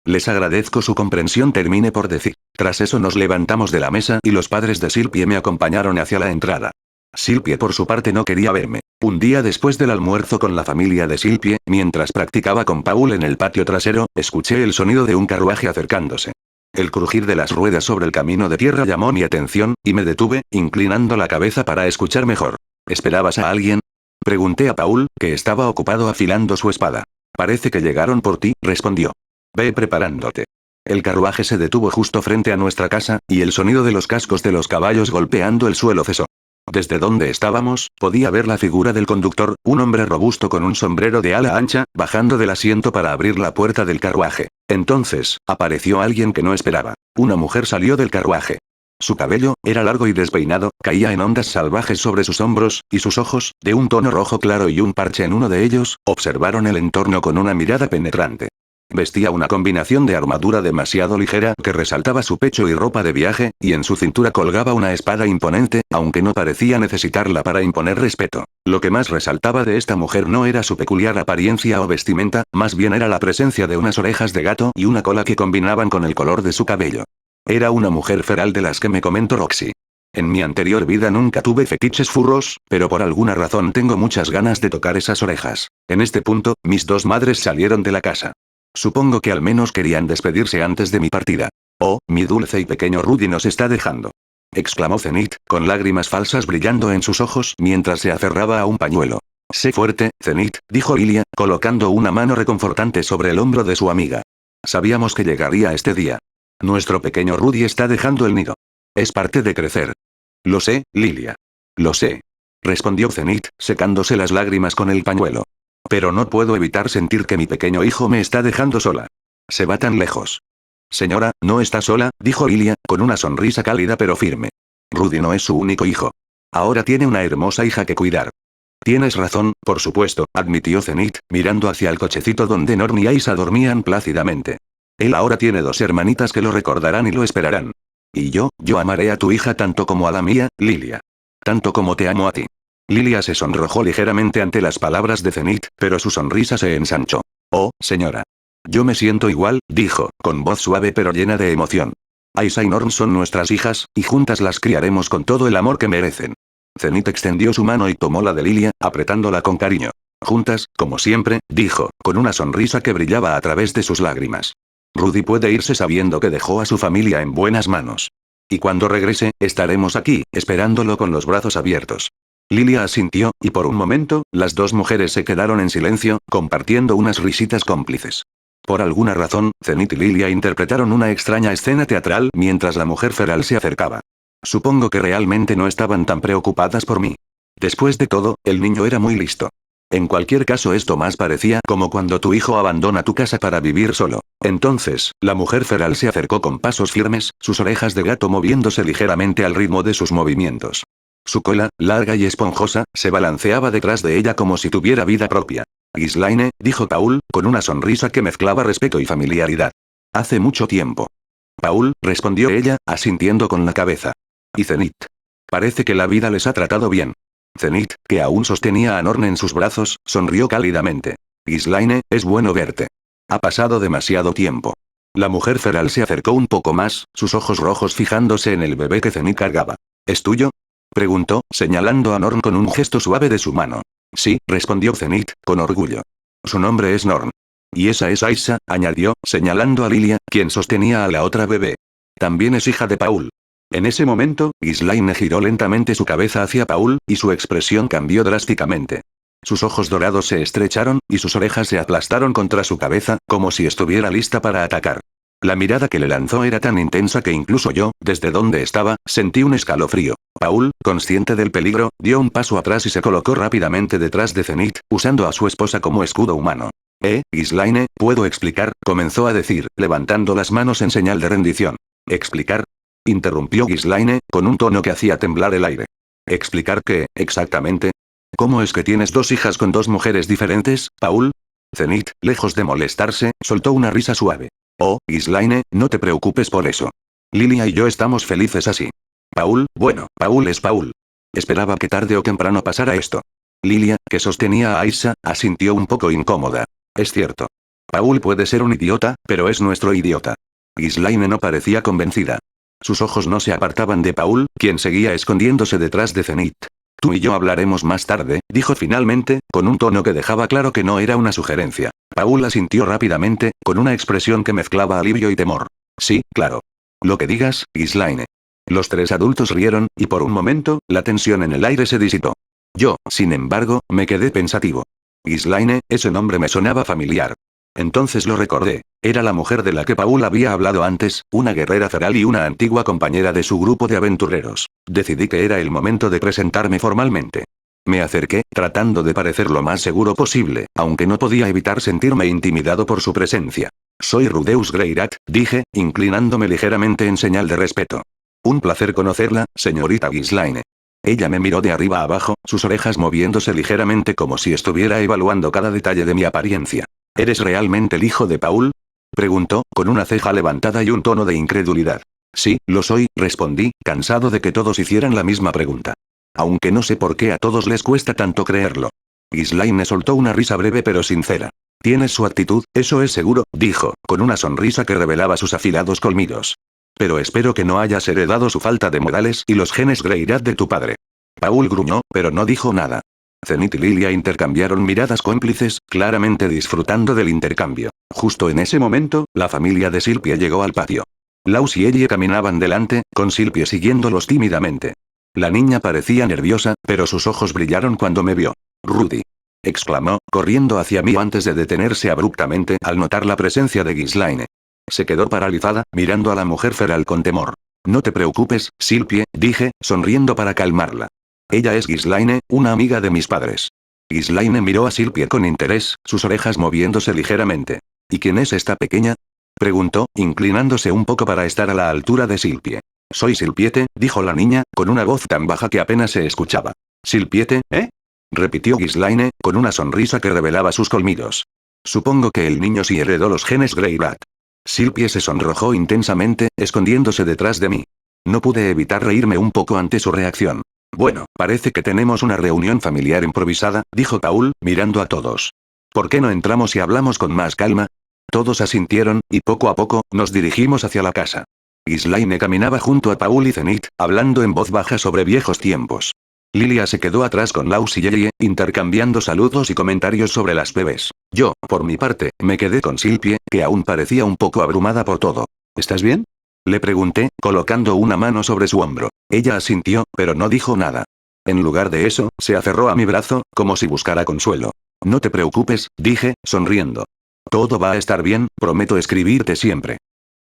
Les agradezco su comprensión, terminé por decir. Tras eso nos levantamos de la mesa y los padres de Silpie me acompañaron hacia la entrada. Silpie por su parte no quería verme. Un día después del almuerzo con la familia de Silpie, mientras practicaba con Paul en el patio trasero, escuché el sonido de un carruaje acercándose. El crujir de las ruedas sobre el camino de tierra llamó mi atención, y me detuve, inclinando la cabeza para escuchar mejor. ¿Esperabas a alguien? Pregunté a Paul, que estaba ocupado afilando su espada. Parece que llegaron por ti, respondió. Ve preparándote. El carruaje se detuvo justo frente a nuestra casa, y el sonido de los cascos de los caballos golpeando el suelo cesó. Desde donde estábamos, podía ver la figura del conductor, un hombre robusto con un sombrero de ala ancha, bajando del asiento para abrir la puerta del carruaje. Entonces, apareció alguien que no esperaba. Una mujer salió del carruaje. Su cabello, era largo y despeinado, caía en ondas salvajes sobre sus hombros, y sus ojos, de un tono rojo claro y un parche en uno de ellos, observaron el entorno con una mirada penetrante. Vestía una combinación de armadura demasiado ligera que resaltaba su pecho y ropa de viaje, y en su cintura colgaba una espada imponente, aunque no parecía necesitarla para imponer respeto. Lo que más resaltaba de esta mujer no era su peculiar apariencia o vestimenta, más bien era la presencia de unas orejas de gato y una cola que combinaban con el color de su cabello. Era una mujer feral de las que me comentó Roxy. En mi anterior vida nunca tuve fetiches furros, pero por alguna razón tengo muchas ganas de tocar esas orejas. En este punto, mis dos madres salieron de la casa. Supongo que al menos querían despedirse antes de mi partida. Oh, mi dulce y pequeño Rudy nos está dejando. Exclamó Zenith, con lágrimas falsas brillando en sus ojos mientras se aferraba a un pañuelo. Sé fuerte, Zenith, dijo Lilia, colocando una mano reconfortante sobre el hombro de su amiga. Sabíamos que llegaría este día. Nuestro pequeño Rudy está dejando el nido. Es parte de crecer. Lo sé, Lilia. Lo sé. Respondió Zenith, secándose las lágrimas con el pañuelo. Pero no puedo evitar sentir que mi pequeño hijo me está dejando sola. Se va tan lejos. Señora, no está sola, dijo Lilia, con una sonrisa cálida pero firme. Rudy no es su único hijo. Ahora tiene una hermosa hija que cuidar. Tienes razón, por supuesto, admitió Zenith, mirando hacia el cochecito donde Norn y Aisa dormían plácidamente. Él ahora tiene dos hermanitas que lo recordarán y lo esperarán. Y yo amaré a tu hija tanto como a la mía, Lilia. Tanto como te amo a ti. Lilia se sonrojó ligeramente ante las palabras de Zenith, pero su sonrisa se ensanchó. Oh, señora. Yo me siento igual, dijo, con voz suave pero llena de emoción. Aisa y Norn son nuestras hijas, y juntas las criaremos con todo el amor que merecen. Zenith extendió su mano y tomó la de Lilia, apretándola con cariño. Juntas, como siempre, dijo, con una sonrisa que brillaba a través de sus lágrimas. Rudy puede irse sabiendo que dejó a su familia en buenas manos. Y cuando regrese, estaremos aquí, esperándolo con los brazos abiertos. Lilia asintió, y por un momento, las dos mujeres se quedaron en silencio, compartiendo unas risitas cómplices. Por alguna razón, Zenith y Lilia interpretaron una extraña escena teatral mientras la mujer feral se acercaba. Supongo que realmente no estaban tan preocupadas por mí. Después de todo, el niño era muy listo. En cualquier caso, esto más parecía como cuando tu hijo abandona tu casa para vivir solo. Entonces, la mujer feral se acercó con pasos firmes, sus orejas de gato moviéndose ligeramente al ritmo de sus movimientos. Su cola, larga y esponjosa, se balanceaba detrás de ella como si tuviera vida propia. Ghislaine, dijo Paul, con una sonrisa que mezclaba respeto y familiaridad. Hace mucho tiempo. Paul, respondió ella, asintiendo con la cabeza. Y Zenith. Parece que la vida les ha tratado bien. Zenith, que aún sostenía a Norn en sus brazos, sonrió cálidamente. Ghislaine, es bueno verte. Ha pasado demasiado tiempo. La mujer feral se acercó un poco más, sus ojos rojos fijándose en el bebé que Zenith cargaba. ¿Es tuyo? Preguntó, señalando a Norn con un gesto suave de su mano. Sí, respondió Zenith, con orgullo. Su nombre es Norn. Y esa es Aisha, añadió, señalando a Lilia, quien sostenía a la otra bebé. También es hija de Paul. En ese momento, Ghislaine giró lentamente su cabeza hacia Paul, y su expresión cambió drásticamente. Sus ojos dorados se estrecharon, y sus orejas se aplastaron contra su cabeza, como si estuviera lista para atacar. La mirada que le lanzó era tan intensa que incluso yo, desde donde estaba, sentí un escalofrío. Paul, consciente del peligro, dio un paso atrás y se colocó rápidamente detrás de Zenith, usando a su esposa como escudo humano. Ghislaine, puedo explicar, comenzó a decir, levantando las manos en señal de rendición. ¿Explicar? Interrumpió Ghislaine, con un tono que hacía temblar el aire. ¿Explicar qué, exactamente? ¿Cómo es que tienes dos hijas con dos mujeres diferentes, Paul? Zenith, lejos de molestarse, soltó una risa suave. Oh, Ghislaine, no te preocupes por eso. Lilia y yo estamos felices así. Paul, bueno, Paul es Paul. Esperaba que tarde o temprano pasara esto. Lilia, que sostenía a Aisha, asintió un poco incómoda. Es cierto. Paul puede ser un idiota, pero es nuestro idiota. Ghislaine no parecía convencida. Sus ojos no se apartaban de Paul, quien seguía escondiéndose detrás de Zenith. Tú y yo hablaremos más tarde, dijo finalmente, con un tono que dejaba claro que no era una sugerencia. Paul asintió rápidamente, con una expresión que mezclaba alivio y temor. Sí, claro. Lo que digas, Ghislaine. Los tres adultos rieron, y por un momento, la tensión en el aire se disipó. Yo, sin embargo, me quedé pensativo. Ghislaine, ese nombre me sonaba familiar. Entonces lo recordé. Era la mujer de la que Paul había hablado antes, una guerrera feral y una antigua compañera de su grupo de aventureros. Decidí que era el momento de presentarme formalmente. Me acerqué, tratando de parecer lo más seguro posible, aunque no podía evitar sentirme intimidado por su presencia. Soy Rudeus Greyrat, dije, inclinándome ligeramente en señal de respeto. Un placer conocerla, señorita Ghislaine. Ella me miró de arriba a abajo, sus orejas moviéndose ligeramente como si estuviera evaluando cada detalle de mi apariencia. ¿Eres realmente el hijo de Paul? Preguntó, con una ceja levantada y un tono de incredulidad. Sí, lo soy, respondí, cansado de que todos hicieran la misma pregunta. Aunque no sé por qué a todos les cuesta tanto creerlo. Ghislaine soltó una risa breve pero sincera. Tienes su actitud, eso es seguro, dijo, con una sonrisa que revelaba sus afilados colmillos. Pero espero que no hayas heredado su falta de modales y los genes Greyrat de tu padre. Paul gruñó, pero no dijo nada. Zenith y Lilia intercambiaron miradas cómplices, claramente disfrutando del intercambio. Justo en ese momento, la familia de Silpie llegó al patio. Laus y Ellie caminaban delante, con Silpie siguiéndolos tímidamente. La niña parecía nerviosa, pero sus ojos brillaron cuando me vio. «Rudy», exclamó, corriendo hacia mí antes de detenerse abruptamente al notar la presencia de Ghislaine. Se quedó paralizada, mirando a la mujer feral con temor. «No te preocupes, Silpie», dije, sonriendo para calmarla. Ella es Ghislaine, una amiga de mis padres. Ghislaine miró a Silpie con interés, sus orejas moviéndose ligeramente. ¿Y quién es esta pequeña? Preguntó, inclinándose un poco para estar a la altura de Silpie. Soy Silpiete, dijo la niña, con una voz tan baja que apenas se escuchaba. ¿Silpiete, repitió Ghislaine, con una sonrisa que revelaba sus colmillos. Supongo que el niño sí heredó los genes Greyrat. Silpie se sonrojó intensamente, escondiéndose detrás de mí. No pude evitar reírme un poco ante su reacción. Bueno, parece que tenemos una reunión familiar improvisada, dijo Paul, mirando a todos. ¿Por qué no entramos y hablamos con más calma? Todos asintieron, y poco a poco, nos dirigimos hacia la casa. Ghislaine caminaba junto a Paul y Zenith, hablando en voz baja sobre viejos tiempos. Lilia se quedó atrás con Laus y Yelie, intercambiando saludos y comentarios sobre las bebés. Yo, por mi parte, me quedé con Silpie, que aún parecía un poco abrumada por todo. ¿Estás bien? Le pregunté, colocando una mano sobre su hombro. Ella asintió, pero no dijo nada. En lugar de eso, se aferró a mi brazo, como si buscara consuelo. No te preocupes, dije, sonriendo. Todo va a estar bien, prometo escribirte siempre.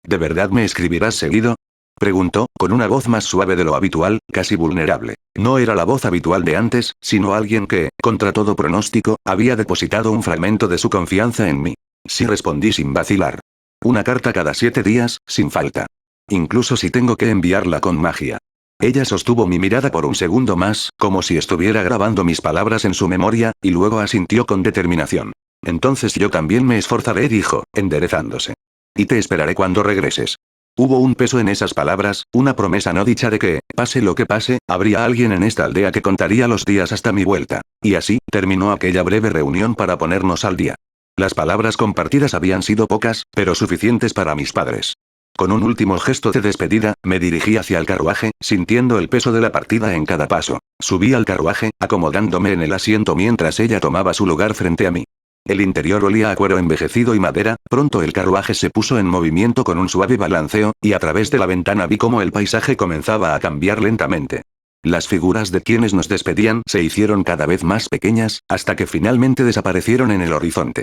¿De verdad me escribirás seguido? Preguntó, con una voz más suave de lo habitual, casi vulnerable. No era la voz habitual de antes, sino alguien que, contra todo pronóstico, había depositado un fragmento de su confianza en mí. Sí, respondí sin vacilar. Una carta cada 7 días, sin falta. Incluso si tengo que enviarla con magia. Ella sostuvo mi mirada por un segundo más, como si estuviera grabando mis palabras en su memoria, y luego asintió con determinación. Entonces yo también me esforzaré, dijo, enderezándose. Y te esperaré cuando regreses. Hubo un peso en esas palabras, una promesa no dicha de que, pase lo que pase, habría alguien en esta aldea que contaría los días hasta mi vuelta. Y así, terminó aquella breve reunión para ponernos al día. Las palabras compartidas habían sido pocas, pero suficientes para mis padres. Con un último gesto de despedida, me dirigí hacia el carruaje, sintiendo el peso de la partida en cada paso. Subí al carruaje, acomodándome en el asiento mientras ella tomaba su lugar frente a mí. El interior olía a cuero envejecido y madera, pronto el carruaje se puso en movimiento con un suave balanceo, y a través de la ventana vi cómo el paisaje comenzaba a cambiar lentamente. Las figuras de quienes nos despedían se hicieron cada vez más pequeñas, hasta que finalmente desaparecieron en el horizonte.